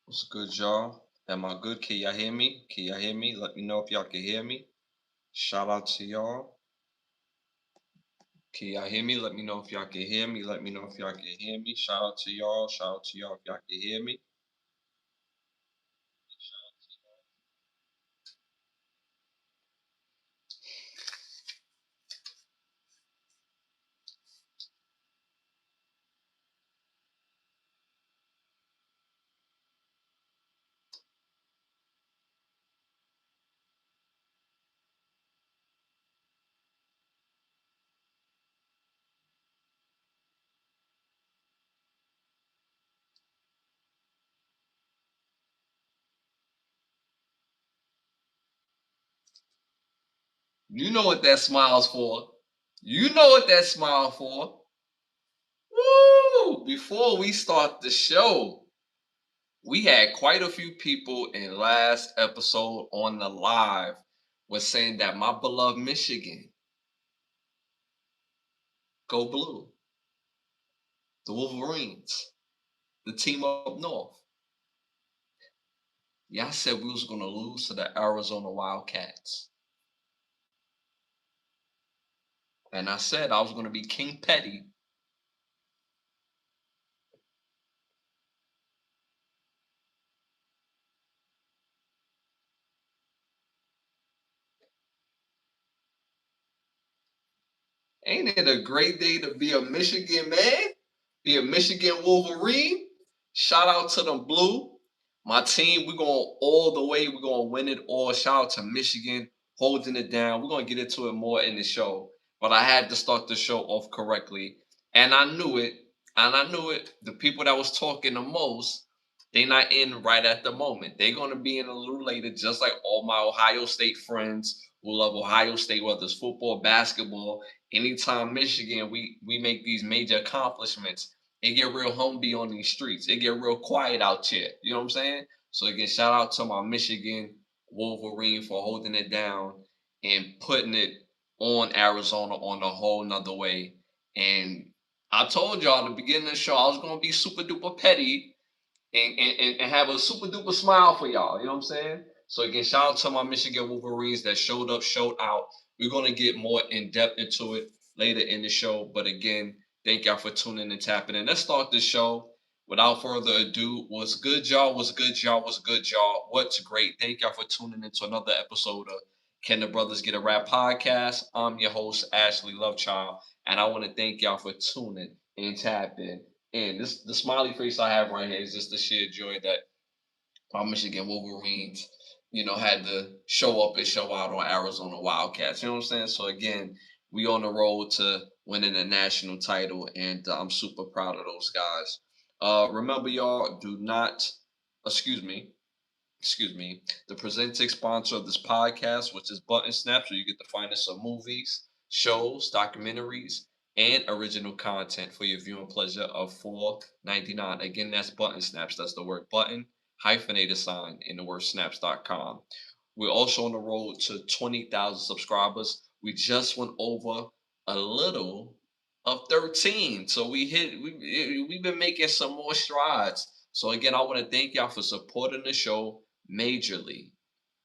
What's good, y'all? Am I good? Can y'all hear me? Can y'all hear me? Let me know if y'all can hear me. Shout out to y'all. Can y'all hear me? Let me know if y'all can hear me. Let me know if y'all can hear me. Shout out to y'all. Shout out to y'all if y'all can hear me. You know what that smile's for. You know what that smile for. Woo! Before we start the show, we had quite a few people in last episode on the live was saying that my beloved Michigan, go blue. The Wolverines, the team up north. Y'all said we was gonna lose to the Arizona Wildcats. And I said I was gonna be King Petty. Ain't it a great day to be a Michigan man? Be a Michigan Wolverine? Shout out to them blue. My team, we're going all the way. We're gonna win it all. Shout out to Michigan holding it down. We're gonna get into it more in the show. But I had to start the show off correctly. And I knew it. And I knew it. The people that was talking the most, they not in right at the moment. They're gonna be in a little later, just like all my Ohio State friends who love Ohio State, whether it's football, basketball. Anytime Michigan, we make these major accomplishments, it get real humby on these streets. It get real quiet out here. You know what I'm saying? So again, shout out to my Michigan Wolverine for holding it down and putting it on Arizona on a whole nother way. And I told y'all at the beginning of the show I was gonna be super duper petty and have a super duper smile for y'all. You know what I'm saying? So again, shout out to my Michigan Wolverines that showed up, showed out. We're gonna get more in depth into it later in the show. But again, thank y'all for tuning and tapping in. Let's start the show. Without further ado, what's good, y'all? What's good, y'all? What's good, y'all? What's great? Thank y'all for tuning into another episode of Can the Brothers Get a Rap podcast? I'm your host, Ashley Lovechild, and I want to thank y'all for tuning and tapping and this the smiley face I have right here is just the sheer joy that my Michigan Wolverines, had to show up and show out on Arizona Wildcats. You know what I'm saying? So again, we on the road to winning a national title, and I'm super proud of those guys. Remember, y'all, do not, excuse me, the presenting sponsor of this podcast, which is Button Snaps, where you get to find us some movies, shows, documentaries, and original content for your viewing pleasure of $4.99. Again, that's Button Snaps. That's the word button hyphenated sign in the word snaps.com. We're also on the road to 20,000 subscribers. We just went over a little of 13. So we've been making some more strides. So again, I want to thank y'all for supporting the show majorly,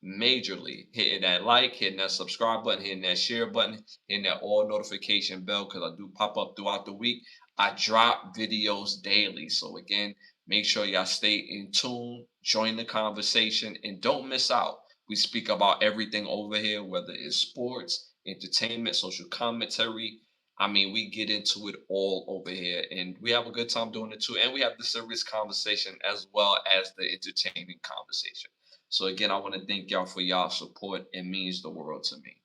majorly. Hitting that like, hitting that subscribe button, hitting that share button, hitting that all notification bell because I do pop up throughout the week. I drop videos daily. So again, make sure y'all stay in tune, join the conversation, and don't miss out. We speak about everything over here, whether it's sports, entertainment, social commentary. I mean, we get into it all over here, and we have a good time doing it too. And we have the serious conversation as well as the entertaining conversation. So again, I want to thank y'all for y'all support. It means the world to me.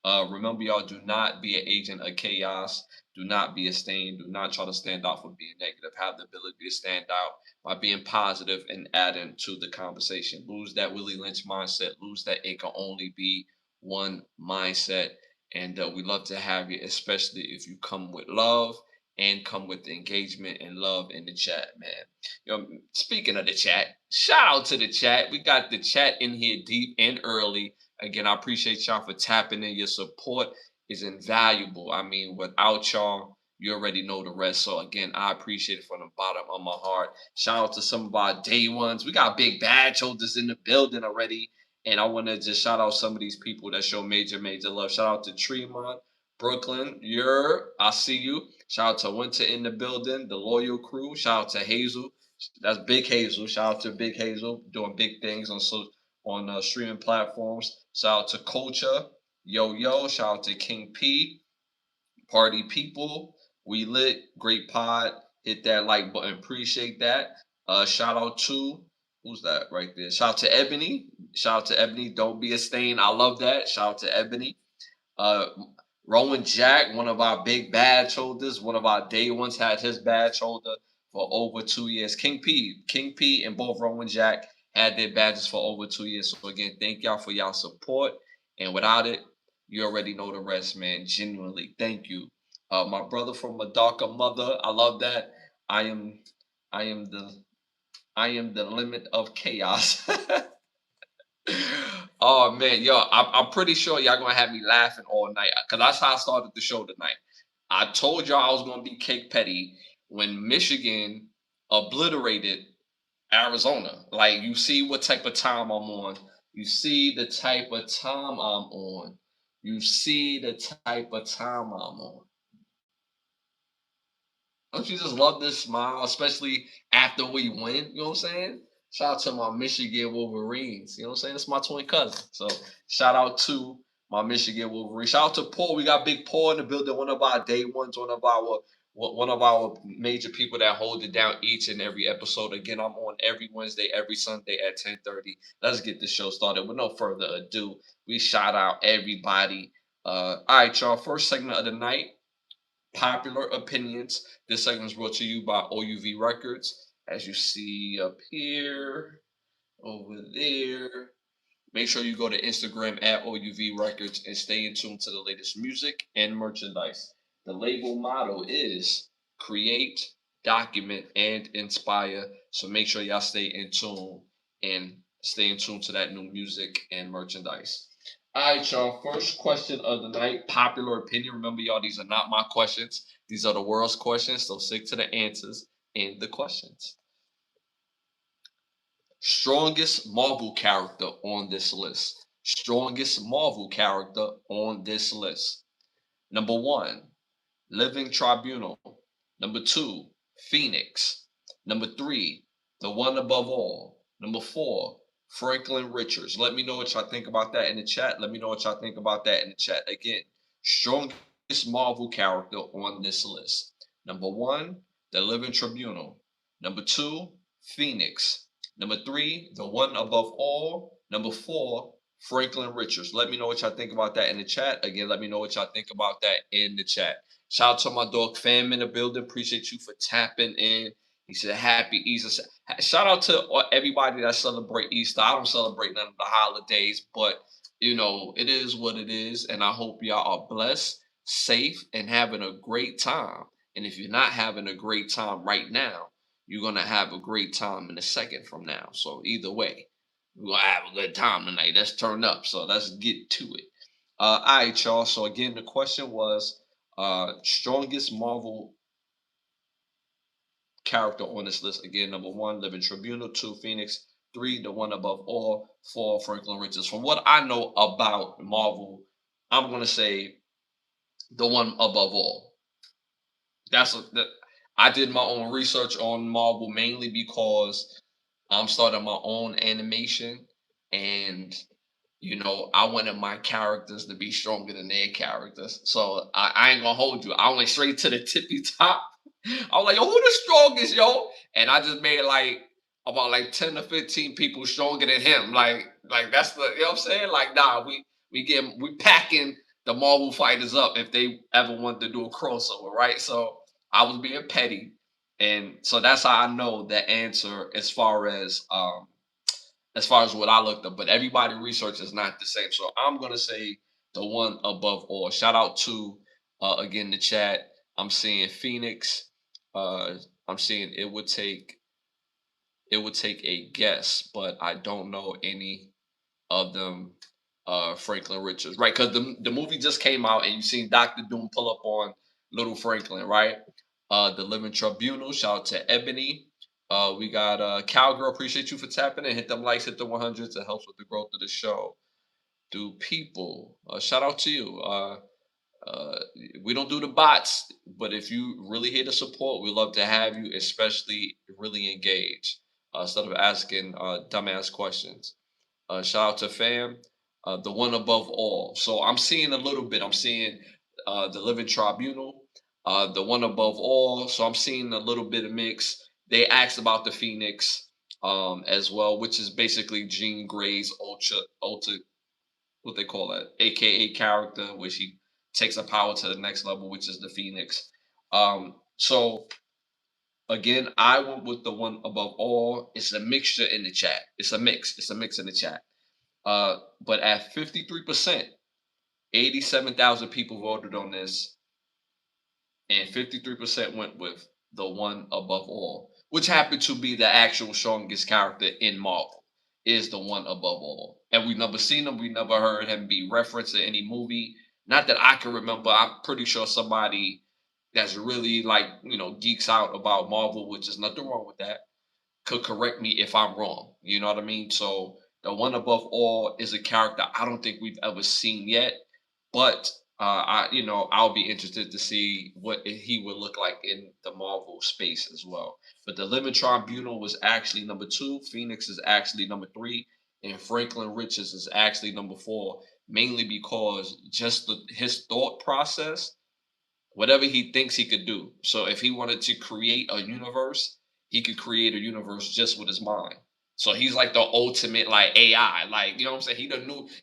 Remember, y'all, do not be an agent of chaos. Do not be a stain. Do not try to stand out for being negative. Have the ability to stand out by being positive and adding to the conversation. Lose that Willie Lynch mindset. Lose that it can only be one mindset. And we love to have you, especially if you come with love and come with engagement and love in the chat, man. Speaking of the chat, shout out to the chat. We got the chat in here deep and early. Again, I appreciate y'all for tapping in. Your support is invaluable. I mean, without y'all, You already know the rest. So again, I appreciate it from the bottom of my heart. Shout out to some of our day ones. We got big badge holders in the building already. And I want to just shout out some of these people that show major, major love. Shout out to Tremont, Brooklyn. I see you. Shout out to Winter in the building, the loyal crew. Shout out to Hazel. That's Big Hazel. Shout out to Big Hazel doing big things on streaming platforms. Shout out to Culture. Yo yo. Shout out to King P. Party people. We lit. Great pod. Hit that like button. Appreciate that. Shout out to who's that right there? Shout out to Ebony. Shout out to Ebony. Don't be a stain. I love that. Shout out to Ebony. Uh, Rowan Jack, one of our big badge holders, one of our day ones, had his badge holder for over 2 years. King P, and both Rowan Jack had their badges for over 2 years. So again, thank y'all for y'all support. And without it, you already know the rest, man. Genuinely, thank you. My brother from a darker mother, I love that. I am, I am the, I am the limit of chaos. Oh man, yo, I'm pretty sure y'all gonna have me laughing all night because that's how I started the show tonight. I told y'all I was gonna be cake petty when Michigan obliterated Arizona. Like, you see what type of time I'm on. You see the type of time I'm on. You see the type of time I'm on. Don't you just love this smile, especially after we win? You know what I'm saying? Shout out to my Michigan Wolverines. You know what I'm saying? It's my twin cousin. So shout out to my Michigan Wolverines. Shout out to Paul. We got Big Paul in the building. One of our day ones. One of our major people that hold it down each and every episode. Again, I'm on every Wednesday, every Sunday at 10:30. Let's get the show started. With no further ado, we shout out everybody. All right, y'all. First segment of the night. Popular opinions. This segment is brought to you by OUV Records. As you see up here, over there. Make sure you go to Instagram at OUV Records and stay in tune to the latest music and merchandise. The label motto is create, document, and inspire. So make sure y'all stay in tune and stay in tune to that new music and merchandise. All right, y'all. First question of the night, popular opinion. Remember, y'all, these are not my questions. These are the world's questions. So stick to the answers in the questions. Strongest Marvel character on this list. Strongest Marvel character on this list. Number one, Living Tribunal. Number two, Phoenix. Number three, The One Above All. Number four, Franklin Richards. Let me know what y'all think about that in the chat. Let me know what y'all think about that in the chat. Again, strongest Marvel character on this list. Number one, The Living Tribunal. Number two, Phoenix. Number three, The One Above All. Number four, Franklin Richards. Let me know what y'all think about that in the chat. Again, let me know what y'all think about that in the chat. Shout out to my dog Fam in the building. Appreciate you for tapping in. He said happy Easter. Shout out to everybody that celebrate Easter. I don't celebrate none of the holidays, but you know, it is what it is. And I hope y'all are blessed, safe, and having a great time. And if you're not having a great time right now, you're gonna have a great time in a second from now. So either way, we're gonna have a good time tonight. Let's turn up. So let's get to it. All right, y'all. So again, the question was strongest Marvel character on this list. Again, number one, Living Tribunal. Two, Phoenix. Three, The One Above All. Four, Franklin Richards. From what I know about Marvel, I'm gonna say The One Above All. That I did my own research on Marvel mainly because I'm starting my own animation, and you know, I wanted my characters to be stronger than their characters. So I ain't gonna hold you. I went straight to the tippy top. I was like, yo, who the strongest, yo? And I just made like about like 10 to 15 people stronger than him. Like that's the, you know what I'm saying? Like, nah, we packing the Marvel fighters up if they ever want to do a crossover, right? So I was being petty. And so that's how I know the answer as far as what I looked up, but everybody research is not the same. So I'm gonna say The One Above All. Shout out to again the chat. I'm seeing Phoenix. Uh, I'm seeing it would take a guess, but I don't know any of them. Franklin Richards, right? Because the movie just came out, and you seen Doctor Doom pull up on Little Franklin, right? The Living Tribunal. Shout out to Ebony. We got Cowgirl. Appreciate you for tapping in. Hit them likes, hit the 100s. It helps with the growth of the show. Do people? Shout out to you. Uh, we don't do the bots, but if you really here to support, we love to have you, especially really engage instead of asking dumbass questions. Shout out to fam, the one above all. So I'm seeing a little bit. I'm seeing the Living Tribunal, the one above all. So I'm seeing a little bit of mix. They asked about the Phoenix as well, which is basically Jean Grey's ultra what they call that, AKA character, which he takes the power to the next level, which is the Phoenix. So again, I went with the one above all. It's a mixture in the chat. It's a mix. It's a mix in the chat. But at 53%, 87,000 people voted on this, and 53% went with the one above all, which happened to be the actual strongest character in Marvel, is the one above all. And we've never seen him, we never heard him be referenced in any movie. Not that I can remember. I'm pretty sure somebody that's really like, geeks out about Marvel, which is nothing wrong with that, could correct me if I'm wrong. You know what I mean? So the one above all is a character I don't think we've ever seen yet, but I'll be interested to see what he would look like in the Marvel space as well. But the Living Tribunal was actually number two. Phoenix is actually number three, and Franklin Richards is actually number four. Mainly because just his thought process, whatever he thinks he could do. So if he wanted to create a universe, he could create a universe just with his mind. So he's like the ultimate like AI, like you know what I'm saying.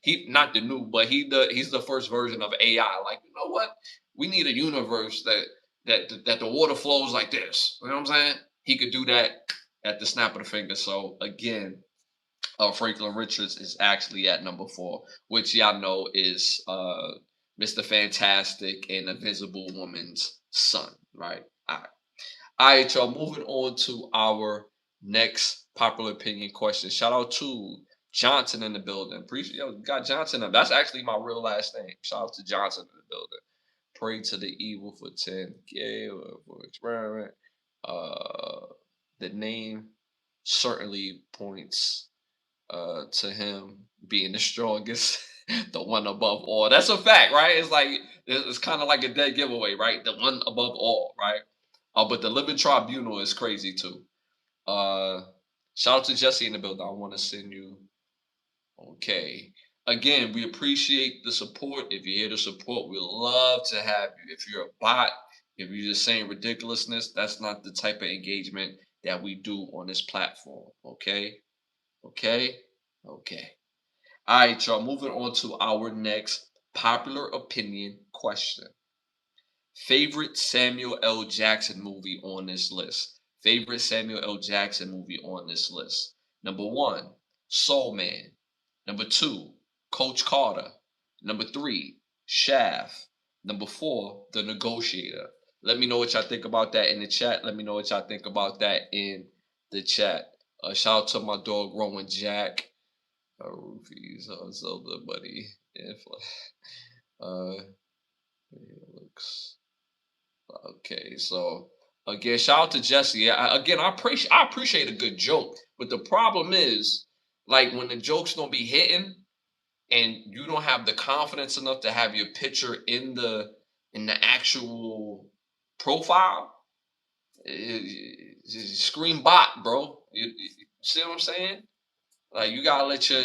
He not the new, but he's the first version of AI. Like you know what, we need a universe that the water flows like this. You know what I'm saying? He could do that at the snap of the finger. So again, Franklin Richards is actually at number four, which y'all know is Mr. Fantastic and Invisible Woman's son, right? All right, y'all. Moving on to our next popular opinion question. Shout out to Johnson in the building. Appreciate got Johnson up. That's actually my real last name. Shout out to Johnson in the building. Pray to the evil for 10K for experiment. Uh, the name certainly points to him being the strongest, the one above all. That's a fact, right? It's like it's kind of like a dead giveaway, right? The one above all, right? But the Living Tribunal is crazy too. Uh, Shout out to Jesse in the building. I want to send you. Okay. Again, we appreciate the support. If you're here to support, we love to have you. If you're a bot, if you're just saying ridiculousness, that's not the type of engagement that we do on this platform. Okay. Okay. Okay. All right, y'all. Moving on to our next popular opinion question. Favorite Samuel L. Jackson movie on this list. Favorite Samuel L. Jackson movie on this list. Number one, Soul Man. Number two, Coach Carter. Number three, Shaft. Number four, The Negotiator. Let me know what y'all think about that in the chat. Let me know what y'all think about that in the chat. Shout out to my dog, Rowan Jack. Roofies, Zelda, buddy. Uh, it looks okay. So again, shout out to Jesse. Again, I appreciate a good joke, but the problem is like when the jokes don't be hitting, and you don't have the confidence enough to have your picture in the actual profile. Scream bot, bro. You see what I'm saying? Like you gotta let your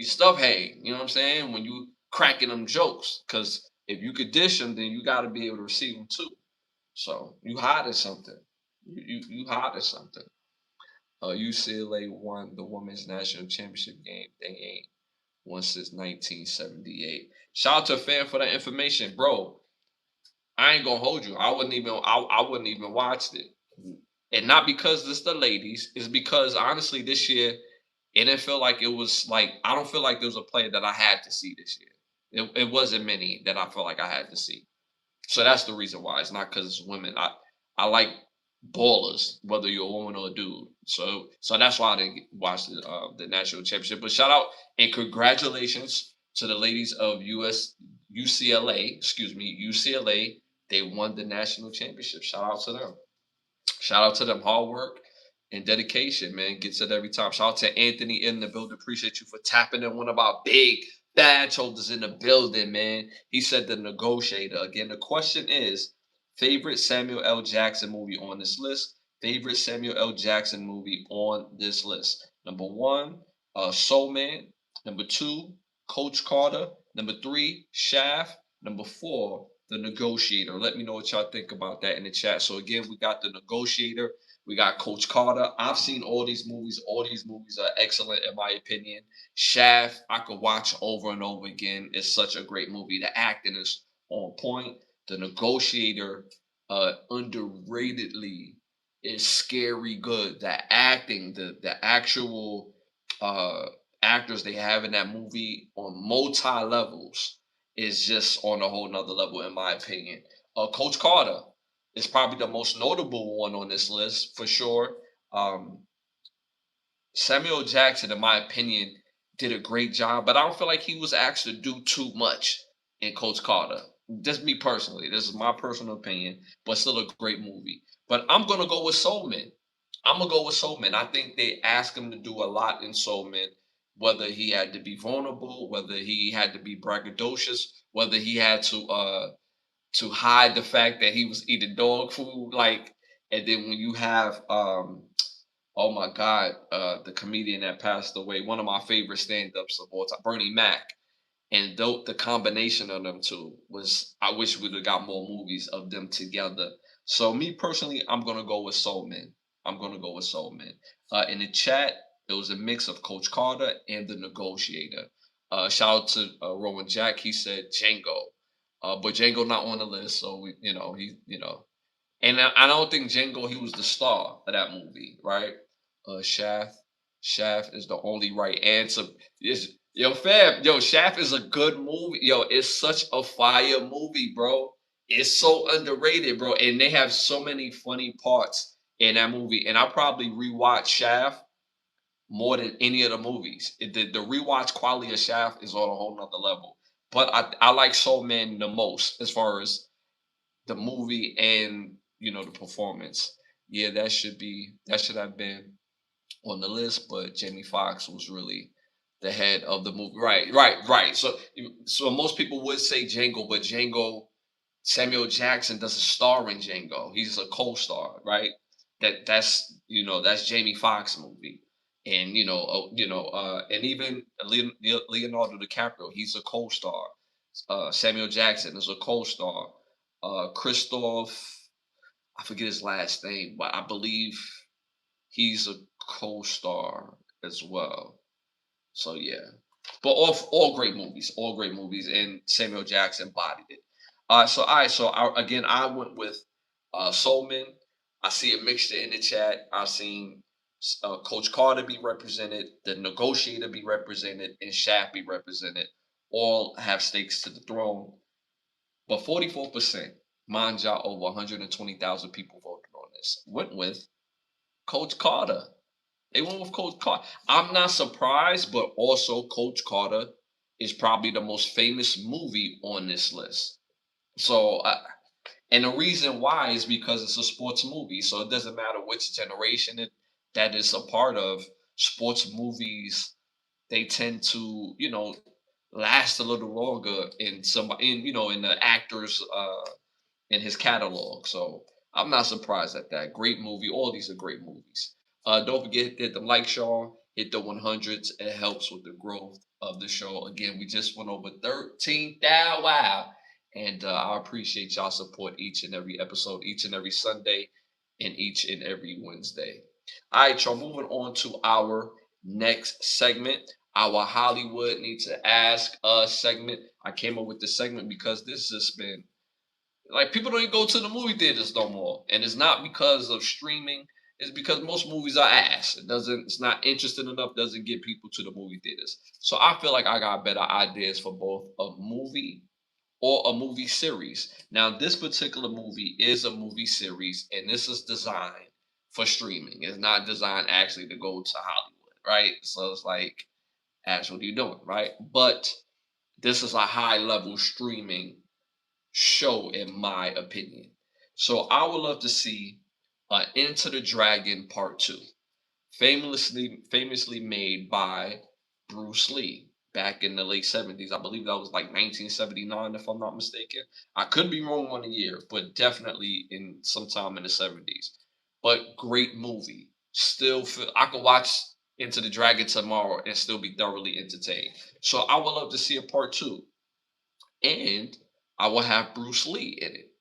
stuff hang. You know what I'm saying? When you cracking them jokes, because if you could dish them, then you gotta be able to receive them too. So you hiding something. You hiding something. UCLA won the women's national championship game. They ain't won since 1978. Shout out to a fan for that information, bro. I ain't gonna hold you. I wouldn't even watched it. And not because it's the ladies, it's because honestly this year it didn't feel like it was like I don't feel like there was a player that I had to see this year. It wasn't many that I felt like I had to see. So that's the reason why. It's not because it's women. I like ballers, whether you're a woman or a dude. So that's why I didn't watch the national championship. But shout out and congratulations to the ladies of UCLA. Excuse me, UCLA They won the national championship. Shout out to them. Shout out to them. Hard work and dedication, man. Gets it every time. Shout out to Anthony in the building. Appreciate you for tapping in one of our big badge holders in the building, man. He said the negotiator. Again, the question is favorite Samuel L. Jackson movie on this list. Favorite Samuel L. Jackson movie on this list. Number one, Soul Man. Number two, Coach Carter. Number three, Shaft. Number four, The Negotiator. Let me know what y'all think about that in the chat. So again, we got The Negotiator. We got Coach Carter. I've seen all these movies. All these movies are excellent in my opinion. Shaft, I could watch over and over again. It's such a great movie. The acting is on point. The Negotiator, underratedly, is scary good. The acting, the actual uh actors they have in that movie on multi levels is just on a whole nother level, in my opinion. Coach Carter is probably the most notable one on this list for sure. Um, Samuel Jackson, in my opinion, did a great job, but I don't feel like he was asked to do too much in Coach Carter. Just me personally. This is my personal opinion, but still a great movie. But I'm gonna go with Soulman. I'm gonna go with Soulman. I think they asked him to do a lot in Soulman, whether he had to be vulnerable, whether he had to be braggadocious, whether he had to hide the fact that he was eating dog food, like, and then when you have oh my God, the comedian that passed away, one of my favorite stand-ups of all time, Bernie Mac. And though the combination of them two was, I wish we'd have got more movies of them together. So me personally, I'm gonna go with Soul Man. I'm gonna go with Soul Man. In the chat, it was a mix of Coach Carter and The Negotiator. Shout out to Rowan Jack. He said Django, but Django not on the list. So and I don't think Django he was the star of that movie, right? Shaft, Shaft is the only right answer. Is yo fam, yo Shaft is a good movie. Yo, it's such a fire movie, bro. It's so underrated, bro, and they have so many funny parts in that movie. And I probably rewatch Shaft more than any of the movies. The rewatch quality of Shaft is on a whole nother level. But I like Soul Man the most as far as the movie and the performance. Yeah, that should have been on the list, but Jamie Foxx was really the head of the movie. Right, right, right. So most people would say Django, but Django Samuel Jackson doesn't star in Django. He's a co-star, right? That's Jamie Foxx movie. And and even Leonardo DiCaprio, he's a co-star. Samuel Jackson is a co-star. Christoph, I forget his last name, but I believe he's a co-star as well. So yeah, but all great movies, and Samuel Jackson bodied it. Again, I went with Soulman. I see a mixture in the chat. I've seen Coach Carter be represented, the Negotiator be represented, and Shaft be represented. All have stakes to the throne, but 44%, mind y'all, over 120,000 people voted on this, went with Coach Carter. They went with Coach Carter. I'm not surprised, but also Coach Carter is probably the most famous movie on this list. So, and the reason why is because it's a sports movie. So it doesn't matter which generation that is a part of. Sports movies, they tend to, last a little longer in the actors in his catalog. So I'm not surprised at that. Great movie. All these are great movies. Don't forget hit the like, Shaw. Hit the 100s. It helps with the growth of the show. Again, we just went over 13,000. Wow. And I appreciate y'all support each and every episode, each and every Sunday, and each and every Wednesday. All right, y'all. Moving on to our next segment, our Hollywood Need to Ask Us segment. I came up with this segment because this has been like people don't even go to the movie theaters no more, and it's not because of streaming. It's because most movies are ass. It's not interesting enough. Doesn't get people to the movie theaters. So I feel like I got better ideas for both a movie or a movie series. Now, this particular movie is a movie series, and this is designed for streaming. It's not designed actually to go to Hollywood, right? So it's like, that's what you're doing, right? But this is a high level streaming show, in my opinion. So I would love to see Into the Dragon Part 2, famously made by Bruce Lee back in the late 70s. I believe that was like 1979, if I'm not mistaken. I could be wrong on the year, but definitely in sometime in the 70s. But great movie. Still feel I could watch Into the Dragon tomorrow and still be thoroughly entertained. So I would love to see a part two. And I will have Bruce Lee in it.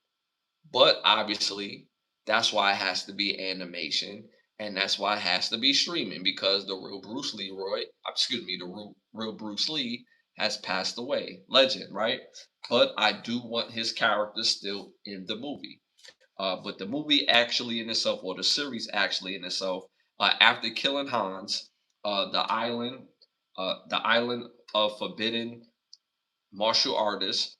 But obviously, that's why it has to be animation, and that's why it has to be streaming because the real Bruce Leroy, excuse me, the real Bruce Lee has passed away, legend, right? But I do want his character still in the movie. But the movie actually in itself, or the series actually in itself, after killing Hans, the island of forbidden martial artists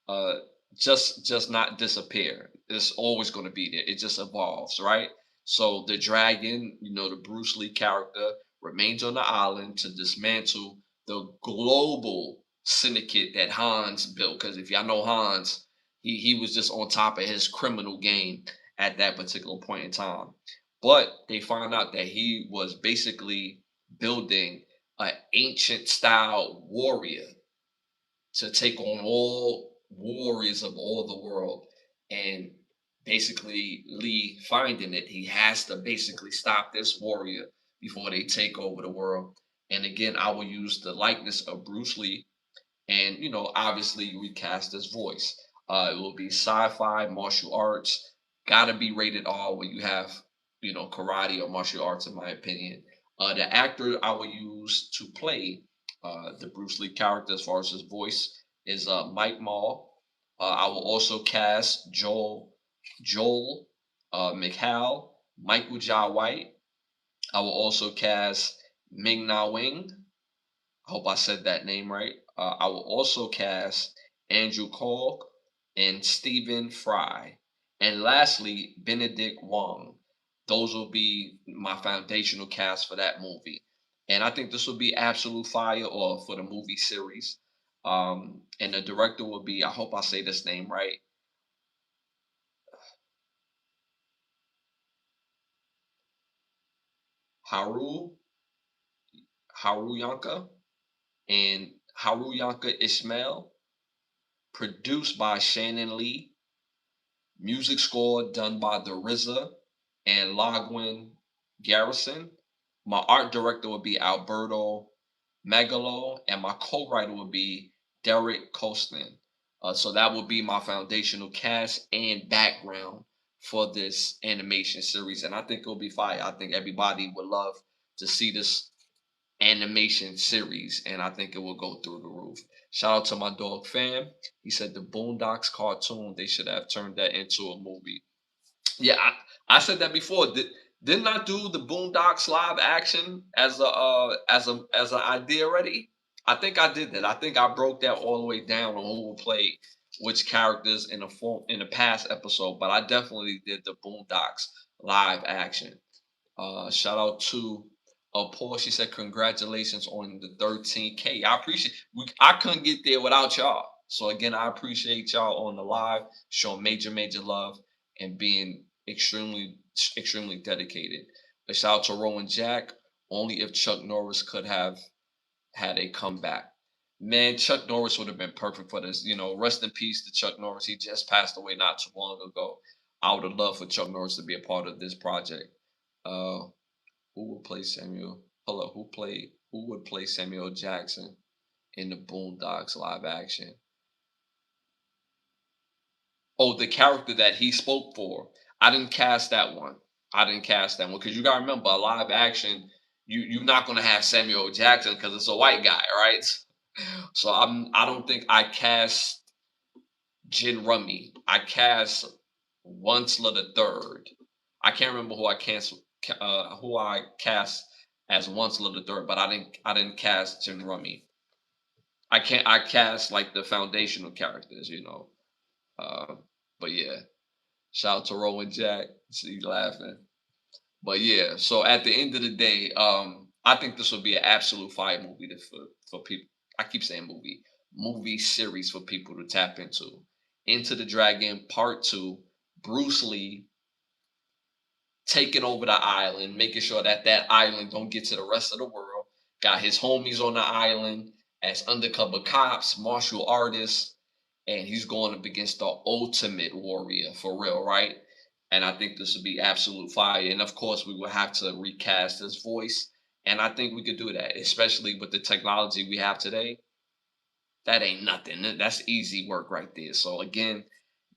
uh just not disappear. It's always going to be there. It just evolves, right? So the dragon, the Bruce Lee character, remains on the island to dismantle the global syndicate that Hans built. Because if y'all know Hans, he was just on top of his criminal game at that particular point in time. But they found out that he was basically building an ancient style warrior to take on all warriors of all the world. And basically, Lee finding it, he has to basically stop this warrior before they take over the world. And again, I will use the likeness of Bruce Lee and obviously recast his voice. It will be sci-fi, martial arts, gotta be rated R when you have karate or martial arts, in my opinion. The actor I will use to play the Bruce Lee character, as far as his voice, is Mike Mall. I will also cast Joel McHale, Michael Jai White. I will also cast Ming Na Wing. I hope I said that name right. I will also cast Andrew Kalk and Stephen Fry. And lastly, Benedict Wong. Those will be my foundational cast for that movie. And I think this will be absolute fire or for the movie series. And the director will be, I hope I say this name right, Haru Haruyanka and Haruyanka Ismail, produced by Shannon Lee. Music score done by the RZA and Logwin Garrison. My art director would be Alberto Megalo, and my co-writer would be Derek Costin. So that would be my foundational cast and background for this animation series, and I think it'll be fire. I think everybody would love to see this animation series, and I think it will go through the roof. Shout out to my dog fam. He said the Boondocks cartoon, they should have turned that into a movie. Yeah, I said that before. Didn't I do the Boondocks live action as an idea already? I think I did that. I think I broke that all the way down on who will play which characters in the past episode. But I definitely did the Boondocks live action. Shout out to Paul. She said, "Congratulations on the 13K." I appreciate. I couldn't get there without y'all. So again, I appreciate y'all on the live, showing major love and being extremely dedicated. A shout out to Rowan Jack. Only if Chuck Norris could have had a comeback. Man, Chuck Norris would have been perfect for this. Rest in peace to Chuck Norris. He just passed away not too long ago. I would have loved for Chuck Norris to be a part of this project. Uh, who would play Samuel? Hello, who would play Samuel Jackson in the Boondocks live action? Oh, the character that he spoke for. I didn't cast that one. I didn't cast that one because you gotta remember a live action. You're not gonna have Samuel Jackson because it's a white guy, right? So I don't think I cast Jin Rummy. I cast Onceler the Third. I can't remember who I cast as Onceler the Third, but I didn't cast Jin Rummy. I cast like the foundational characters. Uh, but yeah, shout out to Rowan Jack. See you laughing. But yeah, so at the end of the day, I think this will be an absolute fire movie for people. I keep saying movie series for people to tap into. Into the Dragon Part 2, Bruce Lee taking over the island, making sure that that island don't get to the rest of the world. Got his homies on the island as undercover cops, martial artists, and he's going up against the ultimate warrior for real, right? And I think this would be absolute fire. And of course, we will have to recast his voice. And I think we could do that, especially with the technology we have today. That ain't nothing. That's easy work right there. So again,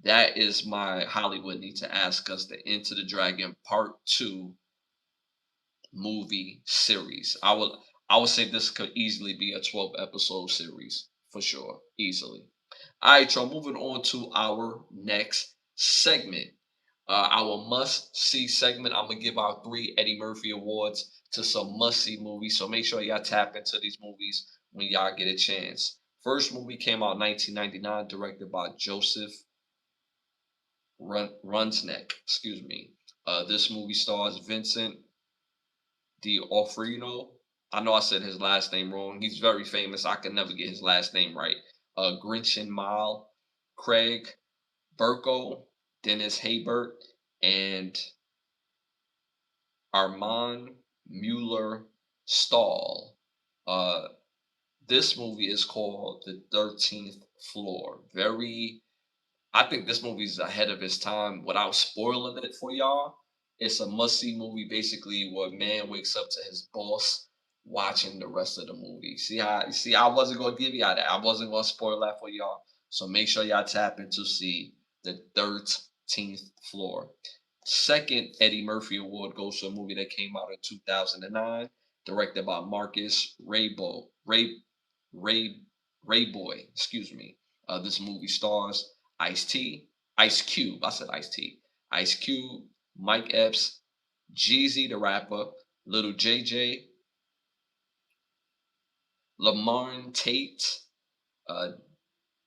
that is my Hollywood need to ask us the Into the Dragon Part 2 movie series. I would say this could easily be a 12 episode series for sure, easily. All right, y'all. Moving on to our next segment, our must see segment. I'm gonna give out 3 Eddie Murphy awards to some must see movies. So make sure y'all tap into these movies when y'all get a chance. First movie came out 1999, directed by Joseph Runsneck. Excuse me. This movie stars Vincent D'Onofrio. I know I said his last name wrong. He's very famous. I can never get his last name right. Grinchen Mile, Craig Burko, Dennis Haybert, and Armand Mueller Stahl. Uh, this movie is called The 13th Floor. I think this movie is ahead of its time without spoiling it for y'all. It's a must see movie, basically, where a man wakes up to his boss watching the rest of the movie. See, I wasn't gonna give y'all that. I wasn't gonna spoil that for y'all. So make sure y'all tap in to see The 13th Floor. Second Eddie Murphy Award goes to a movie that came out in 2009, directed by Marcus Ray Rayboy. Excuse me. This movie stars Ice T, Ice Cube. I said Ice T. Ice Cube, Mike Epps, Jeezy the rapper, Little JJ, Lamar Tate, uh,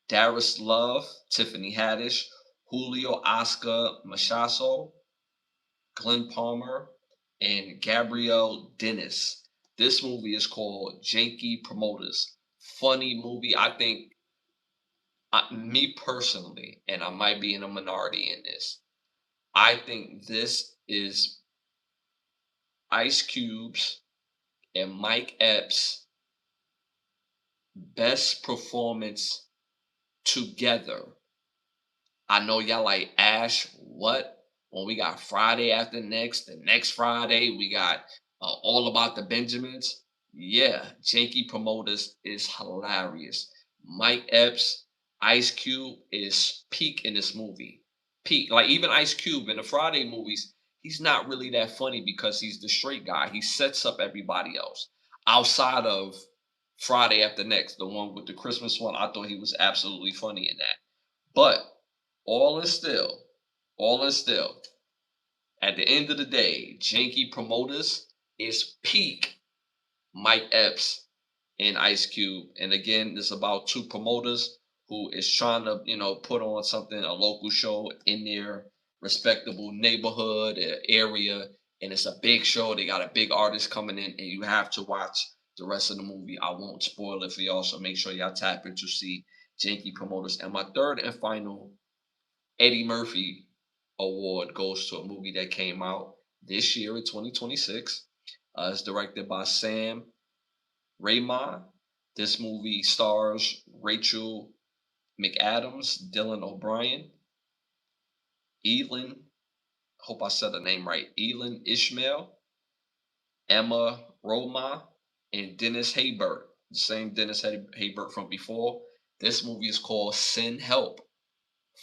Darius Love, Tiffany Haddish, Julio Oscar Machazo, Glenn Palmer, and Gabrielle Dennis. This movie is called Janky Promoters. Funny movie. I think, me personally, and I might be in a minority in this, I think this is Ice Cube's and Mike Epps' best performance together. I know y'all like Ash. What? When we got Friday after next, the next Friday we got All About the Benjamins. Yeah, Janky Promoters is hilarious. Mike Epps, Ice Cube is peak in this movie. Peak. Like even Ice Cube in the Friday movies, he's not really that funny because he's the straight guy. He sets up everybody else outside of Friday after next, the one with the Christmas one. I thought he was absolutely funny in that. But all is still, all is still. At the end of the day, Janky Promoters is peak Mike Epps and Ice Cube. And again, this is about 2 promoters who is trying to, put on something, a local show in their respectable neighborhood area. And it's a big show. They got a big artist coming in, and you have to watch the rest of the movie. I won't spoil it for y'all, so make sure y'all tap in to see Janky Promoters. And my third and final Eddie Murphy award goes to a movie that came out this year in 2026. It's directed by Sam Raymond. This movie stars Rachel McAdams, Dylan O'Brien, Elin, hope I said the name right, Elin Ishmael, Emma Roma, and Dennis Haybert, the same Dennis Haybert from before. This movie is called Send Help.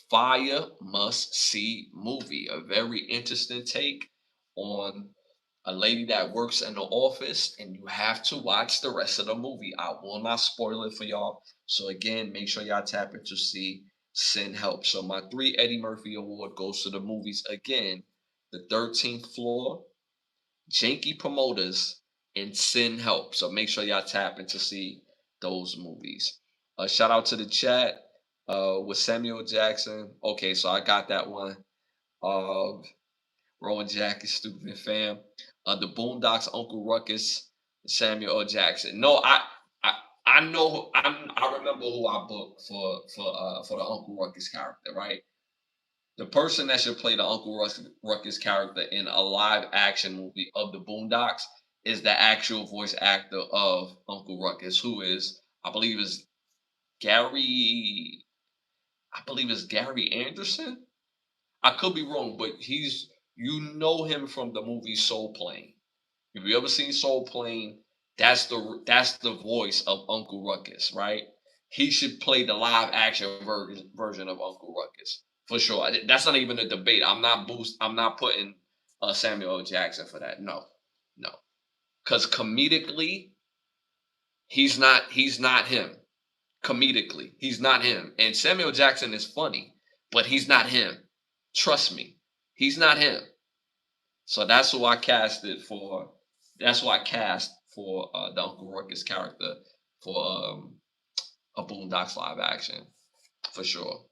Fire must see movie. A very interesting take on a lady that works in the office, and you have to watch the rest of the movie. I will not spoil it for y'all. So again, make sure y'all tap in to see Send Help. So my 3 Eddie Murphy award goes to the movies again: The 13th Floor, Janky Promoters, and Send Help. So make sure y'all tap in to see those movies. Shout out to the chat with Samuel Jackson. Okay, so I got that one. Uh, Rowan Jack is stupid fam. The Boondocks, Uncle Ruckus, Samuel L. Jackson. No, I I know I remember who I booked for the Uncle Ruckus character, right? The person that should play the Ruckus character in a live action movie of the Boondocks is the actual voice actor of Uncle Ruckus, who is, I believe, is Gary. I believe is Gary Anderson. I could be wrong, but he's you know him from the movie Soul Plane. If you ever seen Soul Plane, that's the voice of Uncle Ruckus, right? He should play the live action version of Uncle Ruckus for sure. That's not even a debate. I'm not putting Samuel L. Jackson for that. No, no, because comedically, he's not him. Comedically, he's not him. And Samuel Jackson is funny, but he's not him. Trust me, he's not him. So that's who I casted for. That's who I cast for the Uncle Ruckus character for a Boondocks live action for sure.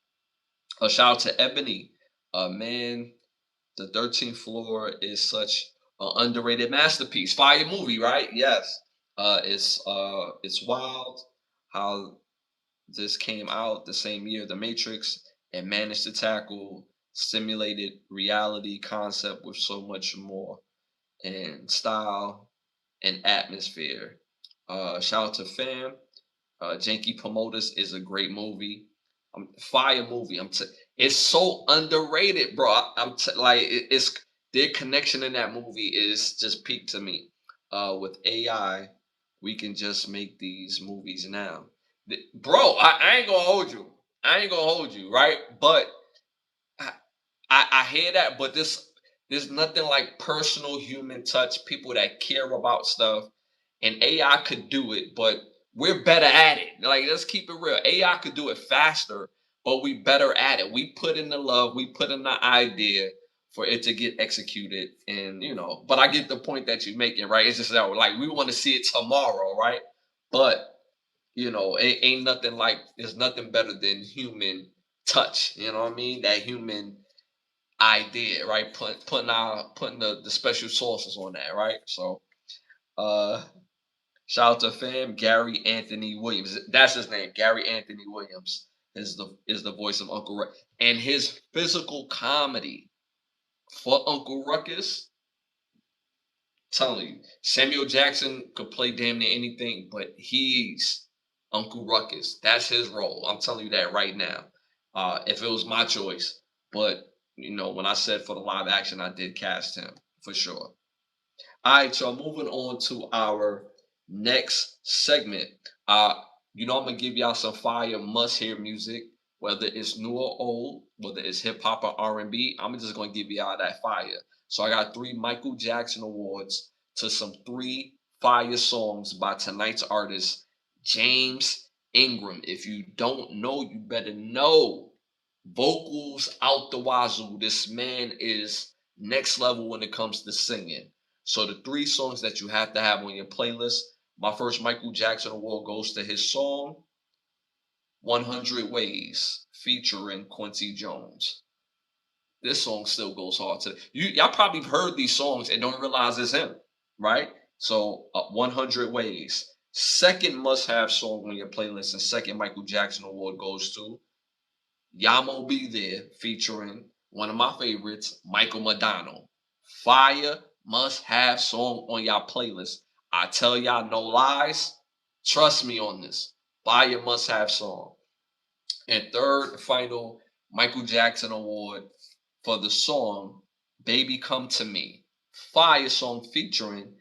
A shout out to Ebony. Man, the 13th Floor is such an underrated masterpiece. Fire movie, right? Yes. It's wild how this came out the same year, The Matrix, and managed to tackle simulated reality concept with so much more and style and atmosphere. Shout out to fam. Janky Promoters is a great movie. Fire movie. It's so underrated, bro. Like it's their connection in that movie is just peak to me. With AI, we can just make these movies now, bro. I ain't gonna hold you. I ain't gonna hold you, right? But I, I hear that, but there's nothing like personal human touch, people that care about stuff, and AI could do it, but we're better at it. Like, let's keep it real. AI could do it faster, but we better at it. We put in the love, we put in the idea for it to get executed, and But I get the point that you're making, right? It's just that like we want to see it tomorrow, right? But ain't nothing like there's nothing better than human touch. You know what I mean? That human idea, right? Putting the special sauces on that, right? So uh shout out to fam Gary Anthony Williams. That's his name. Gary Anthony Williams is the voice of Uncle Ruckus. And his physical comedy for Uncle Ruckus, telling you, Samuel Jackson could play damn near anything, but he's Uncle Ruckus. That's his role. I'm telling you that right now. If it was my choice, but when I said for the live action, I did cast him for sure. All right, so moving on to our next segment. Uh, I'm gonna give y'all some fire must-hear music, whether it's new or old, whether it's hip hop or R&B. I'm just gonna give y'all that fire. So I got 3 Michael Jackson awards to some 3 fire songs by tonight's artist, James Ingram. If you don't know, you better know. Vocals out the wazoo. This man is next level when it comes to singing. So the 3 songs that you have to have on your playlist. My first Michael Jackson award goes to his song 100 Ways featuring Quincy Jones. This song still goes hard to y'all probably heard these songs and don't realize it's him, right? So 100 Ways. Second must-have song on your playlist and second Michael Jackson award goes to Yamo Be There featuring one of my favorites, Michael McDonald. Fire must have song on y'all playlist. I tell y'all no lies. Trust me on this. Fire must have song. And third and final Michael Jackson award for the song Baby Come to Me. Fire song featuring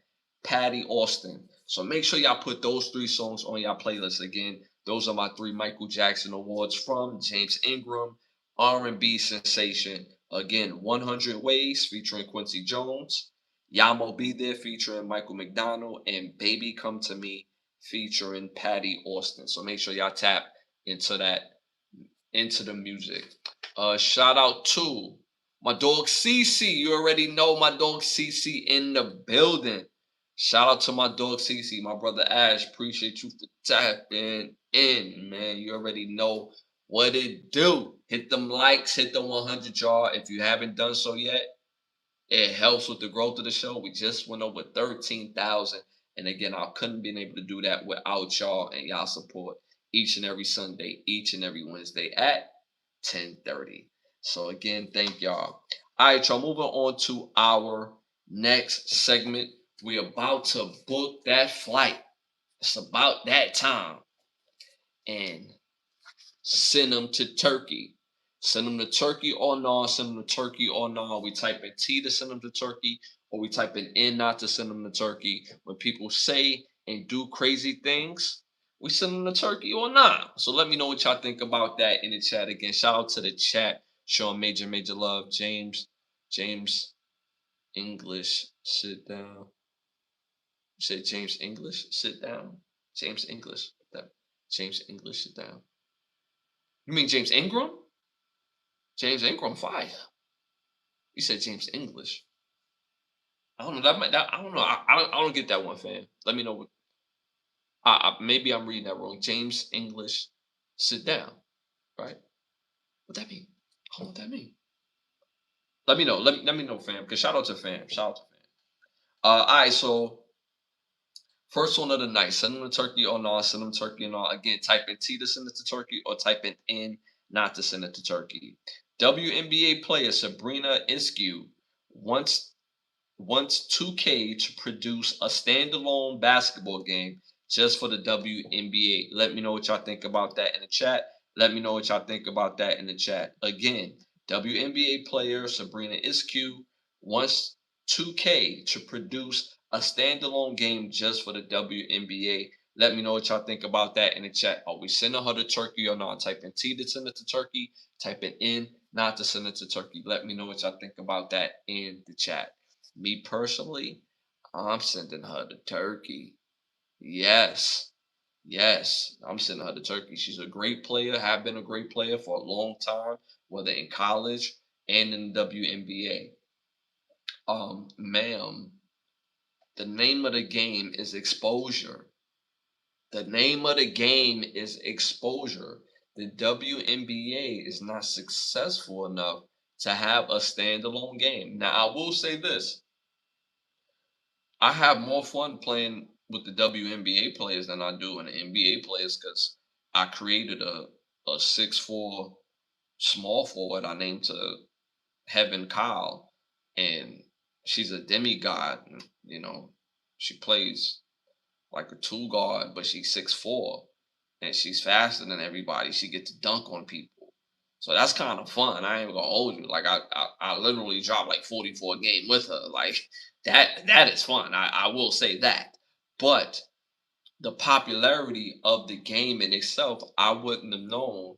Patty Austin. So make sure y'all put those 3 songs on y'all playlist again. Those are my 3 Michael Jackson awards from James Ingram, R&B sensation. Again, 100 Ways featuring Quincy Jones, Yamo Be There featuring Michael McDonald, and Baby Come to Me featuring Patty Austin. So make sure y'all tap into the music. Shout out to my dog CC. You already know my dog CC in the building. Shout out to my dog CC, my brother Ash. Appreciate you for tapping in, man. You already know what it do. Hit them likes, hit the 100 y'all. If you haven't done so yet, it helps with the growth of the show. We just went over 13,000 And again, I couldn't been able to do that without y'all and y'all support each and every Sunday, each and every Wednesday at 10:30. So again, thank y'all. All right, y'all, moving on to our next segment. We're about to book that flight. It's about that time. And send them to Turkey. Send them to Turkey or no, send them to Turkey or no. We type in T to send them to Turkey, or we type in N not to send them to Turkey. When people say and do crazy things, we send them to Turkey or not. So let me know what y'all think about that in the chat. Again, shout out to the chat, showing major, major love. James English, sit down. You said James English, sit down. James English, James English, sit down. You mean James Ingram? James Ingram, fire. You said James English. I don't know. I don't know. I don't get that one, fam. Let me know. Maybe I'm reading that wrong. James English, sit down. Right? What that mean? I don't know what that mean. Let me know. Let me know, fam. Cause shout out to fam. Shout out to fam. All right. So first one of the night. Send them to Turkey or not. Send them to Turkey or not. Again, type in T to send it to Turkey, or type in N not to send it to Turkey. WNBA player Sabrina Iskew wants 2K to produce a standalone basketball game just for the WNBA. Let me know what y'all think about that in the chat. Let me know what y'all think about that in the chat. Again, WNBA player Sabrina Iskew wants 2K to produce a standalone game just for the WNBA. Let me know what y'all think about that in the chat. Are we sending her to Turkey or not? Type in T to send it to Turkey. Type in N not to send it to Turkey. Let me know what y'all think about that in the chat. Me personally, I'm sending her to Turkey. Yes. Yes. I'm sending her to Turkey. She's a great player, have been a great player for a long time, whether in college and in the WNBA. Ma'am, the name of the game is exposure. The name of the game is exposure. The WNBA is not successful enough to have a standalone game. Now, I will say this. I have more fun playing with the WNBA players than I do in the NBA players because I created a 6'4" small forward I named to Heaven Kyle, and she's a demigod. You know, she plays like a two guard, but she's 6'4", and she's faster than everybody. She gets to dunk on people. So that's kind of fun. I ain't gonna hold you. Like I literally dropped like 44 a game with her. Like that is fun. I will say that. But the popularity of the game in itself, I wouldn't have known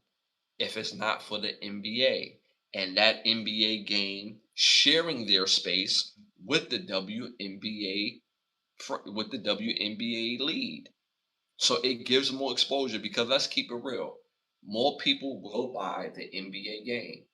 if it's not for the NBA and that NBA game sharing their space with the WNBA lead. So it gives more exposure because let's keep it real. More people will buy the NBA game.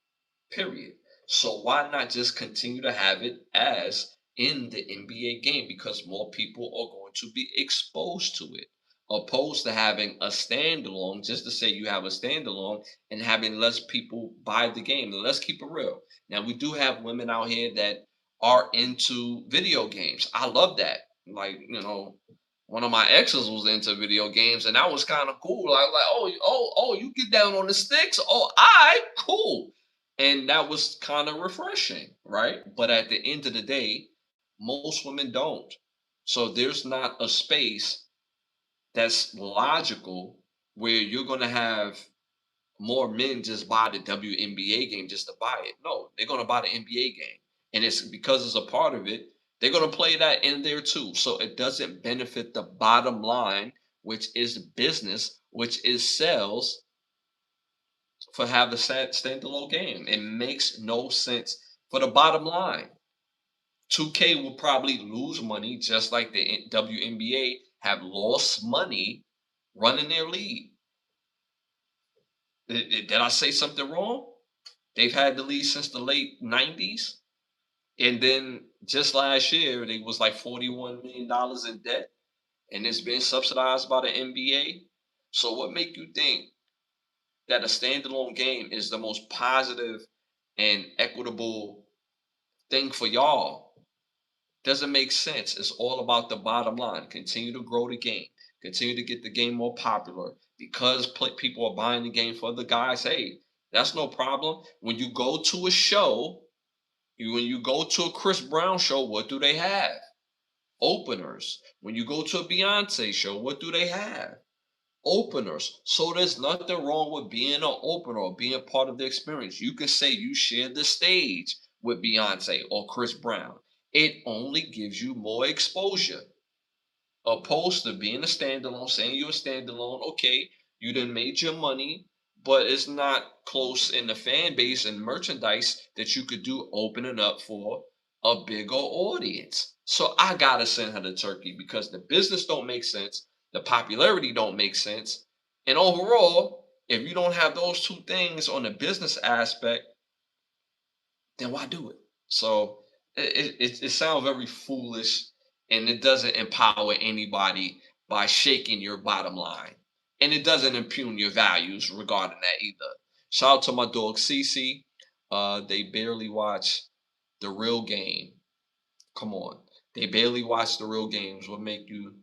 Period. So why not just continue to have it as in the NBA game? Because more people are going to be exposed to it. Opposed to having a standalone, just to say you have a standalone and having less people buy the game. And let's keep it real. Now we do have women out here that are into video games. I love that. Like, one of my exes was into video games, and that was kind of cool. Like, oh, you get down on the sticks. Oh, I cool, and that was kind of refreshing, right? But at the end of the day, most women don't. So there's not a space that's logical where you're gonna have more men just buy the WNBA game just to buy it. No, they're gonna buy the NBA game, and it's because it's a part of it. They're gonna play that in there too. So it doesn't benefit the bottom line, which is business, which is sales, for have the standalone game. It makes no sense for the bottom line. 2K will probably lose money just like the WNBA have lost money running their league. Did I say something wrong? They've had the lead since the late 90s. And then just last year, they was like $41 million in debt. And it's been subsidized by the NBA. So what make you think that a standalone game is the most positive and equitable thing for y'all? Doesn't make sense. It's all about the bottom line. Continue to grow the game. Continue to get the game more popular because people are buying the game for the guys. Hey, that's no problem. When you go to a show, when you go to a Chris Brown show, what do they have? Openers. When you go to a Beyonce show, what do they have? Openers. So there's nothing wrong with being an opener or being part of the experience. You can say you shared the stage with Beyonce or Chris Brown. It only gives you more exposure opposed to being a standalone, saying you're a standalone. Okay, you done made your money, but it's not close in the fan base and merchandise that you could do opening up for a bigger audience. So I gotta send her to Turkey because the business don't make sense, the popularity don't make sense, and overall, if you don't have those two things on the business aspect, then why do it? So it sounds very foolish and it doesn't empower anybody by shaking your bottom line. And it doesn't impugn your values regarding that either. Shout out to my dog Cece. They barely watch the real game. Come on. They barely watch the real games. What make you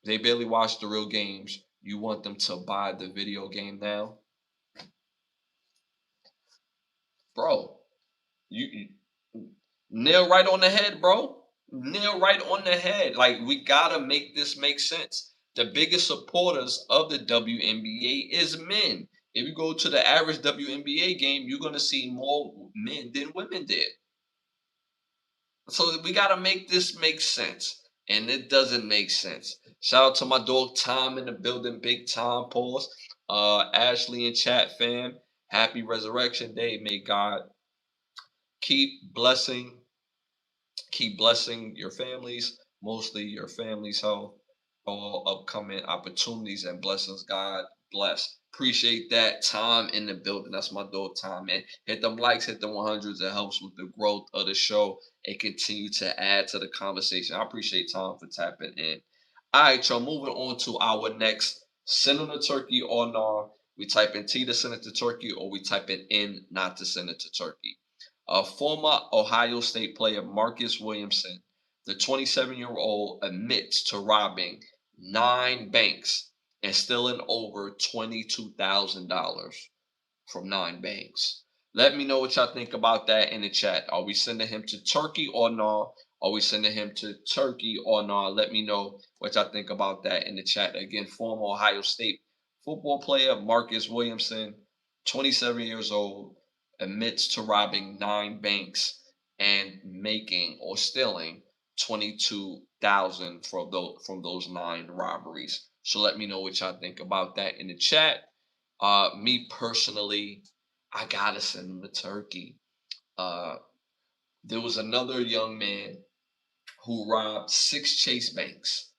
they barely watch the real games. You want them to buy the video game now? Bro, you nail right on the head, bro. Nail right on the head. Like we gotta make this make sense. The biggest supporters of the WNBA is men. If you go to the average WNBA game, you're gonna see more men than women did. So we gotta make this make sense. And it doesn't make sense. Shout out to my dog Tom in the building, big time pause. Ashley and chat fam. Happy Resurrection Day. May God keep blessing keep blessing your families, mostly your family's health, all upcoming opportunities and blessings. God bless. Appreciate that time in the building. That's my dog time, man. Hit them likes, hit the 100s. It helps with the growth of the show and continue to add to the conversation. I appreciate Tom for tapping in. All right, y'all. Moving on to our next send on the turkey or no. We type in T to send it to Turkey, or we type in N not to send it to Turkey. Former Ohio State player Marcus Williamson, the 27-year-old, admits to robbing 9 banks and stealing over $22,000 from 9 banks. Let me know what y'all think about that in the chat. Are we sending him to Turkey or no? Are we sending him to Turkey or no? Let me know what y'all think about that in the chat. Again, former Ohio State football player Marcus Williamson, 27 years old, admits to robbing 9 banks and making or stealing 22,000 from those 9 robberies. So let me know what y'all think about that in the chat. Me personally, I gotta send him to Turkey. Uh, there was another young man who robbed 6 Chase banks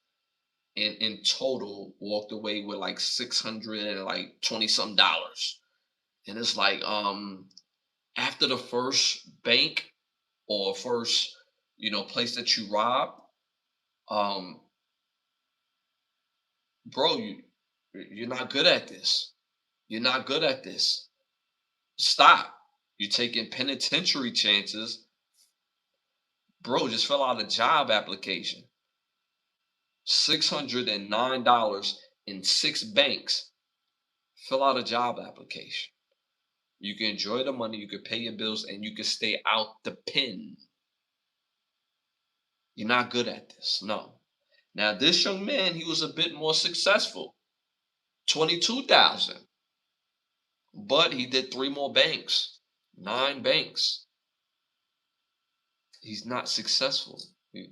and in total walked away with like 600 and like 20 some dollars. And it's like, after the first bank or first, place that you rob, um, bro, you're not good at this. You're not good at this. Stop. You're taking penitentiary chances. Bro, just fill out a job application. $609 in 6 banks. Fill out a job application. You can enjoy the money, you can pay your bills, and you can stay out the pen. You're not good at this. No. Now, this young man, he was a bit more successful. 22,000. But he did 3 more banks. 9 banks. He's not successful. You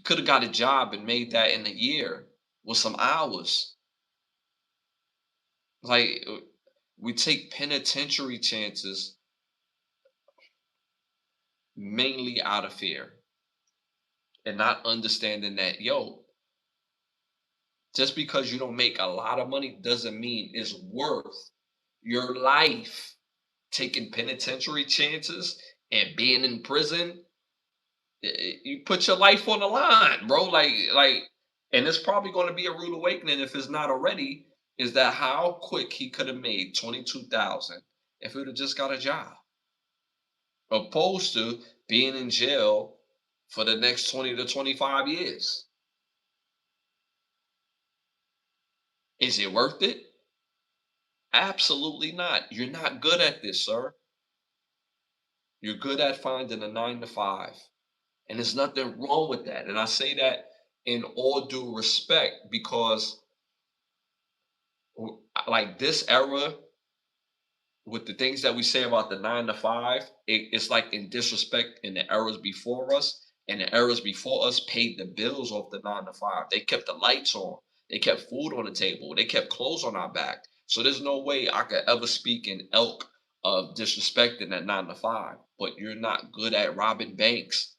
could have got a job and made that in a year with some hours. Like, we take penitentiary chances mainly out of fear and not understanding that, yo, just because you don't make a lot of money doesn't mean it's worth your life. Taking penitentiary chances and being in prison, you put your life on the line, bro. And it's probably going to be a rude awakening if it's not already. Is that how quick he could have made 22,000 if he would have just got a job, opposed to being in jail for the next 20 to 25 years. Is it worth it? Absolutely not. You're not good at this, sir. You're good at finding a 9 to 5. And there's nothing wrong with that. And I say that in all due respect because, like this era, with the things that we say about the 9 to 5, it's like in disrespect in the eras before us. And the eras before us paid the bills off the 9 to 5. They kept the lights on. They kept food on the table. They kept clothes on our back. So there's no way I could ever speak in elk of disrespecting that 9 to 5. But you're not good at robbing banks.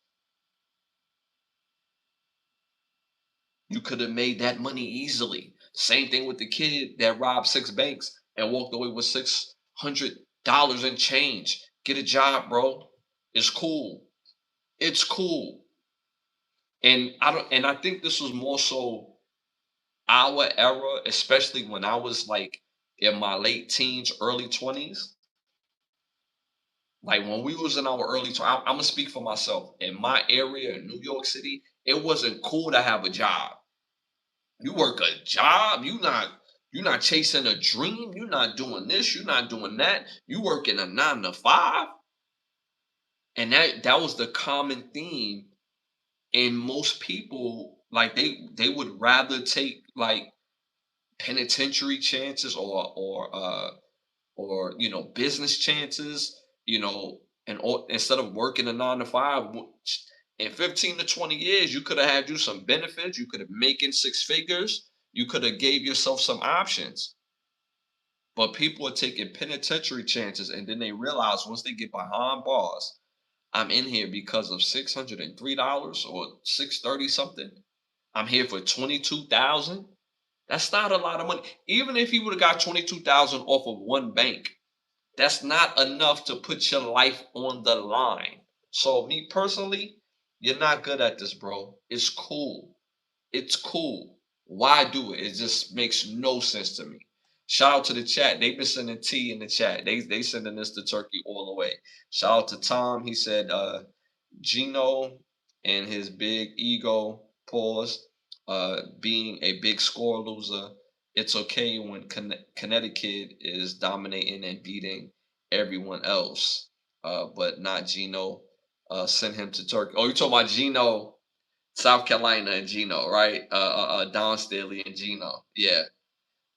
You could have made that money easily. Same thing with the kid that robbed 6 banks and walked away with $600 in change. Get a job, bro. It's cool. It's cool. And I think this was more so our era, especially when I was like in my late teens, early 20s. Like when we was in our early 20s, I'm gonna speak for myself. In my area in New York City, it wasn't cool to have a job. You work a job, you're not chasing a dream, you're not doing this, you're not doing that. You working a 9 to 5. And that was the common theme. And most people, like they would rather take like penitentiary chances or business chances, and instead of working a 9 to 5. In 15 to 20 years, you could have had you some benefits, you could have making 6 figures, you could have gave yourself some options. But people are taking penitentiary chances, and then they realize once they get behind bars, I'm in here because of $603 or 630 something. I'm here for 22,000. That's not a lot of money. Even if he would have got 22,000 off of one bank, that's not enough to put your life on the line. So me personally, you're not good at this, bro. It's cool. It's cool. Why do it? It just makes no sense to me. Shout out to the chat. They've been sending tea in the chat. They sending this to Turkey all the way. Shout out to Tom. He said Gino and his big ego, pause, being a big score loser. It's okay when Connecticut is dominating and beating everyone else, but not Gino. Send him to Turkey. Oh, you talking about Gino, South Carolina and Gino, right? Don Staley and Gino. Yeah,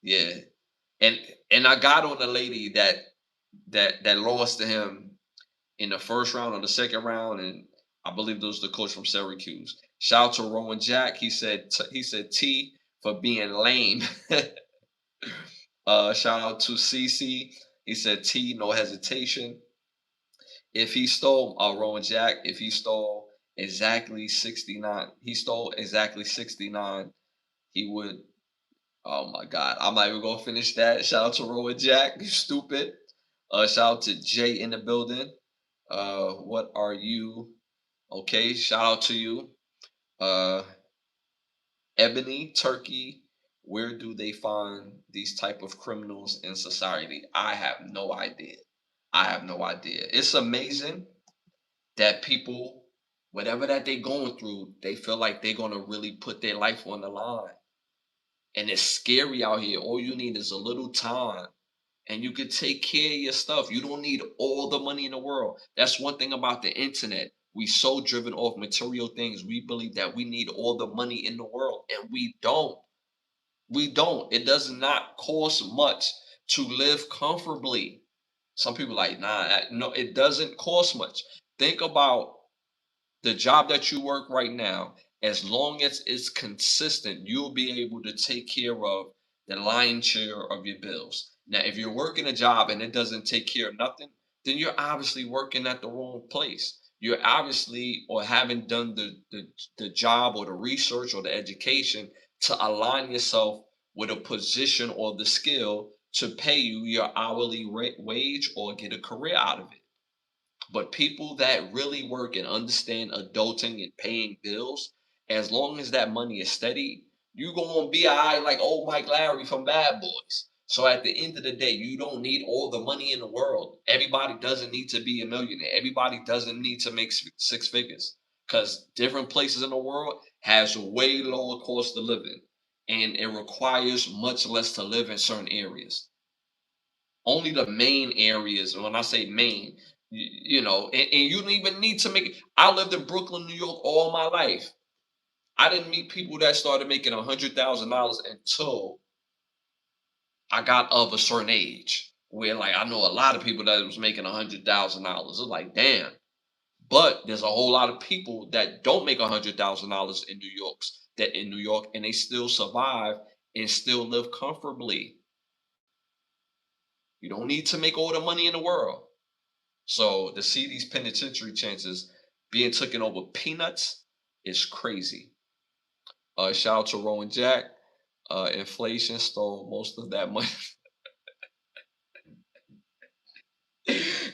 yeah. And I got on the lady that lost to him in the first round or the second round, and I believe those the coach from Syracuse. Shout out to Rowan Jack. He said T for being lame. Shout out to CC. He said T, no hesitation. If he stole Rowan Jack, if he stole exactly 69, he stole exactly 69, he would. Oh my God. I'm not even gonna finish that. Shout out to Rowan Jack, you stupid. Shout out to Jay in the building. What are you? Okay, shout out to you. Uh, Ebony, Turkey. Where do they find these type of criminals in society? I have no idea. I have no idea. It's amazing that people, whatever that they going through, they feel like they're gonna really put their life on the line. And it's scary out here. All you need is a little time and you could take care of your stuff. You don't need all the money in the world. That's one thing about the internet. We so driven off material things. We believe that we need all the money in the world, and we don't. We don't. It does not cost much to live comfortably. Some people like, nah, no, it doesn't cost much. Think about the job that you work right now. As long as it's consistent, you'll be able to take care of the lion's share of your bills. Now, if you're working a job and it doesn't take care of nothing, then you're obviously working at the wrong place. You're obviously or haven't done the job or the research or the education to align yourself with a position or the skill to pay you your hourly wage or get a career out of it. But people that really work and understand adulting and paying bills, as long as that money is steady, you gonna be all right like old Mike Larry from Bad Boys. So at the end of the day, you don't need all the money in the world. Everybody doesn't need to be a millionaire. Everybody doesn't need to make six figures, because different places in the world has way lower cost of living, and it requires much less to live in certain areas. Only the main areas, and when I say main, and you don't even need to make it. I lived in Brooklyn, New York all my life. I didn't meet people that started making $100,000 until I got of a certain age. Where like I know a lot of people that was making $100,000. It's like damn. But there's a whole lot of people that don't make $100,000 in New York, and they still survive and still live comfortably. You don't need to make all the money in the world. So to see these penitentiary chances being taken over peanuts is crazy. Shout out to Rowan Jack. Inflation stole most of that money.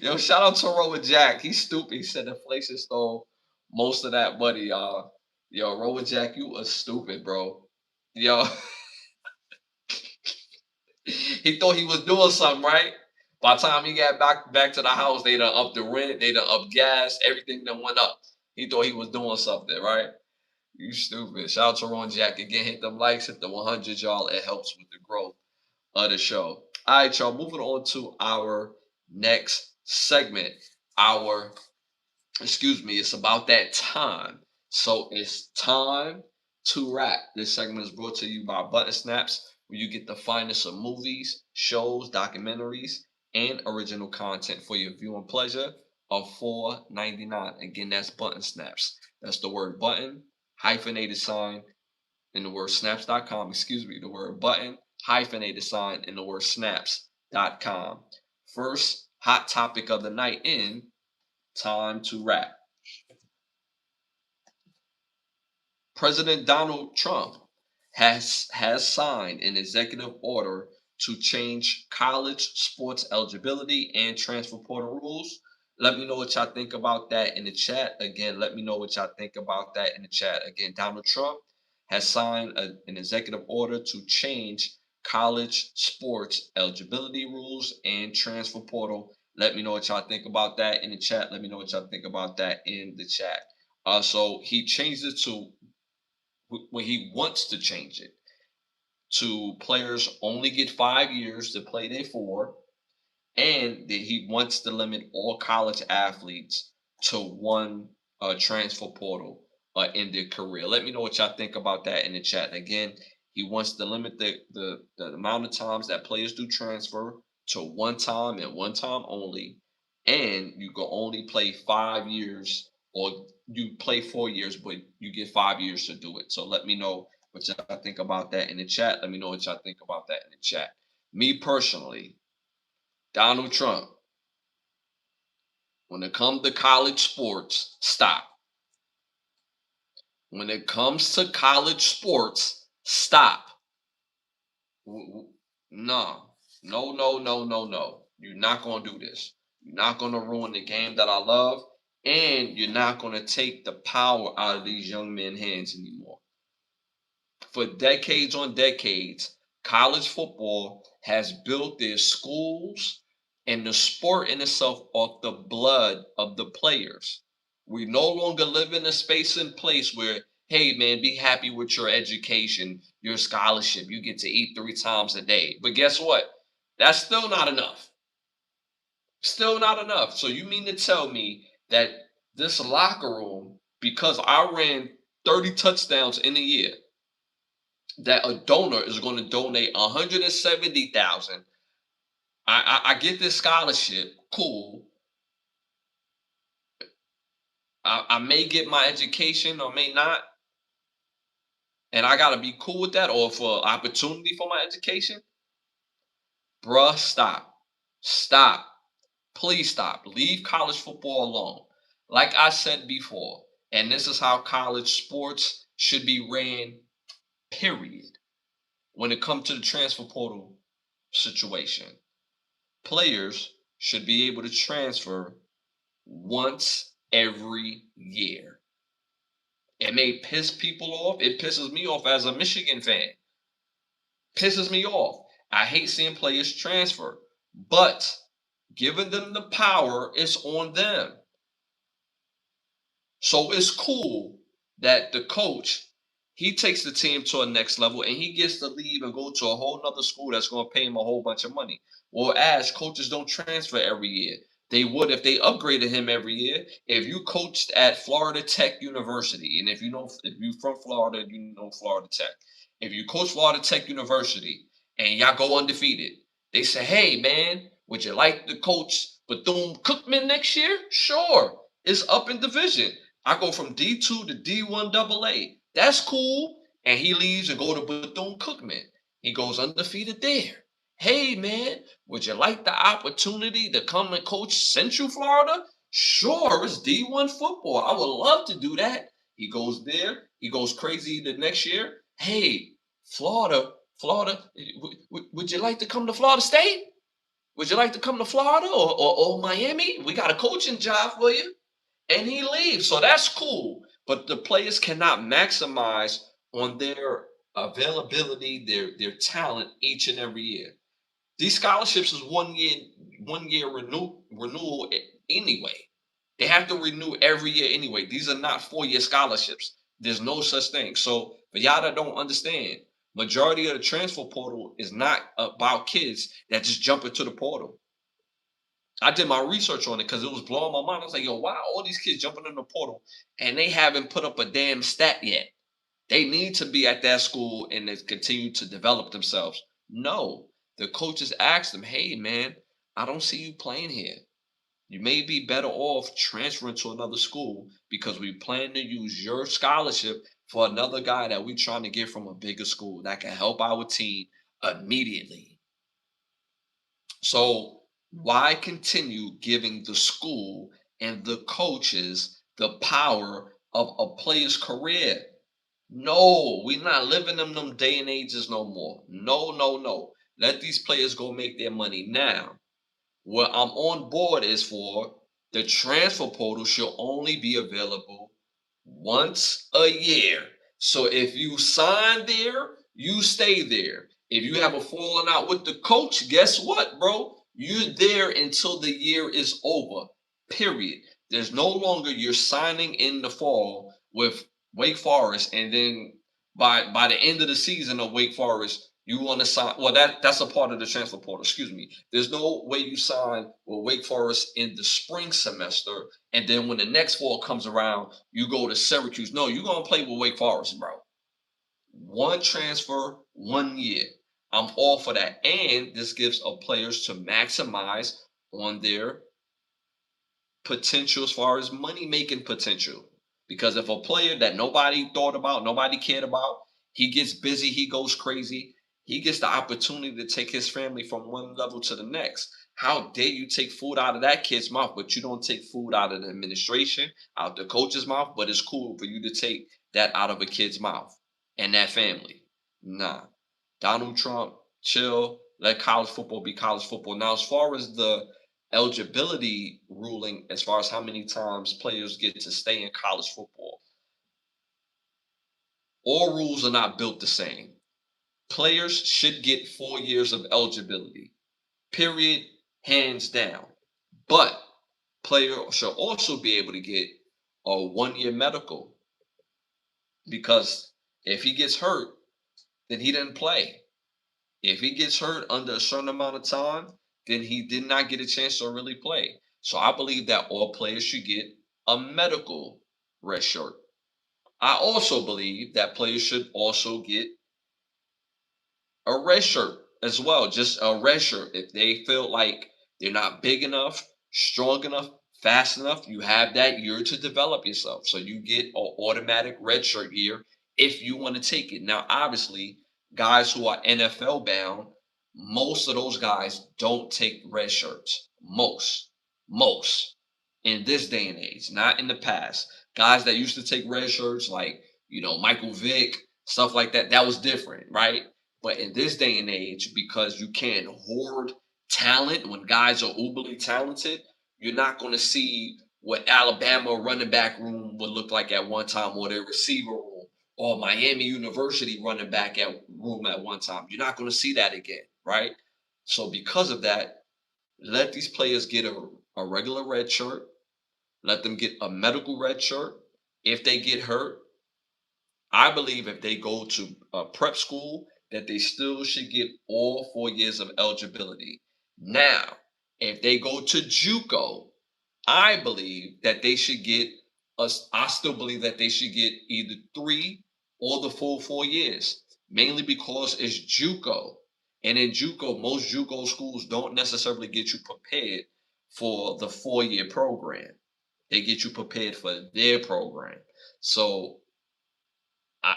Yo, shout out to Rowan Jack. He's stupid. He said inflation stole most of that money, y'all. Yo, Rowan Jack, you a stupid, bro. Yo, he thought he was doing something, right? By the time he got back to the house, they done up the rent, they done up gas, everything done went up. He thought he was doing something, right? You stupid. Shout out to Ron Jack. Again, hit them likes, hit the 100, y'all. It helps with the growth of the show. All right, y'all. Moving on to our next segment. It's about that time. So it's time to rap. This segment is brought to you by Button Snaps, where you get the finest of movies, shows, documentaries, and original content for your viewing pleasure of $4.99. Again, that's Button Snaps. That's the word button, hyphenated sign, in the word snaps.com. Excuse me, the word button, hyphenated sign, in the word snaps.com. First hot topic of the night in Time to Rap. President Donald Trump has signed an executive order to change college sports eligibility and transfer portal rules. Let me know what y'all think about that in the chat. Again, let me know what y'all think about that in the chat. Again, Donald Trump has signed an executive order to change college sports eligibility rules and transfer portal. Let me know what y'all think about that in the chat. Let me know what y'all think about that in the chat. So he changed it to when he wants to change it to players only get 5 years to play their four, and that he wants to limit all college athletes to one transfer portal in their career. Let me know what y'all think about that in the chat. Again, he wants to limit the amount of times that players do transfer to one time and one time only, and you can only play 5 years, or you play 4 years, but you get 5 years to do it. So let me know what y'all think about that in the chat. Let me know what y'all think about that in the chat. Me personally, Donald Trump, when it comes to college sports, stop. When it comes to college sports, stop. No, no, no, no, no, no. You're not going to do this. You're not going to ruin the game that I love, and you're not going to take the power out of these young men's hands anymore. For decades on decades, college football has built their schools and the sport in itself off the blood of the players. We no longer live in a space and place where, hey man, be happy with your education, your scholarship, you get to eat 3 times a day. But guess what? That's still not enough. Still not enough. So you mean to tell me that this locker room, because I ran 30 touchdowns in a year, that a donor is going to donate 170,000. I get this scholarship, cool. I may get my education or may not, and I gotta be cool with that, or for opportunity for my education. Bruh, stop, please stop. Leave college football alone. Like I said before, and this is how college sports should be ran. Period. When it comes to the transfer portal situation, players should be able to transfer once every year. It may piss people off. It pisses me off as a Michigan fan. Pisses me off. I hate seeing players transfer, but giving them the power is on them. So it's cool that the coach he takes the team to a next level and he gets to leave and go to a whole nother school that's going to pay him a whole bunch of money. Whereas coaches don't transfer every year. They would if they upgraded him every year. If you coached at Florida Tech University, and if you from Florida, you know Florida Tech. If you coach Florida Tech University and y'all go undefeated, they say, "Hey man, would you like to coach Bethune Cookman next year?" Sure, it's up in division. I go from D2 to D1 AA. That's cool. And he leaves and go to Bethune Cookman. He goes undefeated there. Hey man, would you like the opportunity to come and coach Central Florida? Sure, it's D1 football. I would love to do that. He goes there. He goes crazy the next year. Hey, Florida, would you like to come to Florida State? Would you like to come to Florida or Miami? We got a coaching job for you, and he leaves. So that's cool. But the players cannot maximize on their availability, their talent each and every year. These scholarships is 1 year renewal anyway. They have to renew every year anyway. These are not 4 year scholarships. There's no such thing. So for y'all that don't understand, majority of the transfer portal is not about kids that just jump into the portal. I did my research on it because it was blowing my mind. I was like, yo, wow, all these kids jumping in the portal and they haven't put up a damn stat yet. They need to be at that school and they continue to develop themselves. No, the coaches asked them, hey, man, I don't see you playing here. You may be better off transferring to another school because we plan to use your scholarship for another guy that we're trying to get from a bigger school that can help our team immediately. So why continue giving the school and the coaches the power of a player's career? No, we're not living in them day and ages no more. No, no, no. Let these players go make their money now. What I'm on board is for the transfer portal should only be available once a year. So if you sign there, you stay there. If you have a falling out with the coach, guess what, bro? You're there until the year is over. Period. There's no longer you're signing in the fall with Wake Forest, and then by the end of the season of Wake Forest, you want to sign. Well, that's a part of the transfer portal. Excuse me. There's no way you sign with Wake Forest in the spring semester, and then when the next fall comes around, you go to Syracuse. No, you're gonna play with Wake Forest, bro. One transfer, 1 year. I'm all for that, and this gives players to maximize on their potential as far as money making potential. Because if a player that nobody thought about, nobody cared about, he gets busy, he goes crazy, he gets the opportunity to take his family from one level to the next. How dare you take food out of that kid's mouth, but you don't take food out of the administration, out the coach's mouth, but it's cool for you to take that out of a kid's mouth and that family. Nah. Donald Trump, chill, let college football be college football. Now, as far as the eligibility ruling as far as how many times players get to stay in college football. All rules are not built the same. Players should get 4 years of eligibility, period, hands down. But players should also be able to get a 1 year medical because if he gets hurt, then he didn't play. If he gets hurt under a certain amount of time, then he did not get a chance to really play. So I believe that all players should get a medical red shirt. I also believe that players should also get a red shirt as well, just a red shirt. If they feel like they're not big enough, strong enough, fast enough, you have that year to develop yourself. So you get an automatic red shirt year if you want to take it. Now, obviously, guys who are NFL bound, most of those guys don't take red shirts. Most in this day and age, not in the past. Guys that used to take red shirts, like Michael Vick, stuff like that, that was different, right? But in this day and age, because you can't hoard talent when guys are uberly talented, you're not going to see what Alabama running back room would look like at one time, or their receiver room, or Miami University running back at room at one time. You're not going to see that again. right? So because of that, let these players get a regular red shirt. Let them get a medical red shirt. If they get hurt, I believe if they go to prep school, that they still should get all 4 years of eligibility. Now, if they go to JUCO, I believe that they should get us. I still believe that they should get either 3 or the full 4 years, mainly because it's JUCO, and in JUCO, most JUCO schools don't necessarily get you prepared for the 4 year program. They get you prepared for their program. So I,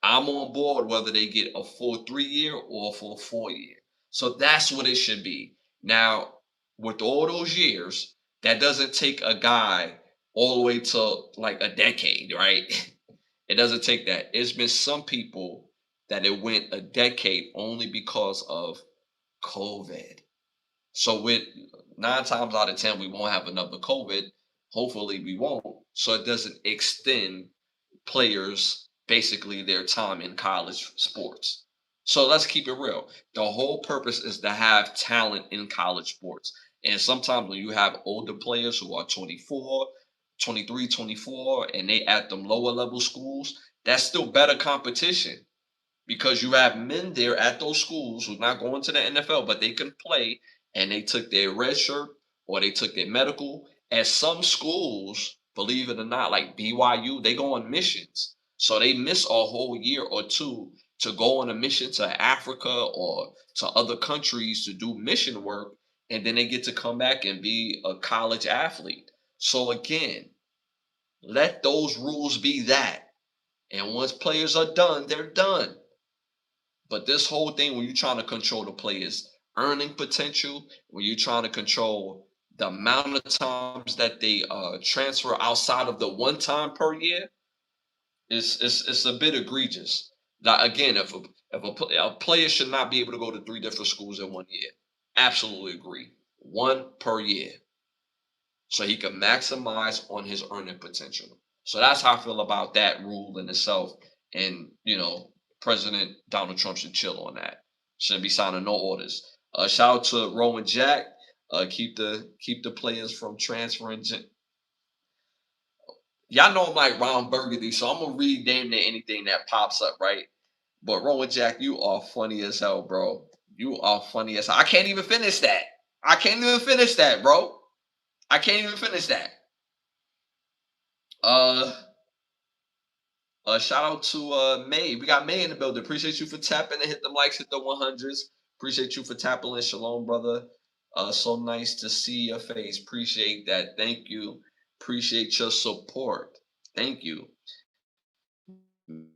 I'm on board whether they get a full 3 year or a full 4 year. So that's what it should be. Now, with all those years, that doesn't take a guy all the way to like a decade, right? It doesn't take that. It's been some people that it went a decade only because of COVID. So with 9 times out of 10, we won't have another COVID. Hopefully we won't. So it doesn't extend players basically their time in college sports. So let's keep it real. The whole purpose is to have talent in college sports. And sometimes when you have older players who are 24, 23, 24, and they at them lower level schools, that's still better competition because you have men there at those schools who's not going to the NFL, but they can play and they took their red shirt or they took their medical. At some schools, believe it or not, like BYU, they go on missions. So they miss a whole year or two to go on a mission to Africa or to other countries to do mission work. And then they get to come back and be a college athlete. So again, let those rules be that. And once players are done, they're done. But this whole thing, when you're trying to control the players' earning potential, when you're trying to control the amount of times that they transfer outside of the 1 time per year, it's a bit egregious. Now, again, if a player should not be able to go to 3 different schools in 1 year, absolutely agree. One per year, so he can maximize on his earning potential. So that's how I feel about that rule in itself. And President Donald Trump should chill on that. Shouldn't be signing no orders. Shout out to Rowan Jack. Keep the players from transferring. Y'all know I'm like Ron Burgundy, so I'm gonna read damn near anything that pops up, right? But Rowan Jack, you are funny as hell, bro. You are funny as hell. I can't even finish that. I can't even finish that, bro. I can't even finish that. Uh, Shout out to May. We got May in the building. Appreciate you for tapping and hit the likes, hit the 100s. Appreciate you for tapping in. Shalom, brother. So nice to see your face. Appreciate that. Thank you. Appreciate your support. Thank you.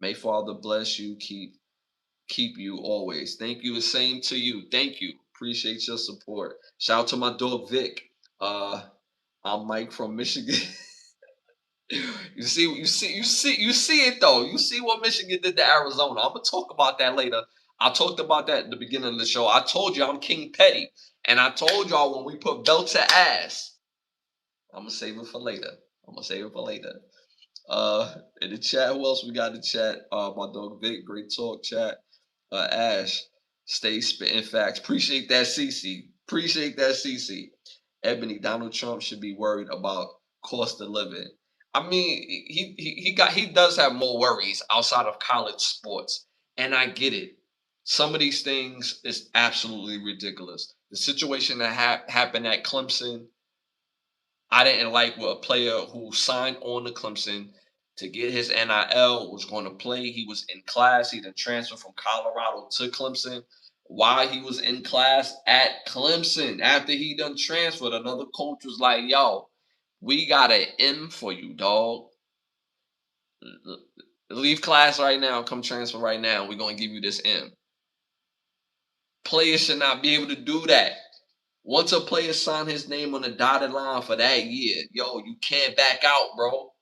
May Father bless you. Keep you always. Thank you. The same to you. Thank you. Appreciate your support. Shout out to my dog Vic. I'm Mike from Michigan. You see it though. You see what Michigan did to Arizona. I'm gonna talk about that later. I talked about that at the beginning of the show. I told you I'm King Petty, and I told y'all when we put belt to ass. I'm gonna save it for later. I'm gonna save it for later. In the chat, who else we got in the chat? My dog Vic, great talk, chat. Ash, stay spitting facts. Appreciate that, CC. Appreciate that, CC. Ebony, Donald Trump should be worried about cost of living. I mean, he does have more worries outside of college sports, and I get it. Some of these things is absolutely ridiculous. The situation that happened at Clemson, I didn't like what a player who signed on to Clemson to get his NIL was going to play. He was in class. He then transferred from Colorado to Clemson. While he was in class at Clemson, after he done transferred, another coach was like, "Yo, we got an M for you, dog. Leave class right now. Come transfer right now. We're going to give you this M." Players should not be able to do that. Once a player sign his name on the dotted line for that year, yo, you can't back out, bro.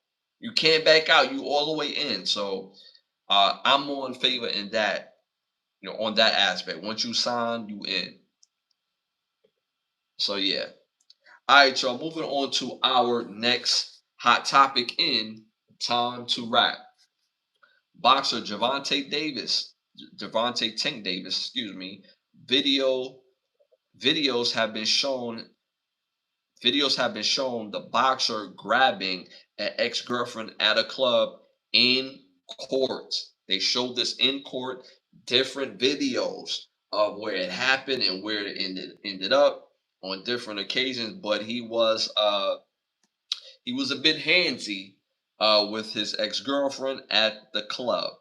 You can't back out. You all the way in. So I'm more in favor in that, on that aspect. Once you sign, you in. So yeah. All right, y'all. Moving on to our next hot topic in Time to Rap. Boxer Javante Tank Davis, excuse me, video videos have been shown the boxer grabbing an ex-girlfriend at a club in court. They showed this in court, different videos of where it happened and where it ended up on different occasions. But he was a bit handsy with his ex-girlfriend at the club.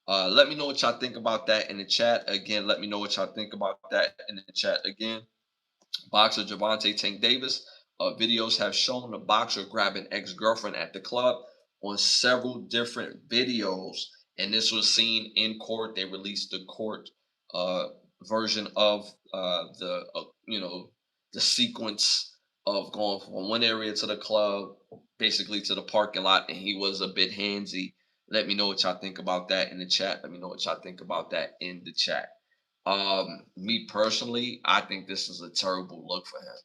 Let me know what y'all think about that in the chat. Again, let me know what y'all think about that in the chat again. Boxer Javante Tank Davis. Videos have shown the boxer grabbing ex-girlfriend at the club on several different videos, and this was seen in court. They released the court uh, version of the sequence of going from one area to the club, basically to the parking lot, and he was a bit handsy. Let me know what y'all think about that in the chat. Let me know what y'all think about that in the chat. Me personally, I think this is a terrible look for him.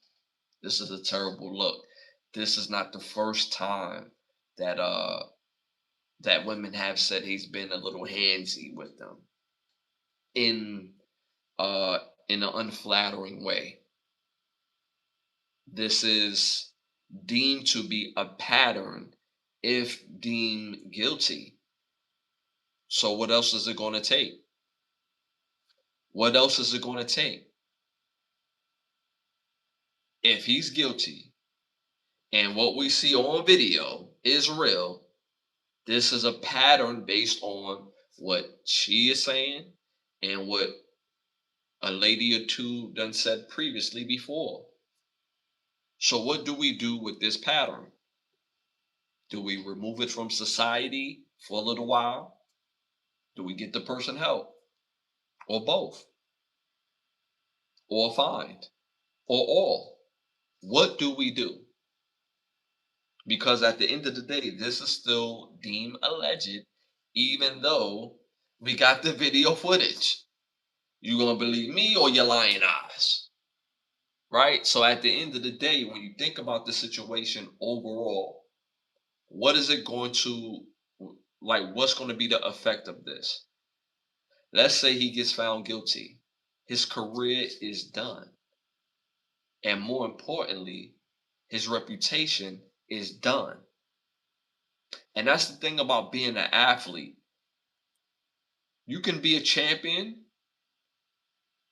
This is a terrible look. This is not the first time that that women have said he's been a little handsy with them in uh in an unflattering way. This is deemed to be a pattern if deemed guilty. So what else is it going to take? What else is it going to take? If he's guilty and what we see on video is real, this is a pattern based on what she is saying and what a lady or two done said previously before. So what do we do with this pattern? Do we remove it from society for a little while? Do we get the person help? Or both? Or find? Or all? What do we do? Because at the end of the day, this is still deemed alleged, even though we got the video footage. You gonna believe me or your lying eyes? Right? So at the end of the day, when you think about the situation overall, what is it going to what's going to be the effect of this? Let's say he gets found guilty. His career is done. And more importantly, his reputation is done. And that's the thing about being an athlete. You can be a champion,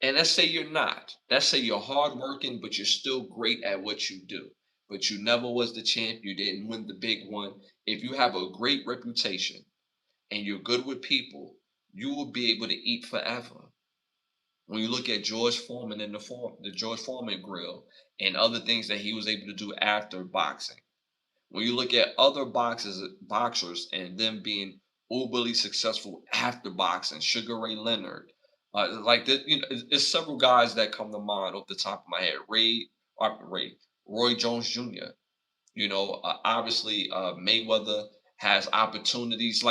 and let's say you're not. Let's say you're hardworking, but you're still great at what you do. But you never was the champ. You didn't win the big one. If you have a great reputation and you're good with people, you will be able to eat forever. When you look at George Foreman and the George Foreman grill and other things that he was able to do after boxing. When you look at other boxers and them being uberly successful after boxing, Sugar Ray Leonard, it's several guys that come to mind off the top of my head. Roy Jones Jr. Obviously Mayweather has opportunities.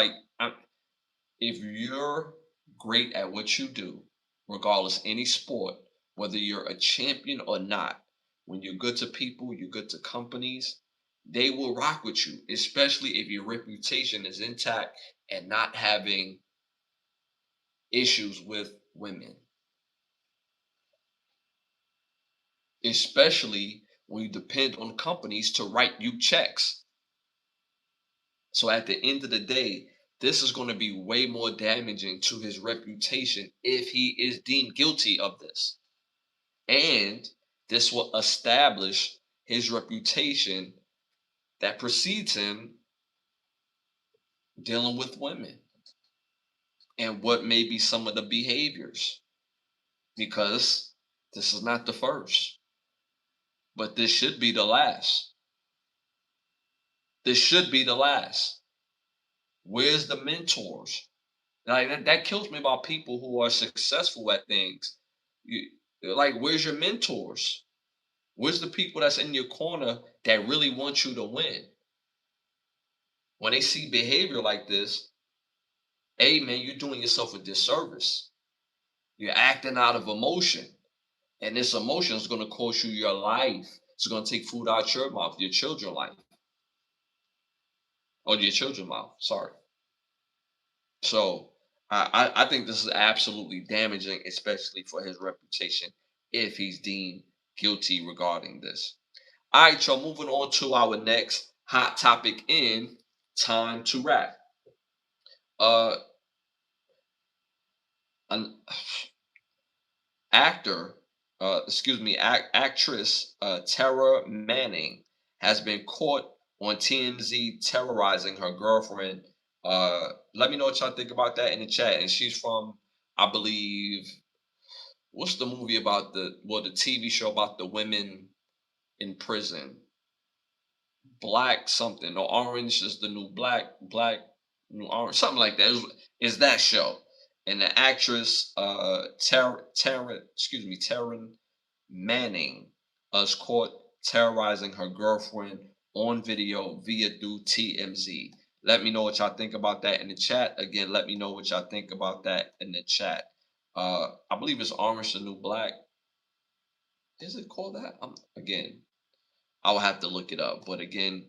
If you're great at what you do, regardless any sport, whether you're a champion or not, when you're good to people, you're good to companies, they will rock with you, especially if your reputation is intact and not having issues with women. Especially when you depend on companies to write you checks. So at the end of the day, this is going to be way more damaging to his reputation if he is deemed guilty of this. And this will establish his reputation that precedes him dealing with women and what may be some of the behaviors. Because this is not the first, but this should be the last. This should be the last. Where's the mentors? That kills me about people who are successful at things. Where's your mentors? Where's the people that's in your corner that really want you to win? When they see behavior like this, hey man, you're doing yourself a disservice. You're acting out of emotion. And this emotion is going to cost you your life. It's going to take food out your mouth, your children's life. Or your children's mouth, sorry. So I think this is absolutely damaging, especially for his reputation if he's deemed guilty regarding this. All right, y'all, moving on to our next hot topic in Time to Rap. Uh, an actor, actress Tara Manning has been caught on TMZ terrorizing her girlfriend. Let me know what y'all think about that in the chat. And she's from, I believe, what's the movie about the TV show about the women in prison? Black something or orange is the new black new orange, something like that is that show. And the actress Taryn Manning was caught terrorizing her girlfriend on video via through TMZ. Let me know what y'all think about that in the chat. Again, let me know what y'all think about that in the chat. I believe it's Orange the New Black. Is it called that? Again, I will have to look it up. But again,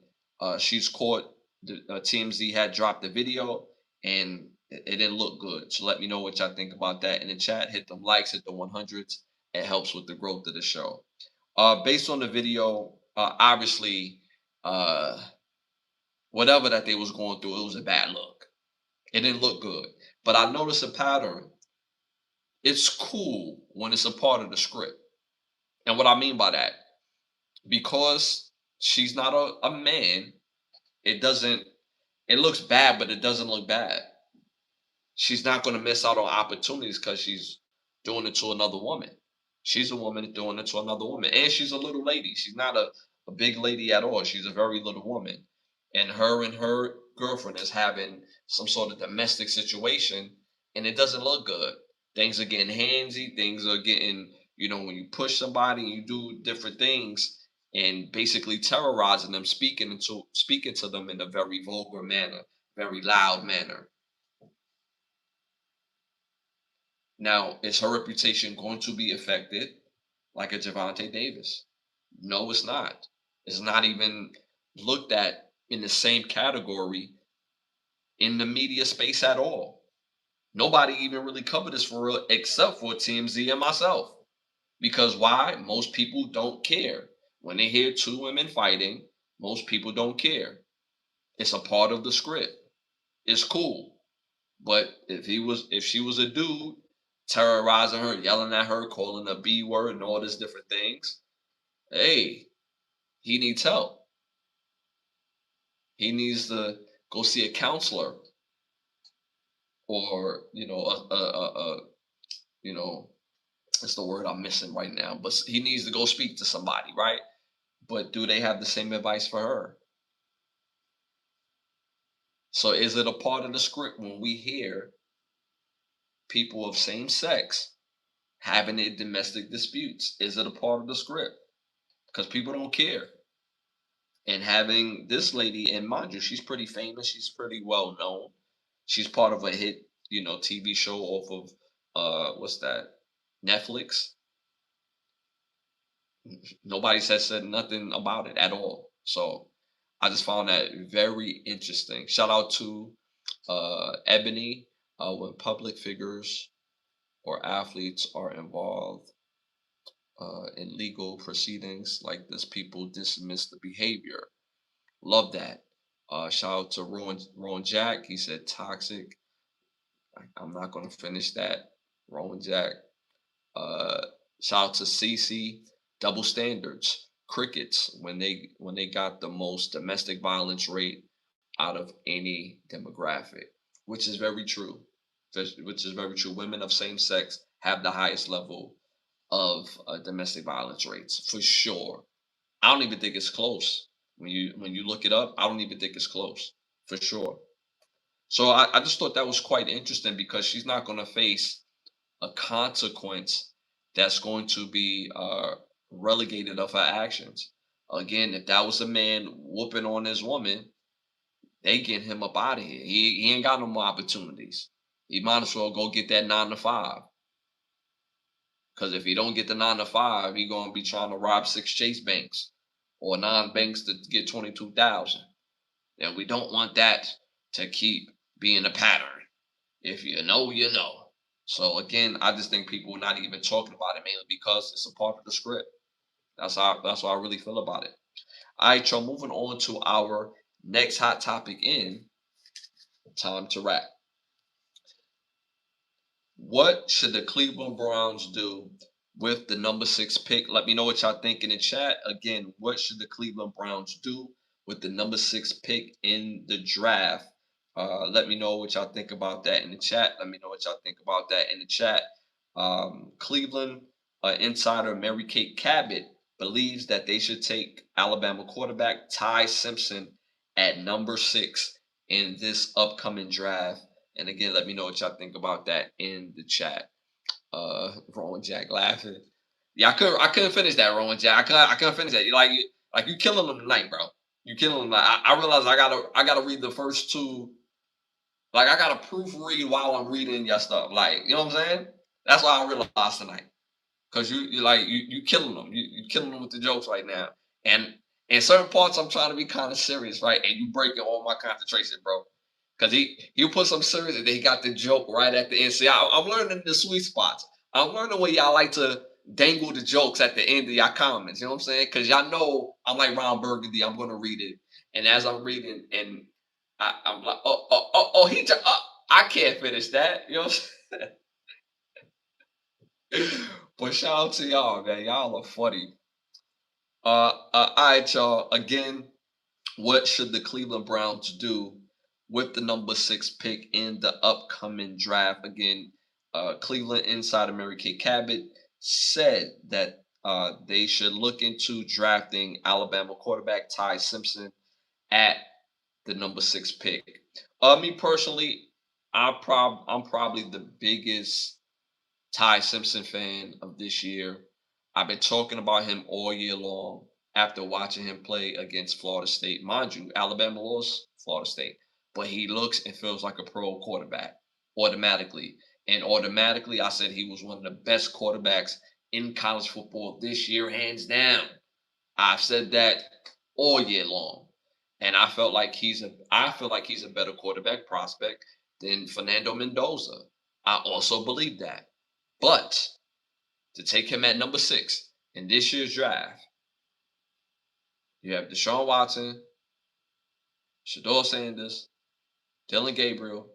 she's caught. The TMZ had dropped the video, and it didn't look good. So let me know what y'all think about that in the chat. Hit them likes, hit the 100s. It helps with the growth of the show. Based on the video, obviously, uh, whatever that they was going through, it was a bad look. It didn't look good. But I noticed a pattern. It's cool when it's a part of the script. And what I mean by that, because she's not a man, it doesn't it looks bad, but it doesn't look bad. She's not going to miss out on opportunities because she's doing it to another woman. She's a woman doing it to another woman. And she's a little lady. She's not a big lady at all. She's a very little woman. And her girlfriend is having some sort of domestic situation, and it doesn't look good. Things are getting handsy. Things are getting, when you push somebody and you do different things and basically terrorizing them, speaking to them in a very vulgar manner, very loud manner. Now, is her reputation going to be affected like a Javante Davis? No, it's not. It's not even looked at in the same category in the media space at all. Nobody even really covered this for real except for TMZ and myself. Because why? Most people don't care. When they hear two women fighting, most people don't care. It's a part of the script. It's cool. But if she was a dude terrorizing her, yelling at her, calling a B word and all these different things, hey, he needs help. He needs to go see a counselor or you know it's the word I'm missing right now. But he needs to go speak to somebody, right? But do they have the same advice for her? So is it a part of the script when we hear people of same sex having their domestic disputes? Is it a part of the script? Because people don't care. And having this lady, and mind you, she's pretty famous. She's pretty well known. She's part of a hit, TV show off of what's that? Netflix. Nobody has said nothing about it at all. So I just found that very interesting. Shout out to Ebony. When public figures or athletes are involved in legal proceedings like this, people dismiss the behavior. Love that. Shout out to Rowan Jack. He said toxic. I'm not going to finish that. Rowan Jack. Uh, Shout out to CC. Double standards. Crickets when they got the most domestic violence rate out of any demographic, which is very true. Which is very true. Women of same sex have the highest level of domestic violence rates for sure. I don't even think it's close. When you look it up, I don't even think it's close for sure. So I just thought that was quite interesting because she's not going to face a consequence that's going to be relegated of her actions. Again, if that was a man whooping on his woman, they get him up out of here. He ain't got no more opportunities. He might as well go get that 9 to 5. Because if he don't get the 9 to 5, he gonna be trying to rob 6 Chase banks or 9 banks to get 22,000. And we don't want that to keep being a pattern. If you know, you know. So again, I just think people are not even talking about it mainly because it's a part of the script. That's how I really feel about it. All right, y'all. Moving on to our next hot topic in time to wrap. What should the Cleveland Browns do with the number 6 pick? Let me know what y'all think in the chat. Again, what should the Cleveland Browns do with the number 6 pick in the draft? Let me know what y'all think about that in the chat. Let me know what y'all think about that in the chat. Cleveland insider Mary Kate Cabot believes that they should take Alabama quarterback Ty Simpson at number 6 in this upcoming draft. And again, let me know what y'all think about that in the chat. Rowan Jack laughing. Yeah, I couldn't finish that, Rowan Jack. I couldn't finish that. You killing them tonight, bro. You killing them. I realize I gotta read the first two. Like I gotta proofread while I'm reading your stuff. Like, you know what I'm saying? That's why I realized tonight. Cause you killing them. You killing them with the jokes right now. And in certain parts, I'm trying to be kind of serious, right? And you breaking all my concentration, bro. Cause he put some serious, and then he got the joke right at the end. See, I'm learning the sweet spots. I'm learning where y'all like to dangle the jokes at the end of y'all comments. You know what I'm saying? Cause y'all know I'm like Ron Burgundy. I'm gonna read it, and as I'm reading, and I'm like, I can't finish that. You know what I'm saying? But shout out to y'all, man. Y'all are funny. All right, y'all. Again, what should the Cleveland Browns do with the number 6 pick in the upcoming draft? Again, Cleveland insider Mary Kay Cabot said that they should look into drafting Alabama quarterback Ty Simpson at the number 6 pick. Me personally, I'm probably the biggest Ty Simpson fan of this year. I've been talking about him all year long after watching him play against Florida State. Mind you, Alabama lost Florida State, but he looks and feels like a pro quarterback automatically. And automatically, I said he was one of the best quarterbacks in college football this year, hands down. I've said that all year long. And I feel like he's a better quarterback prospect than Fernando Mendoza. I also believe that. But to take him at number 6 in this year's draft, you have Deshaun Watson, Shador Sanders, Dylan Gabriel.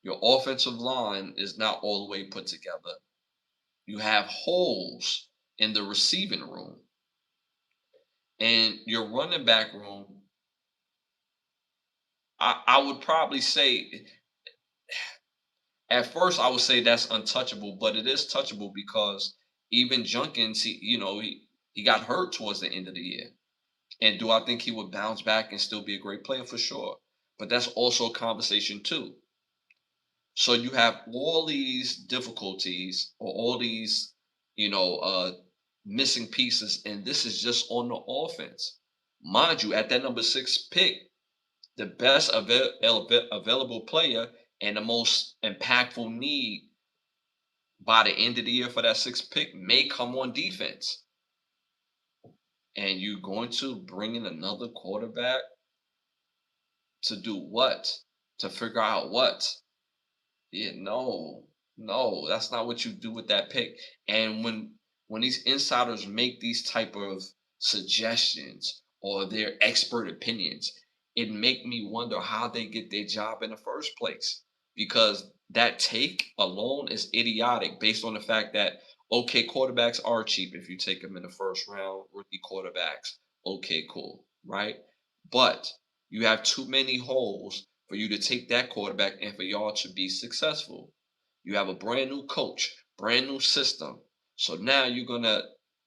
Your offensive line is not all the way put together. You have holes in the receiving room. And your running back room, I would probably say, at first, I would say that's untouchable, but it is touchable because even Junkins, he got hurt towards the end of the year. And do I think he would bounce back and still be a great player? For sure. But that's also a conversation too. So you have all these difficulties or all these, you know, uh, missing pieces, and this is just on the offense. Mind you, at that number 6 pick, the best available player and the most impactful need by the end of the year for that 6 pick may come on defense. And you're going to bring in another quarterback to do what? To figure out what? Yeah, no, no, that's not what you do with that pick. And when these insiders make these type of suggestions or their expert opinions, it make me wonder how they get their job in the first place. Because that take alone is idiotic based on the fact that okay, quarterbacks are cheap if you take them in the first round, rookie quarterbacks. Okay, cool, right? But you have too many holes for you to take that quarterback and for y'all to be successful. You have a brand new coach, brand new system. So now you're going to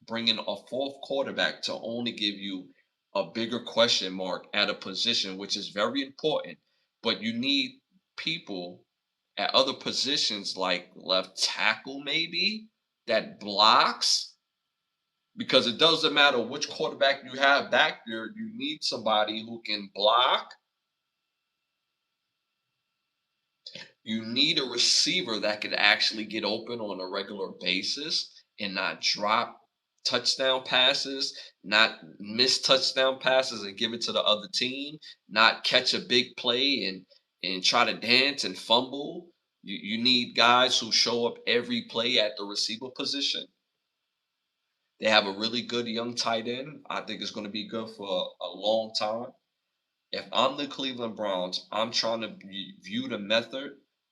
bring in a fourth quarterback to only give you a bigger question mark at a position, which is very important. But you need people at other positions like left tackle, maybe that blocks, because it doesn't matter which quarterback you have back there, you need somebody who can block. You need a receiver that can actually get open on a regular basis and not drop touchdown passes, not miss touchdown passes and give it to the other team, not catch a big play and try to dance and fumble. You need guys who show up every play at the receiver position. They have a really good young tight end. I think it's going to be good for a long time. If I'm the Cleveland Browns, I'm trying to view the method,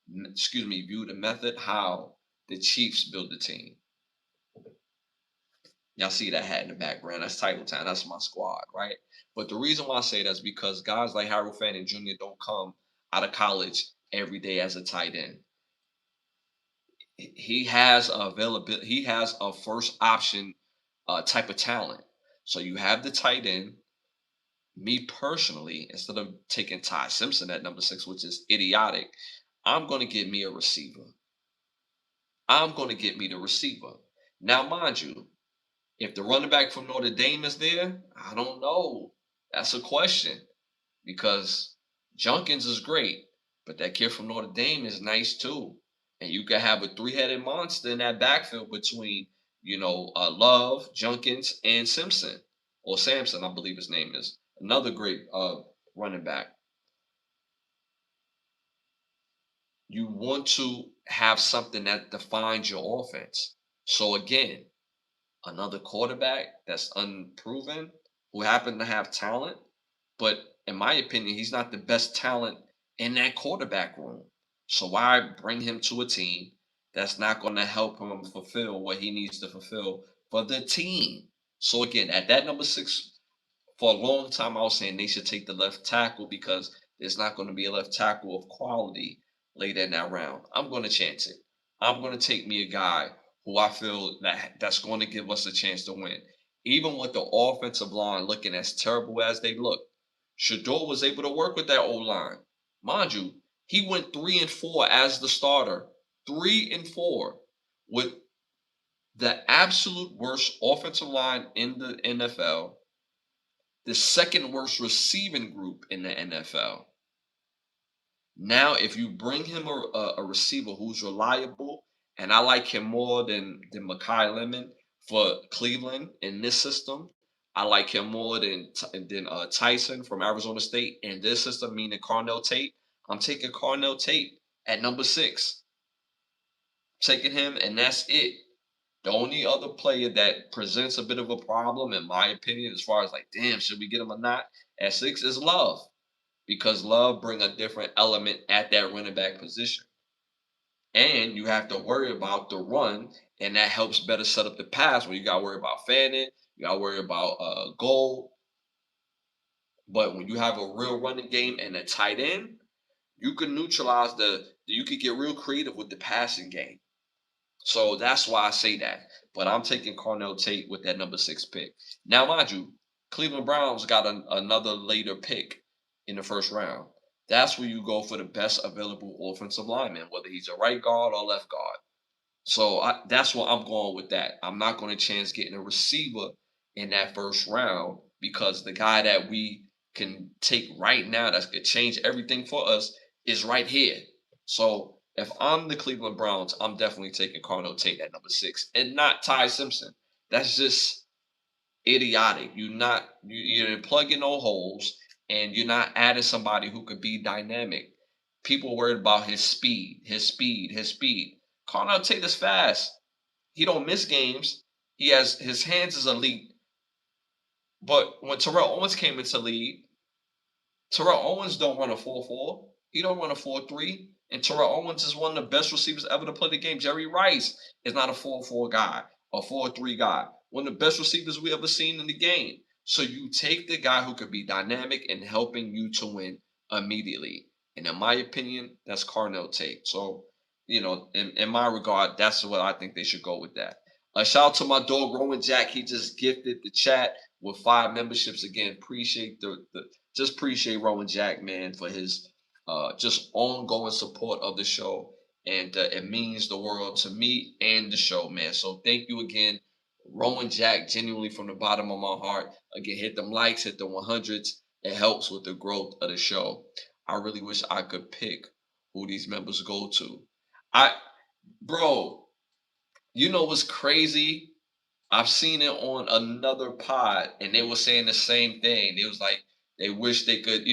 view the method how the Chiefs build the team. Y'all see that hat in the background? That's Title Town. That's my squad, right? But the reason why I say that is because guys like Harold Fanning Jr. don't come out of college every day as a tight end. He has availability. He has a first option type of talent. So you have the tight end. Me personally, instead of taking Ty Simpson at number 6, which is idiotic, I'm going to get me a receiver. I'm going to get me the receiver. Now, mind you, if the running back from Notre Dame is there, I don't know. That's a question because Junkins is great, but that kid from Notre Dame is nice too. And you can have a three-headed monster in that backfield between, Love, Junkins, and Simpson or Samson, I believe his name is. Another great running back. You want to have something that defines your offense. So again, another quarterback that's unproven who happen to have talent, but in my opinion, he's not the best talent in that quarterback room. So why bring him to a team that's not going to help him fulfill what he needs to fulfill for the team? So again, at that number 6, for a long time, I was saying they should take the left tackle because there's not going to be a left tackle of quality later in that round. I'm going to chance it. I'm going to take me a guy who I feel that's going to give us a chance to win. Even with the offensive line looking as terrible as they look, Shador was able to work with that old line. Mind you, he went 3-4 as the starter. 3-4 with the absolute worst offensive line in the NFL, the second worst receiving group in the NFL. Now, if you bring him a receiver who's reliable, and I like him more than Makai Lemon for Cleveland in this system, I like him more than Tyson from Arizona State in this system, meaning Carnell Tate. I'm taking Carnell Tate at number 6. Taking him, and that's it. The only other player that presents a bit of a problem, in my opinion, as far as like, damn, should we get him or not? At 6 is Love, because Love bring a different element at that running back position, and you have to worry about the run, and that helps better set up the pass. Where you got to worry about Fanning, you got to worry about Gold, but when you have a real running game and a tight end, you can neutralize you could get real creative with the passing game. So that's why I say that. But I'm taking Carnell Tate with that number 6 pick. Now, mind you, Cleveland Browns got another later pick in the first round. That's where you go for the best available offensive lineman, whether he's a right guard or left guard. So that's what I'm going with that. I'm not going to chance getting a receiver in that first round because the guy that we can take right now that's going to change everything for us is right here. So if I'm the Cleveland Browns, I'm definitely taking Carnell Tate at number 6 and not Ty Simpson. That's just idiotic. You're plugging no holes and you're not adding somebody who could be dynamic. People worried about his speed, his speed, his speed. Carnell Tate is fast. He don't miss games. He has his hands is elite. But when Terrell Owens came into league, Terrell Owens don't run a 4-4. He don't run a 4-3. And Terrell Owens is one of the best receivers ever to play the game. Jerry Rice is not a 4-4 guy, a 4-3 guy. One of the best receivers we ever seen in the game. So you take the guy who could be dynamic and helping you to win immediately. And in my opinion, that's Carnell Tate. So, in my regard, that's what I think they should go with that. A shout out to my dog Rowan Jack. He just gifted the chat with 5 memberships. Again, appreciate just appreciate Rowan Jack, man, for his just ongoing support of the show. And it means the world to me and the show, man. So thank you again, Rowan Jack, genuinely from the bottom of my heart. Again, hit them likes, hit the 100s. It helps with the growth of the show. I really wish I could pick who these members go to. Bro, you know what's crazy? I've seen it on another pod, and they were saying the same thing. It was like they wish they could,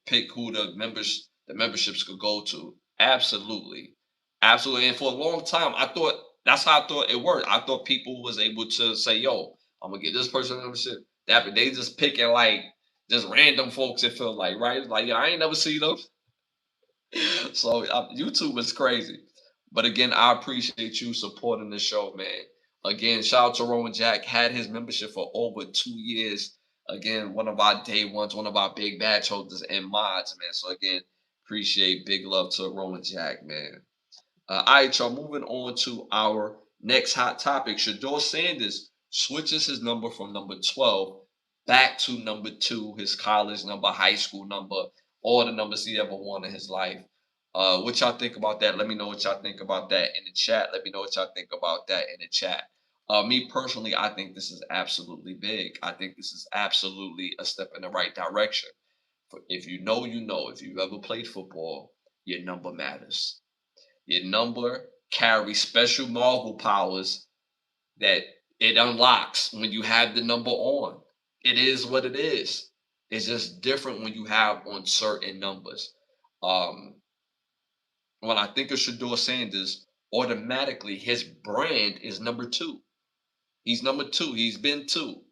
pick who the members the memberships could go to. Absolutely. Absolutely. And for a long time, I thought that's how I thought it worked. I thought people was able to say, yo, I'm gonna get this person a membership. That but they just picking like just random folks, it felt like, right? Like, yeah, I ain't never seen them. So YouTube is crazy. But again, I appreciate you supporting the show, man. Again, shout out to Roman Jack. Had his membership for over 2 years. Again, one of our day ones, one of our big badge holders and mods, man. So again, appreciate big love to Roman Jack, man. All right, y'all. Moving on to our next hot topic. Shador Sanders switches his number from number 12 back to number 2, his college number, high school number, all the numbers he ever won in his life. What y'all think about that? Let me know what y'all think about that in the chat. Let me know what y'all think about that in the chat. Me personally, I think this is absolutely big. I think this is absolutely a step in the right direction. If you know, you know. If you've ever played football, your number matters. Your number carries special Marvel powers that it unlocks when you have the number on. It is what it is. It's just different when you have on certain numbers. Um, when I think of Shador Sanders, automatically his brand is number 2. He's number 2. He's been 2.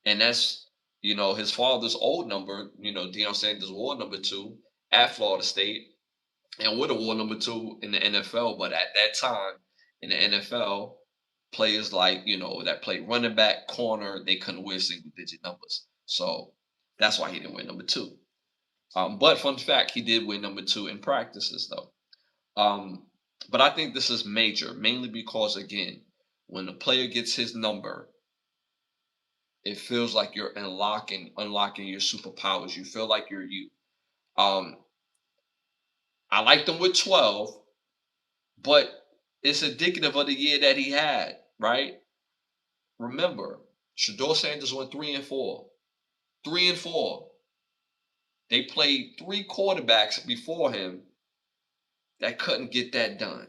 And that's, his father's old number, Deion Sanders wore number 2 at Florida State and would have won number 2 in the NFL. But at that time in the NFL, players like, that played running back, corner, they couldn't wear single digit numbers. So that's why he didn't win number 2. But fun fact, he did win number 2 in practices though. But I think this is major, mainly because again, when the player gets his number, it feels like you're unlocking your superpowers. You feel like you're you. Um, I liked him with 12, but it's indicative of the year that he had, right? Remember, Shador Sanders went 3-4. 3-4. They played 3 quarterbacks before him that couldn't get that done.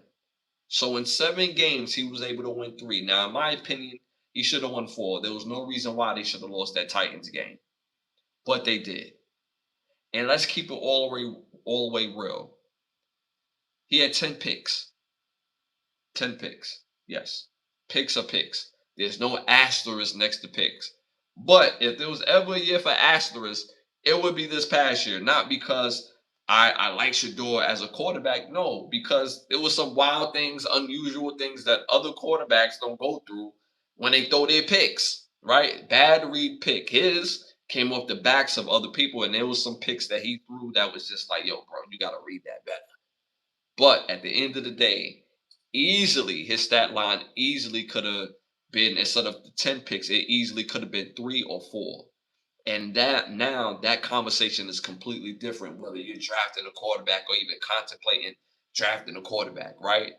So in 7 games, he was able to win 3. Now, in my opinion, he should have won 4. There was no reason why they should have lost that Titans game, but they did. And let's keep it all the way real. He had 10 picks. 10 picks. Yes. Picks are picks. There's no asterisk next to picks. But if there was ever a year for asterisk, it would be this past year. Not because I like Shador as a quarterback. No, because there was some wild things, unusual things that other quarterbacks don't go through when they throw their picks, right? Bad read pick. His came off the backs of other people, and there was some picks that he threw that was just like, yo, bro, you got to read that better. But at the end of the day, easily his stat line easily could have been, instead of the 10 picks, it easily could have been 3 or 4. And that now that conversation is completely different, whether you're drafting a quarterback or even contemplating drafting a quarterback, right?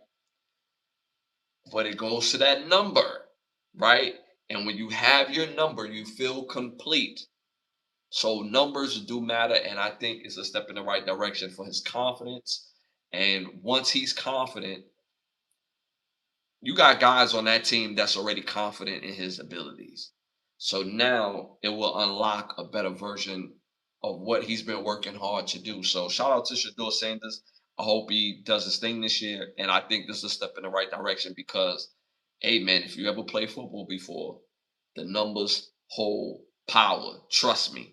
But it goes to that number, right? And when you have your number, you feel complete. So numbers do matter, and I think it's a step in the right direction for his confidence. And once he's confident, you got guys on that team that's already confident in his abilities. So now it will unlock a better version of what he's been working hard to do. So shout out to Shador Sanders. I hope he does his thing this year. And I think this is a step in the right direction because, hey, man, if you ever played football before, the numbers hold power. Trust me.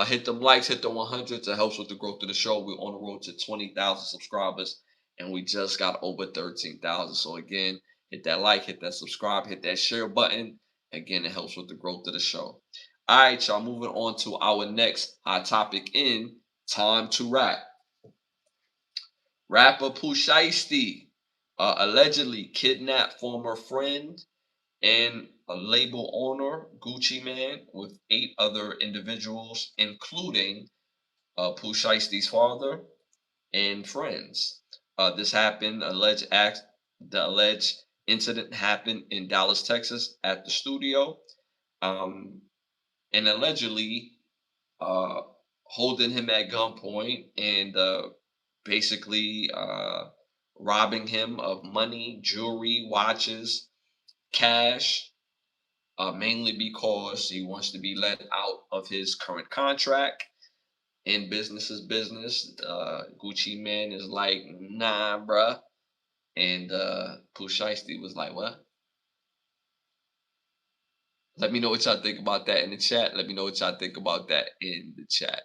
Hit them likes, hit the 100s. It helps with the growth of the show. We're on the road to 20,000 subscribers, and we just got over 13,000. So again, hit that like, hit that subscribe, hit that share button. Again, it helps with the growth of the show. All right, y'all. Moving on to our next hot topic in Time to Rap. Rapper Pooh Shiesty allegedly kidnapped former friend and a label owner, Gucci Man, with 8 other individuals, including Pooh Shiesty's father and friends. This happened, the alleged incident happened in Dallas, Texas at the studio. Um, and allegedly uh, holding him at gunpoint and basically robbing him of money, jewelry, watches, cash, mainly because he wants to be let out of his current contract. in business is business. Gucci Man is like, nah, bruh. And Pooh Shiesty was like, what? Let me know what y'all think about that in the chat. Let me know what y'all think about that in the chat.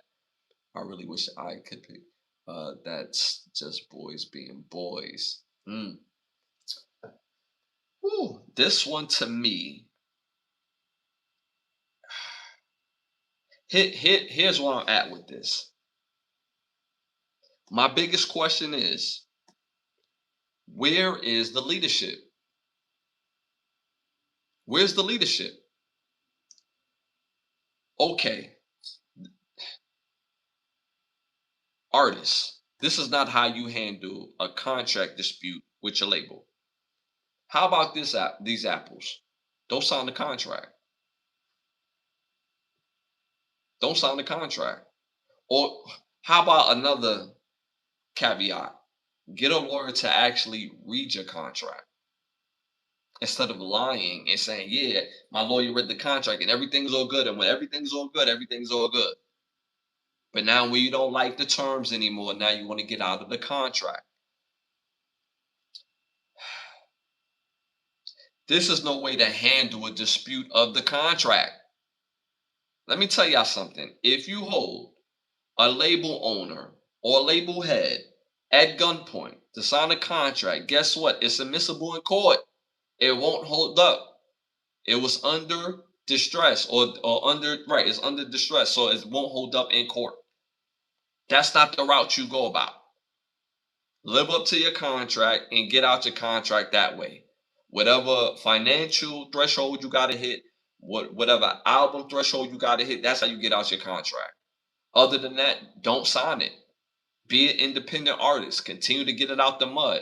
I really wish I could pick. That's just boys being boys. Mm. Whew. This one to me, here's where I'm at with this. My biggest question is, where is the leadership? Where's the leadership? Okay, artists, this is not how you handle a contract dispute with your label. How about these apples? Don't sign the contract. Don't sign the contract. Or how about another caveat? Get a lawyer to actually read your contract instead of lying and saying, yeah, my lawyer read the contract and everything's all good. And when everything's all good, everything's all good. But now when you don't like the terms anymore, now you want to get out of the contract. This is no way to handle a dispute of the contract. Let me tell y'all something. If you hold a label owner or label head at gunpoint to sign a contract, guess what? It's admissible in court. It won't hold up. It was under distress or under, right, it's under distress, so it won't hold up in court. That's not the route you go about. Live up to your contract and get out your contract that way. Whatever financial threshold you got to hit, whatever album threshold you got to hit, that's how you get out your contract. Other than that, don't sign it. Be an independent artist. Continue to get it out the mud,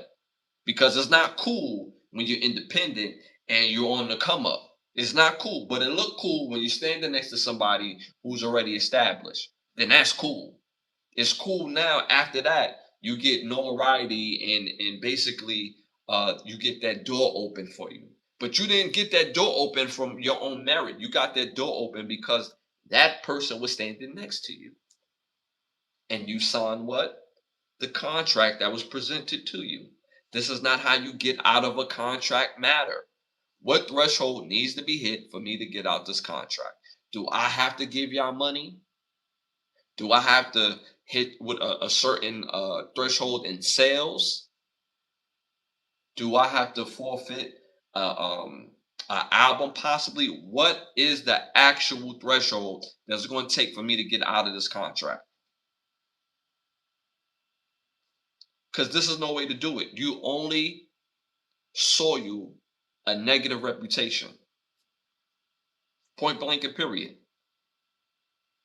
because it's not cool when you're independent and you're on the come up. It's not cool, but it look cool when you're standing next to somebody who's already established. Then that's cool. It's cool now. After that, you get notoriety and basically you get that door open for you. But you didn't get that door open from your own merit. You got that door open because that person was standing next to you, and you signed what? The contract that was presented to you. This is not how you get out of a contract matter. What threshold needs to be hit for me to get out this contract? Do I have to give y'all money? Do I have to hit with a certain threshold in sales? Do I have to forfeit an album possibly? What is the actual threshold that's going to take for me to get out of this contract? Because this is no way to do it. You only saw you a negative reputation. Point blank and period.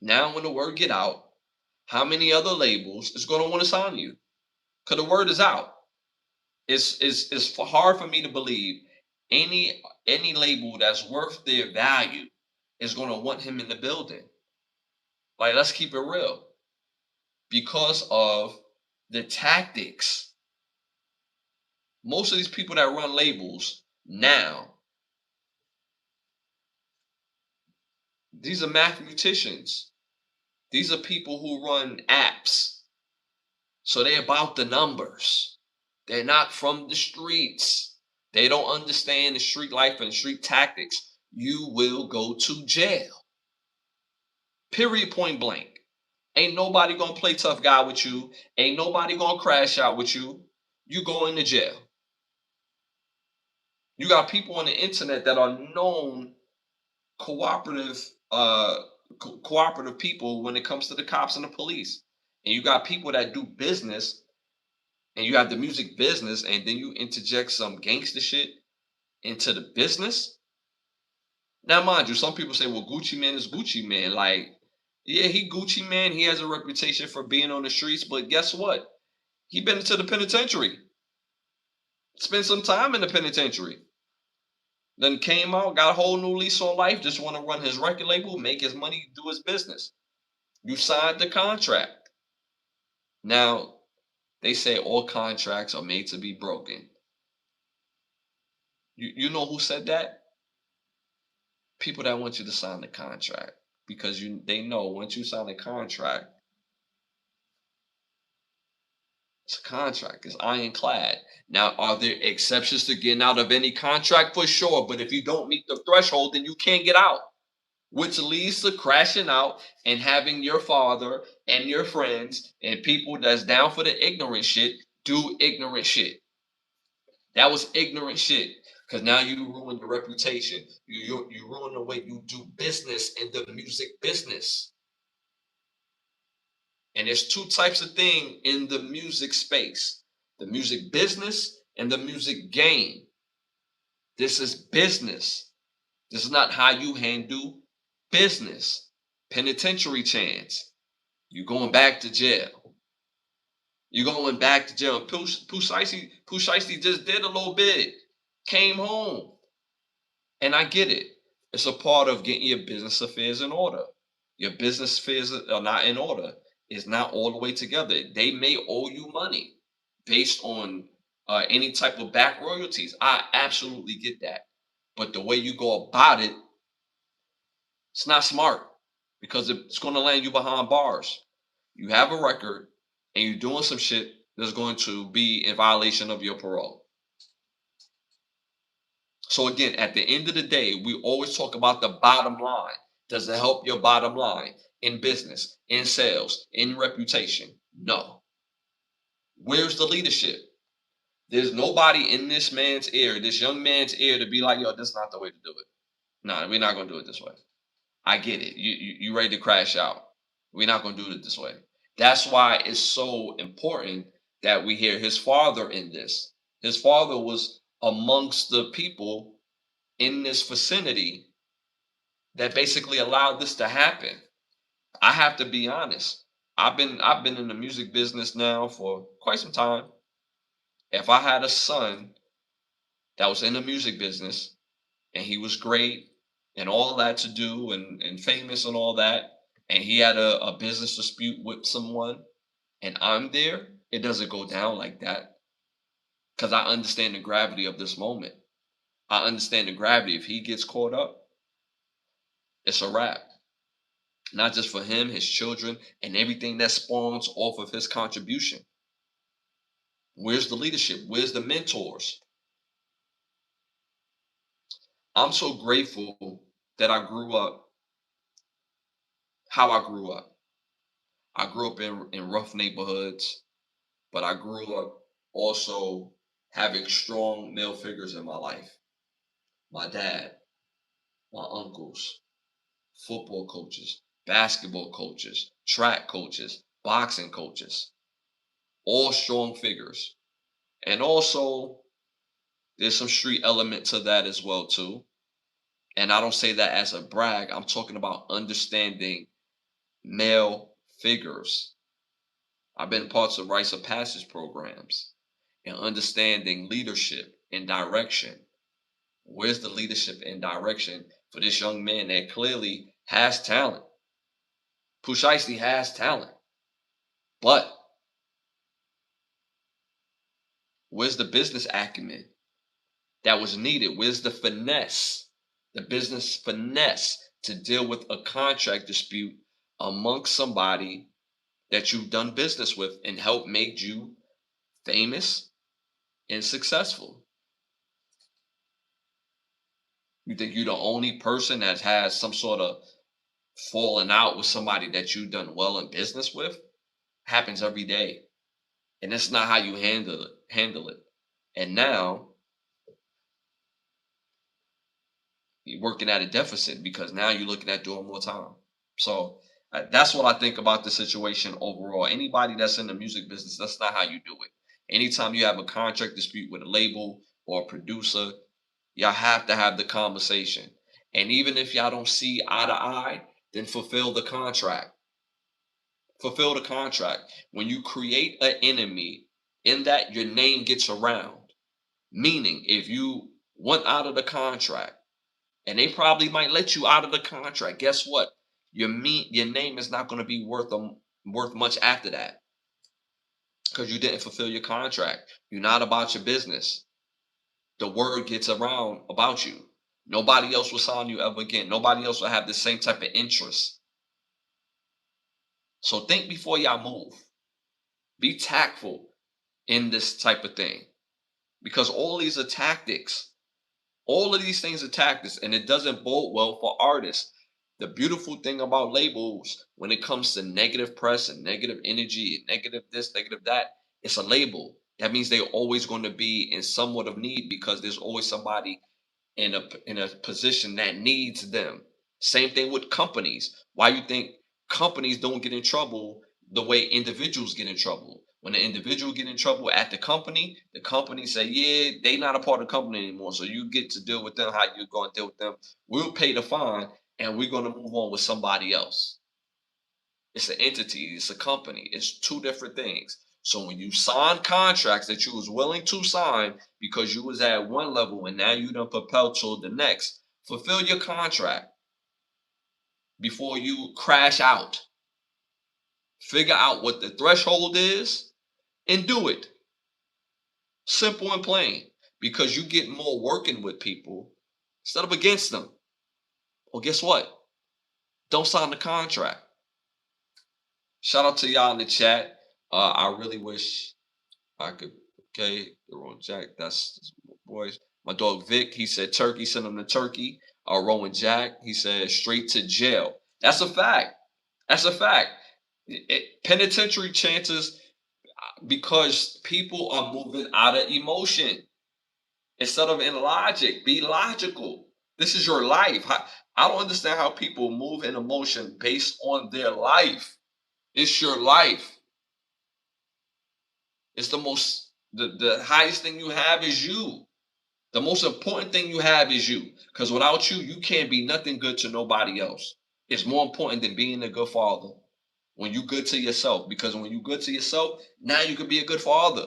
Now when the word get out, how many other labels is going to want to sign you? Because the word is out. It's hard for me to believe any label that's worth their value is going to want him in the building. Like, let's keep it real. Because of the tactics. Most of these people that run labels now, these are mathematicians. These are people who run apps. So they're about the numbers. They're not from the streets. They don't understand the street life and street tactics. You will go to jail. Period, point blank. Ain't nobody gonna play tough guy with you. Ain't nobody gonna crash out with you. You go into jail. You got people on the internet that are known cooperative, cooperative people when it comes to the cops and the police. And you got people that do business, and you have the music business, and then you interject some gangster shit into the business. Now, mind you, some people say, well, Gucci Man is Gucci Man. Like, yeah, he Gucci Man. He has a reputation for being on the streets, but guess what? He been into the penitentiary. Spent some time in the penitentiary. Then came out, got a whole new lease on life, just want to run his record label, make his money, do his business. You signed the contract. Now, they say all contracts are made to be broken. You know who said that? People that want you to sign the contract. Because they know once you sign the contract, It's a contract. It's ironclad. Now, are there exceptions to getting out of any contract? For sure. But if you don't meet the threshold, then you can't get out, which leads to crashing out and having your father and your friends and people that's down for the ignorant shit do ignorant shit. That was ignorant shit. Because now you ruin your reputation. You ruin the way you do business in the music business. And there's two types of thing in the music space: the music business and the music game. This is business. This is not how you handle business. Penitentiary chance. You going back to jail. You going back to jail. Pooh Shiesty just did a little bit. Came home. And I get it. It's a part of getting your business affairs in order. Your business affairs are not in order. It's not all the way together. They may owe you money based on any type of back royalties. I absolutely get that. But the way you go about it, it's not smart, because it's going to land you behind bars. You have a record and you're doing some shit that's going to be in violation of your parole. So again, at the end of the day, we always talk about the bottom line. Does it help your bottom line in business, in sales, in reputation? No. Where's the leadership? There's nobody in this man's ear, this young man's ear, to be like, yo, this is not the way to do it. No, we're not going to do it this way. I get it. You ready to crash out. We're not going to do it this way. That's why it's so important that we hear his father in this. His father was amongst the people in this vicinity that basically allowed this to happen. I have to be honest. I've been in the music business now for quite some time. If I had a son that was in the music business and he was great and all that to do and famous and all that, and he had a business dispute with someone and I'm there, it doesn't go down like that, because I understand the gravity of this moment. I understand the gravity. If he gets caught up, it's a wrap. Not just for him, his children, and everything that spawns off of his contribution. Where's the leadership? Where's the mentors? I'm so grateful that I grew up how I grew up. I grew up in rough neighborhoods, but I grew up also having strong male figures in my life. My dad, my uncles, football coaches, basketball coaches, track coaches, boxing coaches, all strong figures. And also there's some street element to that as well too. And I don't say that as a brag. I'm talking about understanding male figures. I've been parts of rites of passage programs and understanding leadership and direction. Where's the leadership and direction for this young man that clearly has talent? Pooh Shiesty has talent, but where's the business acumen that was needed? Where's the finesse, the business finesse to deal with a contract dispute amongst somebody that you've done business with and helped make you famous and successful? You think you're the only person that has some sort of falling out with somebody that you've done well in business with? Happens every day. And that's not how you handle it. And now you're working at a deficit because now you're looking at doing more time. So that's what I think about the situation overall. Anybody that's in the music business, that's not how you do it. Anytime you have a contract dispute with a label or a producer, y'all have to have the conversation. And even if y'all don't see eye to eye, then fulfill the contract. Fulfill the contract. When you create an enemy, in that your name gets around. Meaning, if you want out of the contract, and they probably might let you out of the contract, guess what? Your name is not going to be worth much after that, because you didn't fulfill your contract. You're not about your business. The word gets around about you. Nobody else will sign you ever again. Nobody else will have the same type of interest. So think before y'all move. Be tactful. in this type of thing, because all these are tactics. All of these things are tactics, and it doesn't bode well for artists. The beautiful thing about labels, when it comes to negative press and negative energy and negative this, negative that, it's a label. That means they're always going to be in somewhat of need, because there's always somebody in a position that needs them. Same thing with companies. Why you think companies don't get in trouble the way individuals get in trouble? When the individual get in trouble at the company say, yeah, they not a part of the company anymore. So you get to deal with them how you're going to deal with them. We'll pay the fine and we're going to move on with somebody else. It's an entity, it's a company, it's two different things. So when you sign contracts that you was willing to sign because you was at one level and now you done propel to the next, fulfill your contract before you crash out. Figure out what the threshold is and do it. Simple and plain. Because you get more working with people instead of against them. Well, guess what? Don't sign the contract. Shout out to y'all in the chat. I really wish I could. Okay, the wrong Jack. That's my boys. My dog Vic. He said Turkey. Send him to Turkey. Rowan Jack. He said straight to jail. That's a fact. That's a fact. Penitentiary chances, because people are moving out of emotion instead of in logic. Be logical. This is your life. I don't understand how people move in emotion based on their life. It's your life. It's the highest thing you have is you. The most important thing you have is you. Because without you, you can't be nothing good to nobody else. It's more important than being a good father. When you good to yourself, because when you good to yourself, now you can be a good father.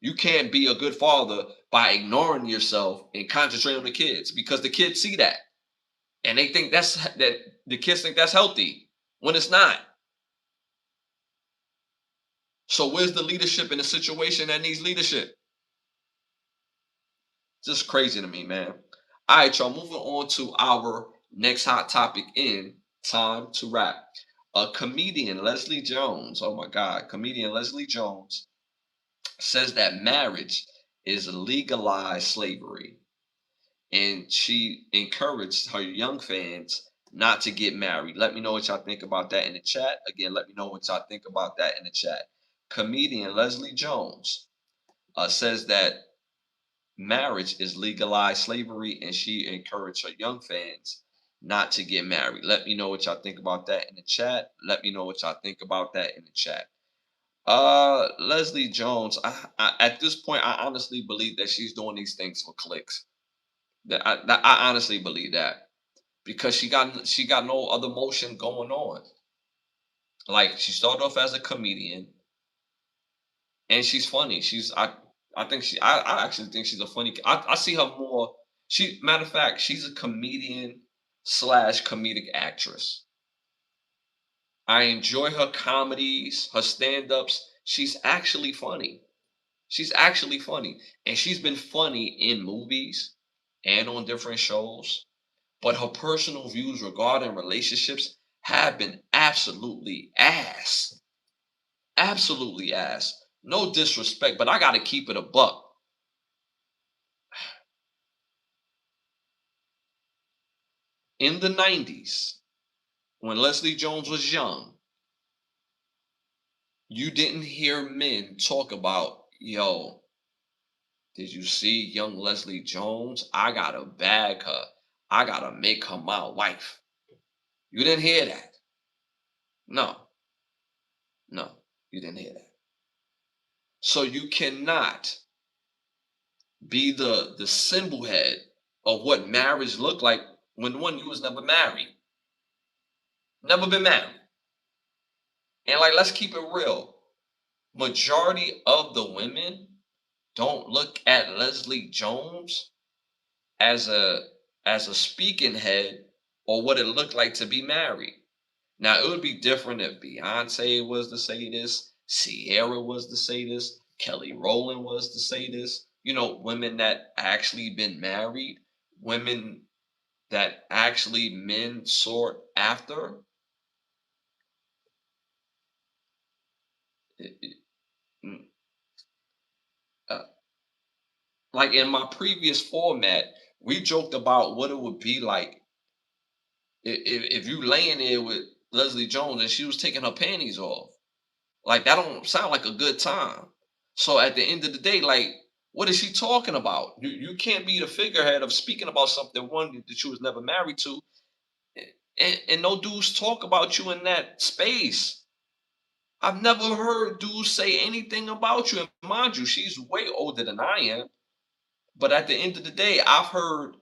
You can't be a good father by ignoring yourself and concentrating on the kids, because the kids see that and they think that the kids think that's healthy when it's not. So where's the leadership in a situation that needs leadership? Just crazy to me, man. All right, y'all. Moving on to our next hot topic in Time to Rap. A comedian, Leslie Jones. Oh my God, comedian Leslie Jones says that marriage is legalized slavery, and she encouraged her young fans not to get married. Let me know what y'all think about that in the chat. Again, let me know what y'all think about that in the chat. Comedian Leslie Jones says that marriage is legalized slavery, and she encouraged her young fans not to get married. Let me know what y'all think about that in the chat. Let me know what y'all think about that in the chat. Leslie Jones, at this point, I honestly believe that she's doing these things for clicks. I honestly believe that, because she got no other motion going on. Like, she started off as a comedian, and she's funny. I think I actually think she's a funny. I see her more. Matter of fact, she's a comedian slash comedic actress. I enjoy her comedies, her stand-ups. She's actually funny. She's actually funny. And she's been funny in movies and on different shows. But her personal views regarding relationships have been absolutely ass. Absolutely ass. No disrespect, but I gotta keep it a buck. In the 90s, when Leslie Jones was young, you didn't hear men talk about, yo, did you see young Leslie Jones? I gotta bag her. I gotta make her my wife. You didn't hear that. No, no, you didn't hear that. So you cannot be the symbol head of what marriage looked like when one, you was never married. Never been married. And like, let's keep it real. Majority of the women don't look at Leslie Jones as a speaking head or what it looked like to be married. Now, it would be different if Beyonce was to say this, Sierra was to say this, Kelly Rowland was to say this. You know, women that actually been married, women that actually men sought after. like in my previous format, we joked about what it would be like if you laying there with Leslie Jones and she was taking her panties off. Like that don't sound like a good time. So at the end of the day, like, what is she talking about? You can't be the figurehead of speaking about something one that you was never married to, and no dudes talk about you in that space. I've never heard dudes say anything about you. And mind you, she's way older than I am. But at the end of the day, I've heard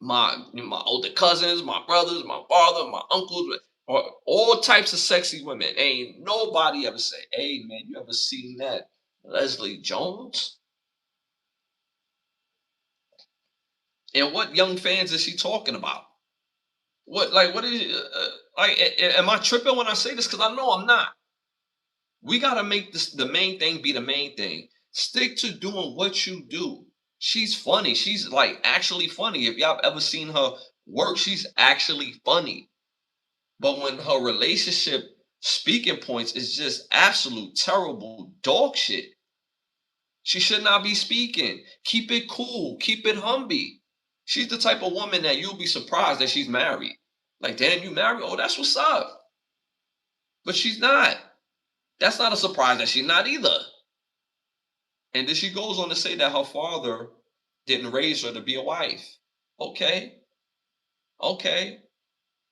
my older cousins, my brothers, my father, my uncles, or all types of sexy women. Ain't nobody ever say, "Hey man, you ever seen that Leslie Jones?" And what young fans is she talking about? What like what is like? Am I tripping when I say this? Because I know I'm not. We gotta make this the main thing be the main thing. Stick to doing what you do. She's funny. She's like actually funny. If y'all ever seen her work, she's actually funny. But when her relationship speaking points is just absolute terrible dog shit, she should not be speaking. Keep it cool. Keep it humby. She's the type of woman that you'll be surprised that she's married. Like, damn, you married? Oh, that's what's up. But she's not. That's not a surprise that she's not either. And then she goes on to say that her father didn't raise her to be a wife. Okay, okay.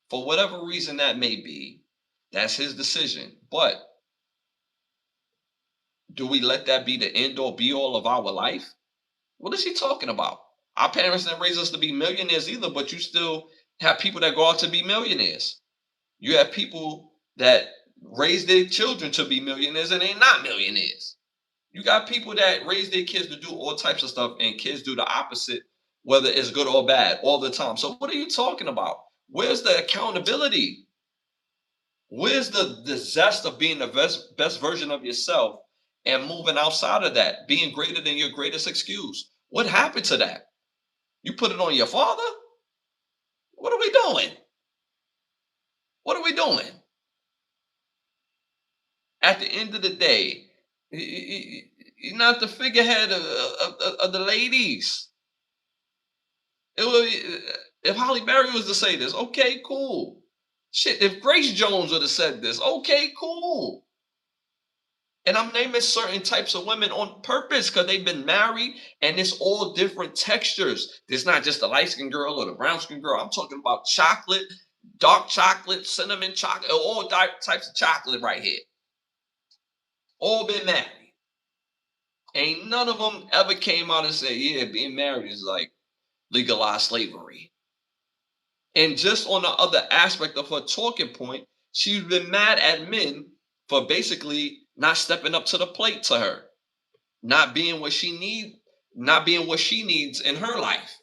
For whatever reason that may be, that's his decision. But do we let that be the end all be all of our life? What is she talking about? Our parents didn't raise us to be millionaires either, but you still have people that go out to be millionaires. You have people that raise their children to be millionaires and they're not millionaires. You got people that raise their kids to do all types of stuff and kids do the opposite, whether it's good or bad, all the time. So, what are you talking about? Where's the accountability? Where's the zest of being the best version of yourself and moving outside of that, being greater than your greatest excuse? What happened to that? You put it on your father? What are we doing? What are we doing? At the end of the day, you're not the figurehead of the ladies. It would, if Holly Berry was to say this, okay, cool. Shit, if Grace Jones would have said this, okay, cool. And I'm naming certain types of women on purpose because they've been married and it's all different textures. It's not just the light skinned girl or the brown skinned girl. I'm talking about chocolate, dark chocolate, cinnamon chocolate, all types of chocolate right here. All been married. Ain't none of them ever came out and said, yeah, being married is like legalized slavery. And just on the other aspect of her talking point, she's been mad at men for basically not stepping up to the plate to her, not being what she need, not being what she needs in her life.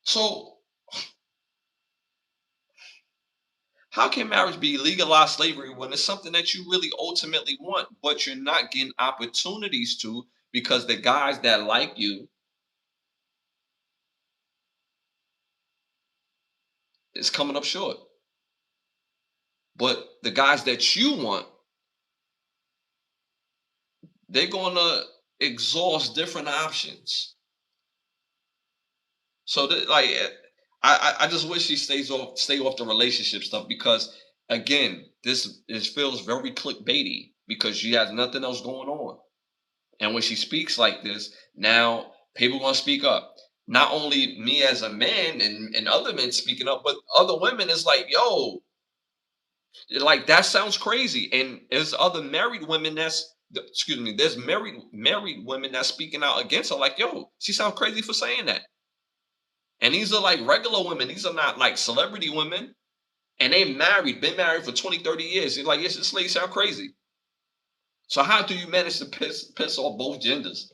So how can marriage be legalized slavery when it's something that you really ultimately want, but you're not getting opportunities to because the guys that like you is coming up short. But the guys that you want, they're gonna exhaust different options. So that like I just wish she stay off the relationship stuff because again, this feels very clickbaity because she has nothing else going on. And when she speaks like this, now people gonna speak up. Not only me as a man and other men speaking up, but other women is like, yo, like that sounds crazy. And there's other married women excuse me, there's married women that's speaking out against her, like, yo, she sounds crazy for saying that. And these are like regular women. These are not like celebrity women. And they married, been married for 20, 30 years. You're like, yes, this lady sound crazy. So how do you manage to piss off both genders?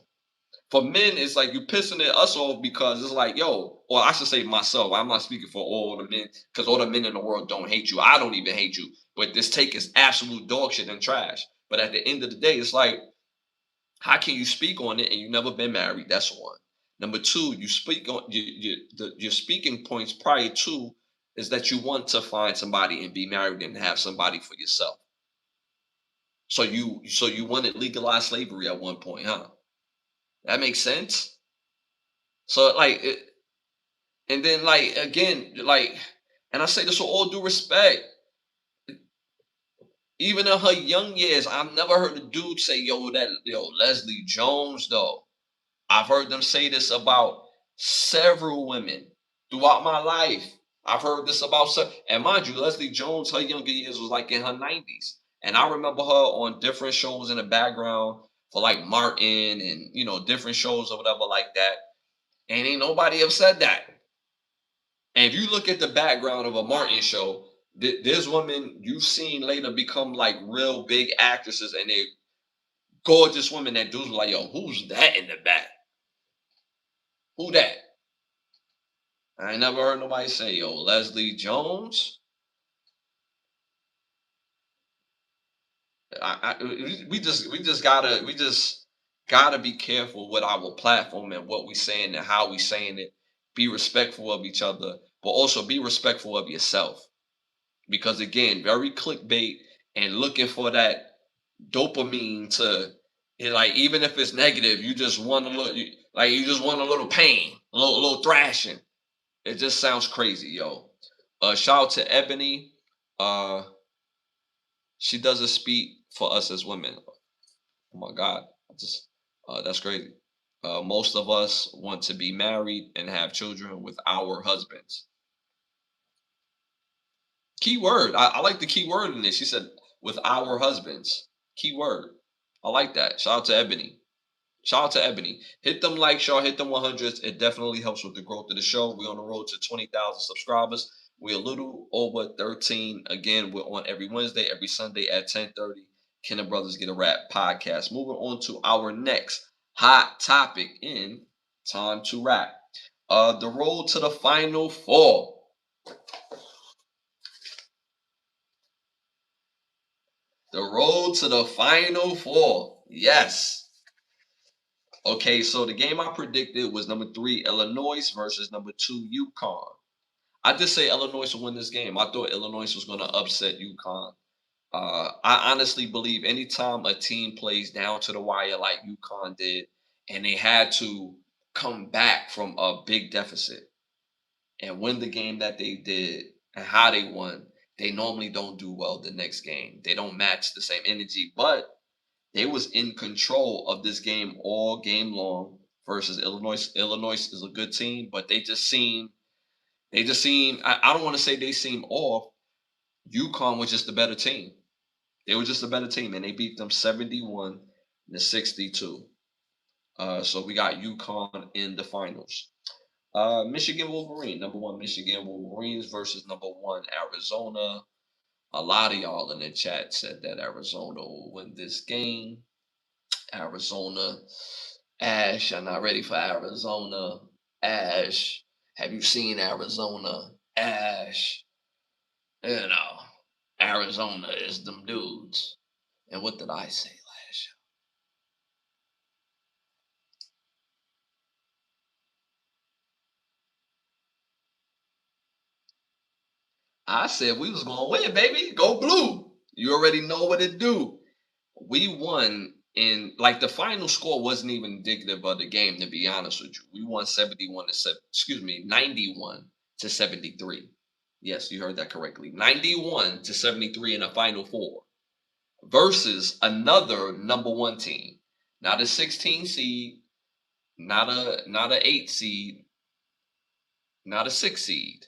For men, it's like you pissing us off because it's like, yo, or I should say myself. I'm not speaking for all the men because all the men in the world don't hate you. I don't even hate you. But this take is absolute dog shit and trash. But at the end of the day, it's like, how can you speak on it and you never been married? That's one. Number two, you speak on your speaking points prior to is that you want to find somebody and be married and have somebody for yourself. So you wanted legalized slavery at one point, huh? That makes sense. So like, and then like again, like, and I say this with all due respect. Even in her young years, I've never heard a dude say, yo, Leslie Jones, though. I've heard them say this about several women throughout my life. I've heard this about, and mind you, Leslie Jones, her younger years was like in her 90s. And I remember her on different shows in the background for like Martin and, different shows or whatever like that. And ain't nobody have said that. And if you look at the background of a Martin show, there's women you've seen later become like real big actresses, and they gorgeous women that dudes were like, yo, who's that in the back? Who that? I ain't never heard nobody say, yo, Leslie Jones. We just gotta be careful with our platform and what we saying and how we saying it. Be respectful of each other, but also be respectful of yourself. Because again, very clickbait and looking for that dopamine to like, even if it's negative, you just want a little, you just want a little pain, a little thrashing. It just sounds crazy, yo. Shout out to Ebony. Uh, she doesn't speak for us as women. Oh my God, that's crazy. Most of us want to be married and have children with our husbands. Keyword. I like the keyword in this. She said with our husbands. Keyword. I like that. Shout out to Ebony. Shout out to Ebony. Hit them likes, y'all. Hit them 100s. It definitely helps with the growth of the show. We're on the road to 20,000 subscribers. We're a little over 13. Again, we're on every Wednesday, every Sunday at 10:30. Can the Brothers Get a Rap podcast? Moving on to our next hot topic in Time to Rap. The road to the Final Four. The road to the Final Four. Yes. Okay, so the game I predicted was number 3, Illinois versus number 2, UConn. I did say Illinois will win this game. I thought Illinois was going to upset UConn. I honestly believe anytime a team plays down to the wire like UConn did, and they had to come back from a big deficit and win the game that they did and how they won, they normally don't do well the next game. They don't match the same energy, but they was in control of this game all game long versus Illinois. Illinois is a good team, but they just seem I don't want to say they seem off. UConn was just a better team. They were just a better team, and they beat them 71-62. So we got UConn in the finals. Michigan Wolverine, number 1 Michigan Wolverines versus number 1 Arizona. A lot of y'all in the chat said that Arizona will win this game. Arizona. Ash, I'm not ready for Arizona. Ash, have you seen Arizona? Ash, you know, Arizona is them dudes. And what did I say last year? I said we was gonna win, baby. Go blue. You already know what it do. We won in like the final score wasn't even indicative of the game, to be honest with you. We won 71 to 7, excuse me, 91-73. Yes, you heard that correctly. 91-73 in the final four versus another number 1 team. Not a 16 seed, not a 8 seed, not a 6 seed,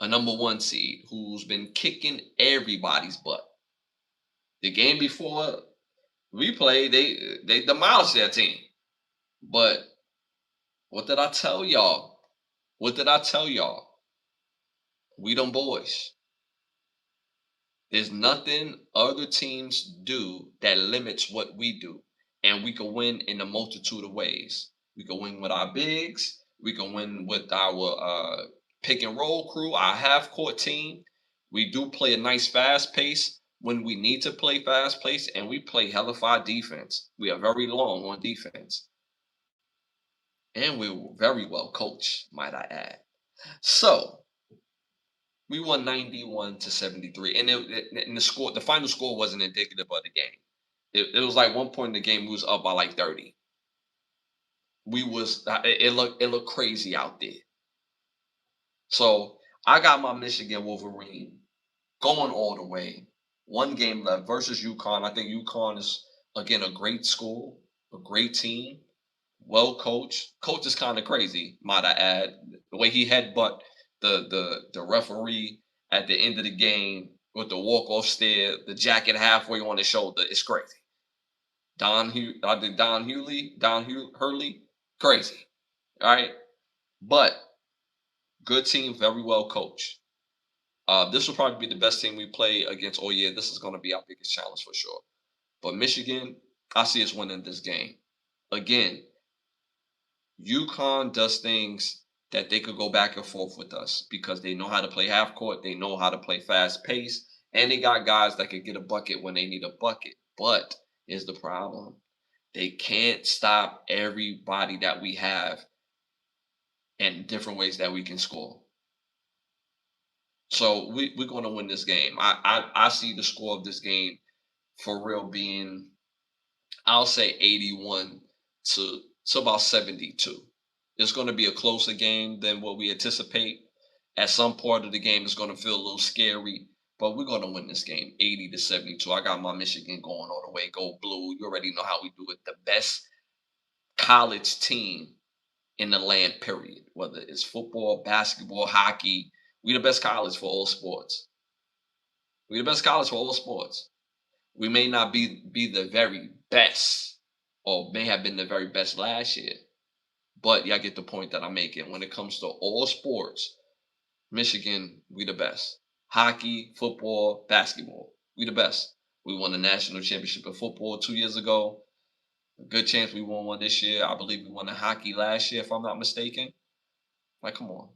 a number 1 seed who's been kicking everybody's butt. The game before we played, they demolished their team. But what did I tell y'all? What did I tell y'all? We them boys. There's nothing other teams do that limits what we do. And we can win in a multitude of ways. We can win with our bigs. We can win with our pick and roll crew, our half court team. We do play a nice fast pace when we need to play fast pace, and we play hellified defense. We are very long on defense. And we're very well coached, might I add. So we won 91-73, and the final score wasn't indicative of the game. It was like one point in the game we was up by like 30. we was it looked crazy out there. So I got my Michigan Wolverine going all the way. One game left versus UConn. I think UConn is again a great school, a great team, well coached. Coach is kind of crazy, might I add. The way he headbutt the referee at the end of the game with the walk off stare, the jacket halfway on his shoulder, it's crazy. I think Hurley, crazy. All right, but good team, very well coached. This will probably be the best team we play against. Oh yeah, this is going to be our biggest challenge for sure. But Michigan, I see us winning this game. Again, UConn does things that they could go back and forth with us because they know how to play half court, they know how to play fast pace, and they got guys that could get a bucket when they need a bucket. But here's the problem: they can't stop everybody that we have in different ways that we can score. So we're going to win this game. I see the score of this game for real being, I'll say 81 to about 72. It's going to be a closer game than what we anticipate. At some part of the game, it's going to feel a little scary, but we're going to win this game 80 to 72. I got my Michigan going all the way. Go blue. You already know how we do it. The best college team in the land, period. Whether it's football, basketball, hockey, we the best college for all sports. We the best college for all sports. We may not be the very best, or may have been the very best last year, but y'all get the point that I'm making. When it comes to all sports, Michigan, we the best. Hockey, football, basketball, we the best. We won the national championship in football 2 years ago. A good chance we won one this year. I believe we won the hockey last year, if I'm not mistaken. Like, come on,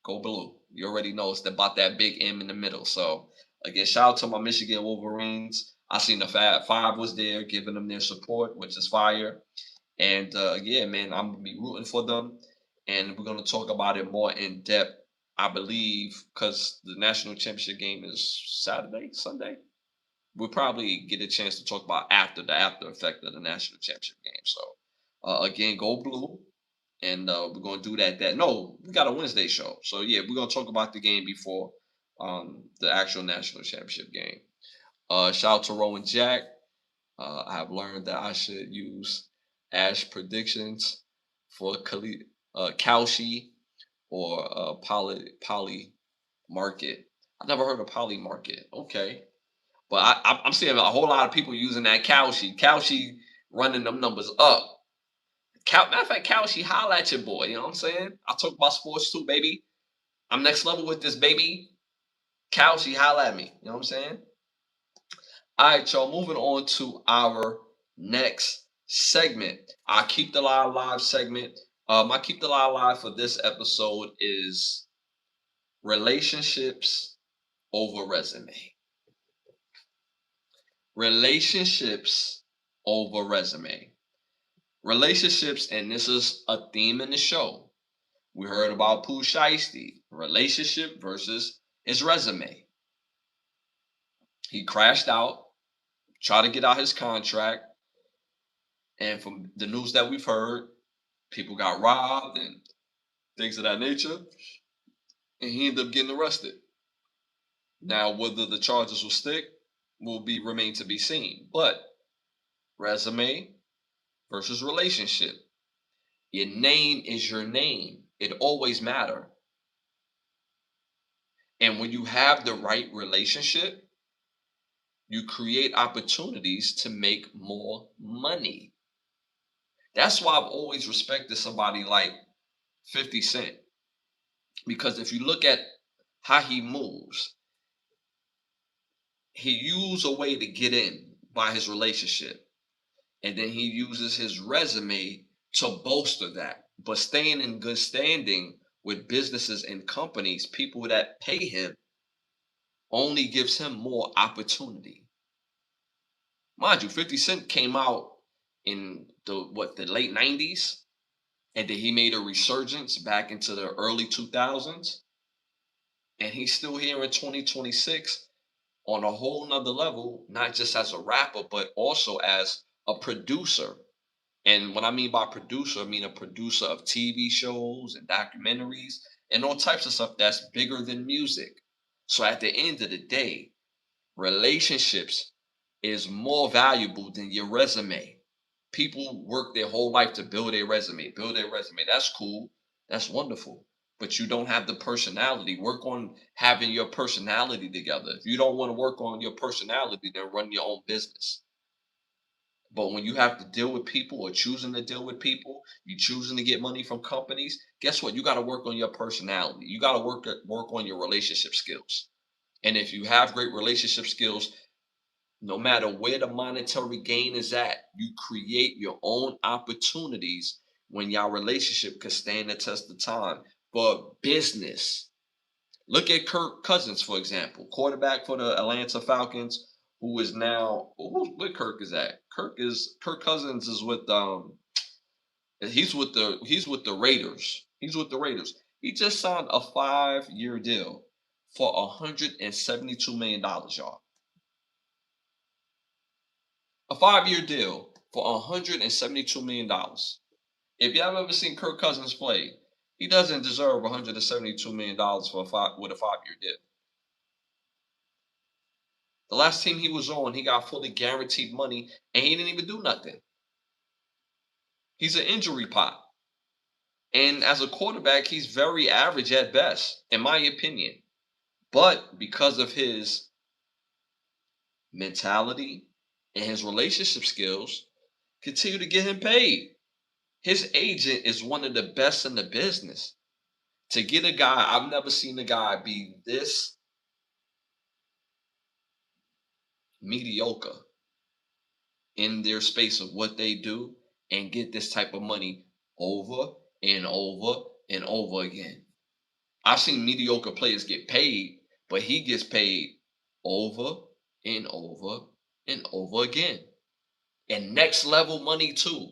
go blue. You already know it's about that big M in the middle. So again, shout out to my Michigan Wolverines. I seen the Fab Five was there giving them their support, which is fire. And yeah, man, I'm gonna be rooting for them. And we're gonna talk about it more in depth, I believe, because the national championship game is Saturday, Sunday. We'll probably get a chance to talk about after the after effect of the national championship game. So again, go blue, and we're gonna do that. No, we got a Wednesday show, so yeah, we're gonna talk about the game before the actual national championship game. Shout out to Rowan Jack. I have learned that I should use Ash predictions for Kalshi or Poly Market. I never heard of Poly Market. Okay, but I'm seeing a whole lot of people using that Kalshi. Kalshi running them numbers up. Matter of fact, Kalshi, holla at your boy. You know what I'm saying? I talk about sports too, baby. I'm next level with this, baby. Kalshi, holla at me. You know what I'm saying? All right, y'all. Moving on to our next segment. Our Keep the Lie Alive segment. My Keep the Lie Alive for this episode is relationships over resume. Relationships over resume. Relationships, and this is a theme in the show. We heard about Pooh Shiesty, relationship versus his resume. He crashed out, tried to get out his contract, and from the news that we've heard, people got robbed and things of that nature, and he ended up getting arrested. Now, whether the charges will stick will be remain to be seen. But resume versus relationship. Your name is your name. It always matter. And when you have the right relationship, you create opportunities to make more money. That's why I've always respected somebody like 50 Cent. Because if you look at how he moves, he used a way to get in by his relationship. And then he uses his resume to bolster that. But staying in good standing with businesses and companies, people that pay him, only gives him more opportunity. Mind you, 50 Cent came out in the late 90s, and then he made a resurgence back into the early 2000s, and he's still here in 2026 on a whole nother level, not just as a rapper, but also as a producer And what I mean by producer, I mean a producer of TV shows and documentaries and all types of stuff that's bigger than music. So at the end of the day, relationships is more valuable than your resume. People work their whole life to build a resume, build a resume. That's cool. That's wonderful. But you don't have the personality. Work on having your personality together. If you don't want to work on your personality, then run your own business. But when you have to deal with people or choosing to deal with people, you choosing to get money from companies, guess what? You got to work on your personality. You got to work on your relationship skills. And if you have great relationship skills, no matter where the monetary gain is at, you create your own opportunities when your relationship can stand the test of time. But business, look at Kirk Cousins, for example, quarterback for the Atlanta Falcons, who is now where Kirk is at. Kirk Cousins is with he's with the Raiders. He's with the Raiders. He just signed a 5-year deal for $172 million, y'all. A 5-year deal for $172 million. If y'all ever seen Kirk Cousins play, he doesn't deserve $172 million for with a 5-year deal. The last team he was on, he got fully guaranteed money and he didn't even do nothing. He's an injury pot. And as a quarterback, he's very average at best, in my opinion. But because of his mentality and his relationship skills, continue to get him paid. His agent is one of the best in the business. To get a guy, I've never seen a guy be this mediocre in their space of what they do and get this type of money over and over and over again. I've seen mediocre players get paid, but he gets paid over and over and over again. And next level money too.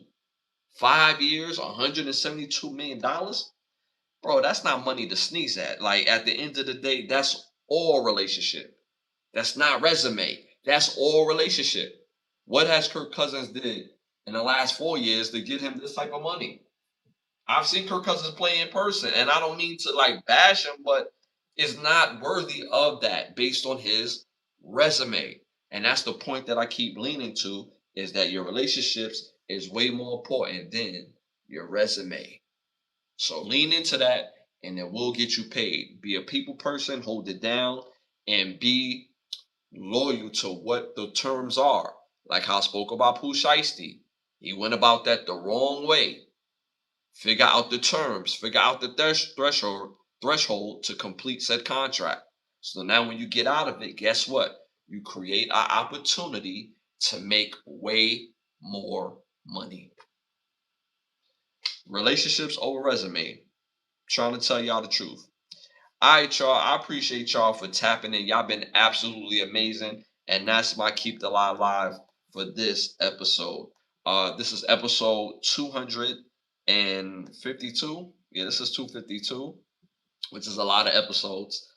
5 years, $172 million. Bro, that's not money to sneeze at. Like at the end of the day, that's all relationship. That's not resume. That's all relationship. What has Kirk Cousins did in the last 4 years to get him this type of money? I've seen Kirk Cousins play in person, and I don't mean to like bash him, but it's not worthy of that based on his resume. And that's the point that I keep leaning to is that your relationships is way more important than your resume. So lean into that and it will get you paid. Be a people person, hold it down, and be loyal to what the terms are. Like how I spoke about Pooh Shiesty. He went about that the wrong way. Figure out the terms, figure out the threshold to complete said contract. So now when you get out of it, guess what? You create an opportunity to make way more money. Relationships over resume. Trying to tell y'all the truth. All right, y'all. I appreciate y'all for tapping in. Y'all been absolutely amazing. And that's my Keep the Lie Live for this episode. This is episode 252. Yeah, this is 252, which is a lot of episodes.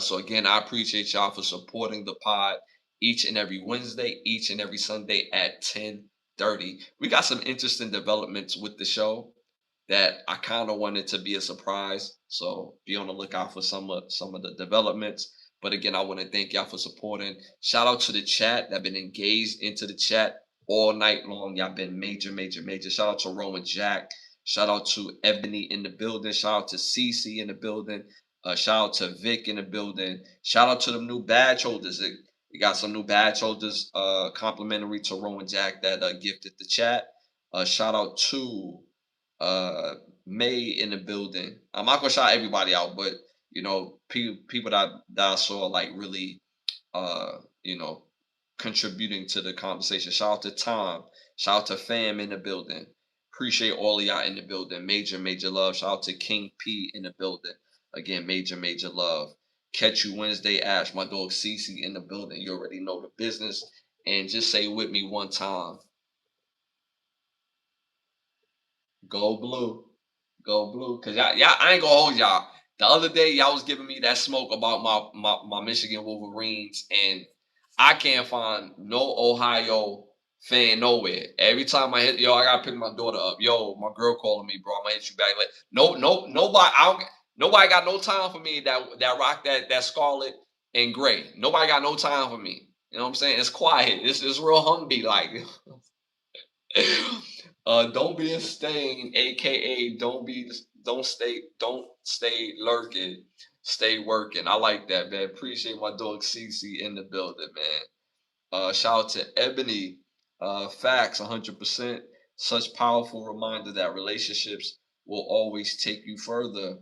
So again, I appreciate y'all for supporting the pod each and every Wednesday, each and every Sunday at 10:30. We got some interesting developments with the show that I kind of wanted to be a surprise. So be on the lookout for some of the developments. But again, I want to thank y'all for supporting. Shout out to the chat that been engaged into the chat all night long. Y'all been major, major, major. Shout out to Rowan Jack. Shout out to Ebony in the building. Shout out to CC in the building. Shout out to Vic in the building. Shout out to the new badge holders. We got some new badge holders complimentary to Rowan Jack that gifted the chat. Shout out to May in the building. I'm not gonna shout everybody out, but people that I saw like really contributing to the conversation. Shout out to Tom. Shout out to Fam in the building. Appreciate all of y'all in the building. Major, major love. Shout out to King P in the building. Again, major, major love. Catch you Wednesday, Ash. My dog Cece in the building. You already know the business. And just say with me one time. Go blue. Go blue. Cause y'all, I ain't gonna hold y'all. The other day, y'all was giving me that smoke about my Michigan Wolverines, and I can't find no Ohio fan nowhere. Every time I hit, yo, I gotta pick my daughter up. Yo, my girl calling me, bro. I'm gonna hit you back. Like, no, no, nobody. Nobody got no time for me. That rock that scarlet and gray. Nobody got no time for me. You know what I'm saying? It's quiet. It's real hungry. Like, don't be a stain, aka don't stay lurking. Stay working. I like that, man. Appreciate my dog CC in the building, man. Shout out to Ebony. Facts, 100%. Such powerful reminder that relationships will always take you further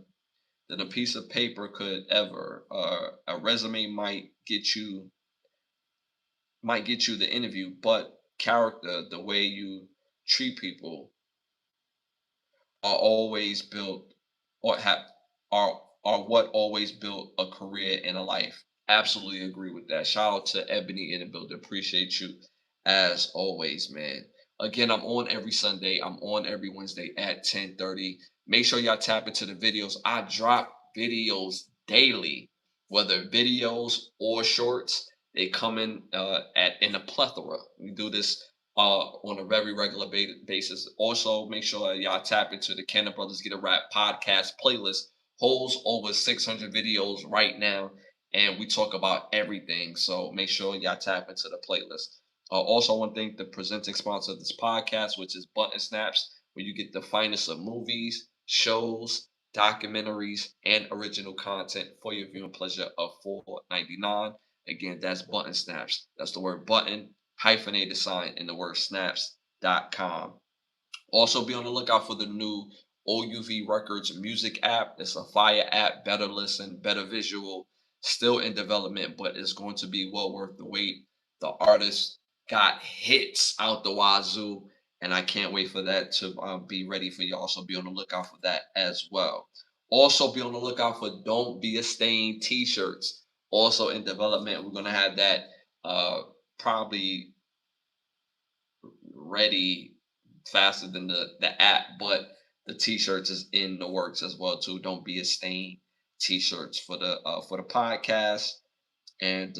than a piece of paper could ever. A resume might get you the interview, but character, the way you treat people, are always built or have are what always built a career and a life. Absolutely agree with that. Shout out to Ebony in the building. Appreciate you as always, man. Again, I'm on every Sunday. I'm on every Wednesday at 10:30. Make sure y'all tap into the videos. I drop videos daily, whether videos or shorts. They come in a plethora. We do this on a very regular basis. Also, make sure y'all tap into the Cannon Brothers Get a Rap podcast playlist. Holds over 600 videos right now, and we talk about everything. So make sure y'all tap into the playlist. Also, I want to thank the presenting sponsor of this podcast, which is Button Snaps, where you get the finest of movies, shows, documentaries, and original content for your viewing pleasure of $4.99. Again, that's Button Snaps. That's the word button hyphenated sign in the word snaps.com. Also, be on the lookout for the new OUV Records music app. It's a fire app, better listen, better visual, still in development, but it's going to be well worth the wait. The artist got hits out the wazoo, and I can't wait for that to be ready for y'all. So be on the lookout for that as well. Also, be on the lookout for Don't Be a Stain t shirts, also in development. We're going to have that probably ready faster than the app, but the t-shirts is in the works as well too. Don't be a stain t-shirts for the podcast. And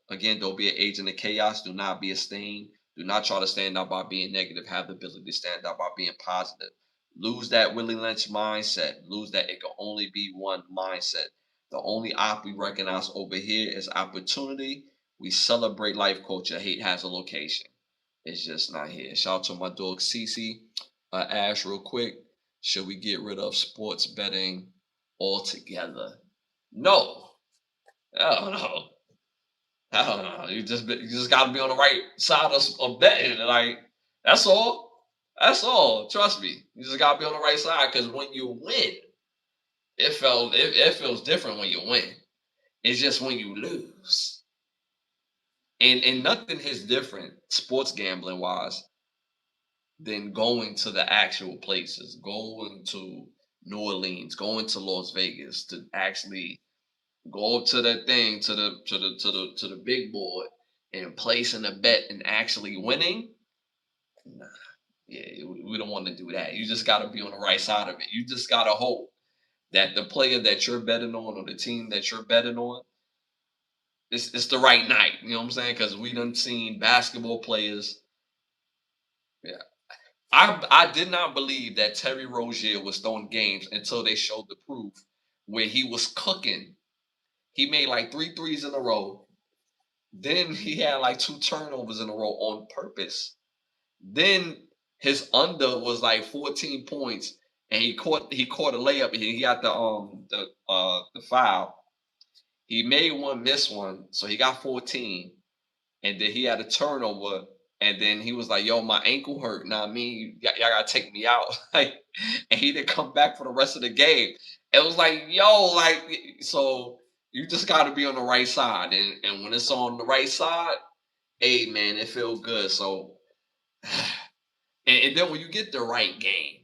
again, don't be an agent of chaos. Do not be a stain. Do not try to stand out by being negative. Have the ability to stand out by being positive. Lose that Willie Lynch mindset. Lose that it can only be one mindset. The only op we recognize over here is opportunity. We celebrate life culture. Hate has a location. It's just not here. Shout out to my dog Cece. Ash, real quick. Should we get rid of sports betting altogether? No. Hell no. Hell no. You just gotta be on the right side of betting. Like, that's all. That's all. Trust me. You just gotta be on the right side, because when you win, it feels different when you win. It's just when you lose. And nothing is different sports gambling wise than going to the actual places, going to New Orleans, going to Las Vegas to actually go up to that thing to the big board and placing a bet and actually winning. Nah, yeah, we don't want to do that. You just got to be on the right side of it. You just got to hope that the player that you're betting on or the team that you're betting on, it's the right night. You know what I'm saying? Because we done seen basketball players. Yeah, I did not believe that Terry Rozier was throwing games until they showed the proof where he was cooking. He made like three threes in a row. Then he had like two turnovers in a row on purpose. Then his under was like 14 points, and he caught a layup. He got the foul. He made one, miss one, so he got 14. And then he had a turnover, and then he was like, "Yo, my ankle hurt. Now, I mean, y'all gotta take me out." Like, and he didn't come back for the rest of the game. It was like, yo, like, so you just got to be on the right side, and when it's on the right side, hey, man, it feels good. So, and then when you get the right game,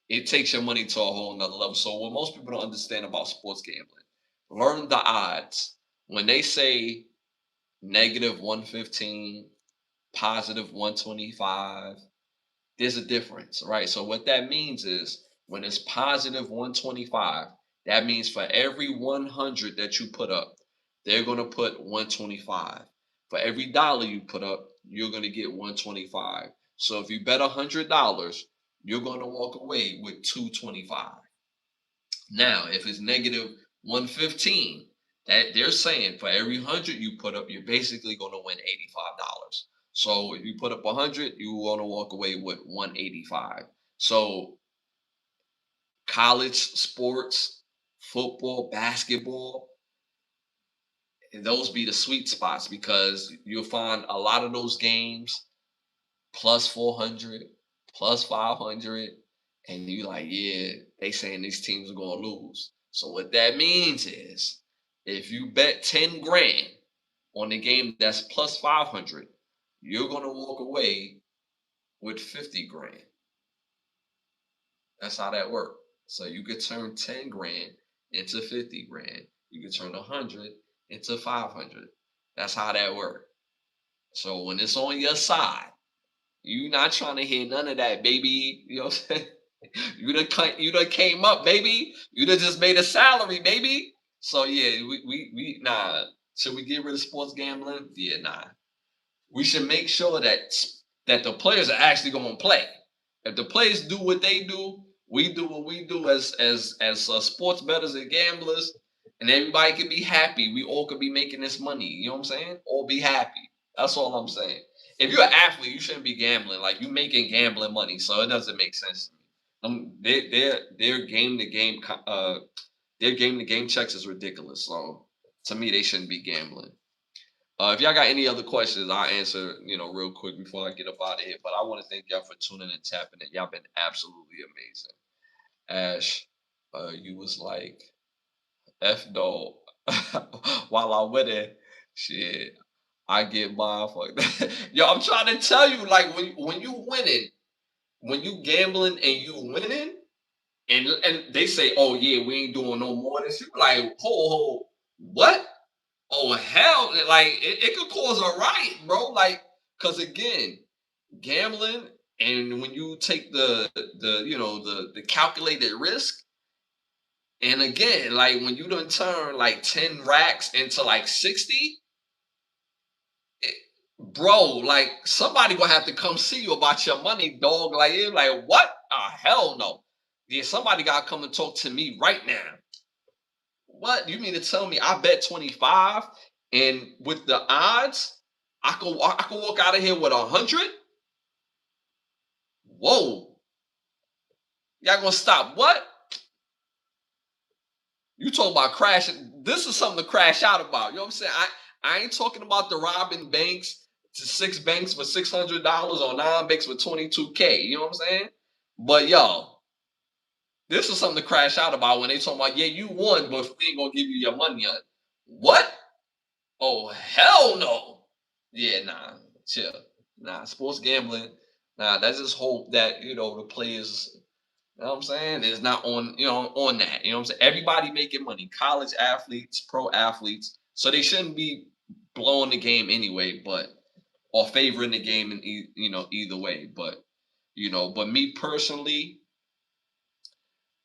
it takes your money to a whole nother level. So, what most people don't understand about sports gambling, learn the odds. When they say negative 115, positive 125, there's a difference, right? So what that means is when it's positive 125, that means for every 100 that you put up, they're going to put 125. For every dollar you put up, you're gonna get 125. So if you bet $100, you're gonna walk away with 225. Now, if it's negative 115, that they're saying for every 100 you put up, you're basically gonna win $85. So if you put up 100, you want to walk away with 185. So college sports, football, basketball, those be the sweet spots because you'll find a lot of those games plus 400, plus 500, and you like, yeah, they saying these teams are going to lose. So what that means is if you bet 10 grand on the game that's plus 500, you're going to walk away with 50 grand. That's how that works. So you could turn 10 grand into 50 grand. You could turn 100 into 500. That's how that works. So when it's on your side, you not trying to hear none of that, baby. You know what I'm saying? You done came up, baby. You done just made a salary, baby. So yeah, we nah. Should we get rid of sports gambling? Yeah, nah. We should make sure that the players are actually going to play. If the players do what they do, we do what we do as sports bettors and gamblers, and everybody can be happy. We all could be making this money. You know what I'm saying? All be happy. That's all I'm saying. If you're an athlete, you shouldn't be gambling. Like you making gambling money, so it doesn't make sense to me. Their game to game their game to game checks is ridiculous. So to me, they shouldn't be gambling. If y'all got any other questions, I'll answer, real quick before I get up out of here. But I want to thank y'all for tuning and tapping it. Y'all been absolutely amazing. Ash, you was like F dog while I'm with it. Shit, I get mine for that. Yo, I'm trying to tell you, like when you winning, when you gambling and you winning, and they say, oh yeah, we ain't doing no more of this. You like, ho, what? Oh hell, like it could cause a riot, bro. Like, cause again, gambling and when you take the calculated risk, and again, like when you done turn like 10 racks into like 60, bro, like somebody gonna have to come see you about your money, dog. Like you're like, what? Hell no. Yeah, somebody gotta come and talk to me right now. What? You mean to tell me I bet 25 and with the odds, I could walk out of here with 100? Whoa. Y'all gonna stop what? You talking about crashing. This is something to crash out about. You know what I'm saying? I ain't talking about the robbing banks to 6 banks for $600 or 9 banks for 22K. You know what I'm saying? But yo, this is something to crash out about when they talking about, yeah, you won, but we ain't gonna give you your money yet. What? Oh hell no. Yeah, nah, chill. Nah, sports gambling. Nah, that's just hope that the players. You know what I'm saying? It's not on that. You know what I'm saying? Everybody making money. College athletes, pro athletes. So they shouldn't be blowing the game anyway, but or favoring the game in either way. But me personally,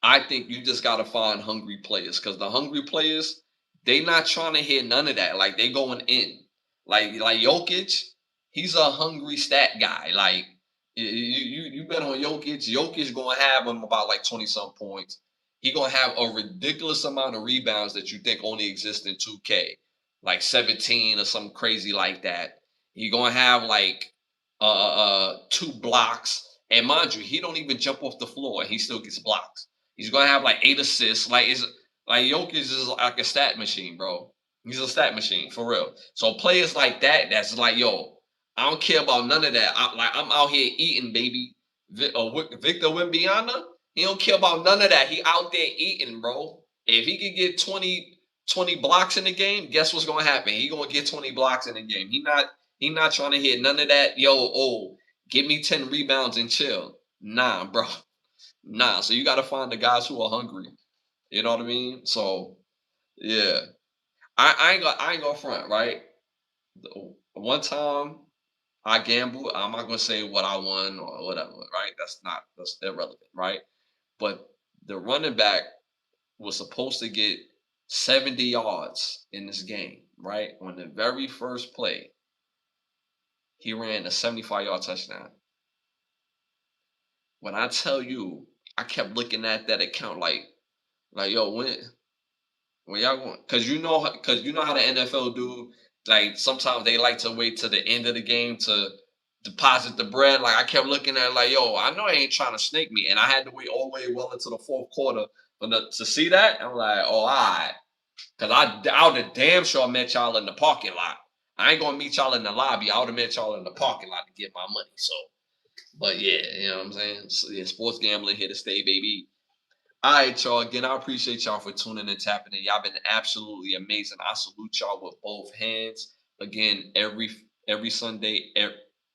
I think you just gotta find hungry players because the hungry players, they not trying to hear none of that. Like they going in. Like Jokic, he's a hungry stat guy. Like you bet on Jokic. Jokic gonna have him about like 20 some points. He gonna have a ridiculous amount of rebounds that you think only exist in 2K, like 17 or something crazy like that. He gonna have like 2 blocks. And mind you, he don't even jump off the floor. He still gets blocks. He's gonna have like 8 assists. Like Jokic is like a stat machine, bro. He's a stat machine for real. So players like that, that's like, yo, I don't care about none of that. I'm out here eating, baby. Victor Wembanyama, he don't care about none of that. He out there eating, bro. If he can get 20 blocks in the game, guess what's gonna happen? He gonna get 20 blocks in the game. He not trying to hit none of that. Yo, give me 10 rebounds and chill. Nah, bro. Nah. So you gotta find the guys who are hungry. You know what I mean? So yeah. I ain't gonna front, right? One time I gambled, I'm not gonna say what I won or whatever, right? That's irrelevant, right? But the running back was supposed to get 70 yards in this game, right? On the very first play, He ran a 75-yard touchdown. When I tell you, I kept looking at that account like yo, when y'all going? Cause you know how the NFL do. Like sometimes they like to wait to the end of the game to deposit the bread. Like I kept looking at it like, yo, I know they ain't trying to snake me, and I had to wait all the way well into the fourth quarter to see that. I'm like, oh, all right, cause I would have damn sure met y'all in the parking lot. I ain't gonna meet y'all in the lobby. I would have met y'all in the parking lot to get my money. So, but yeah, you know what I'm saying. So, yeah, sports gambling here to stay, baby. All right, y'all. Again, I appreciate y'all for tuning and tapping in. Y'all been absolutely amazing. I salute y'all with both hands. Again, every Sunday,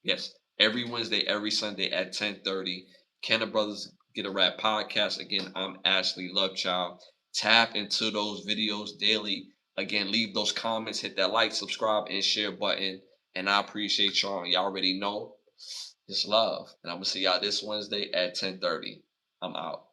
yes, every Wednesday, every Sunday at 10:30. Can the Brothers Get a Rap podcast? Again, I'm Ashley Lovechild. Tap into those videos daily. Again, leave those comments, hit that like, subscribe, and share button. And I appreciate y'all. Y'all already know it's love. And I'm gonna see y'all this Wednesday at 10:30. I'm out.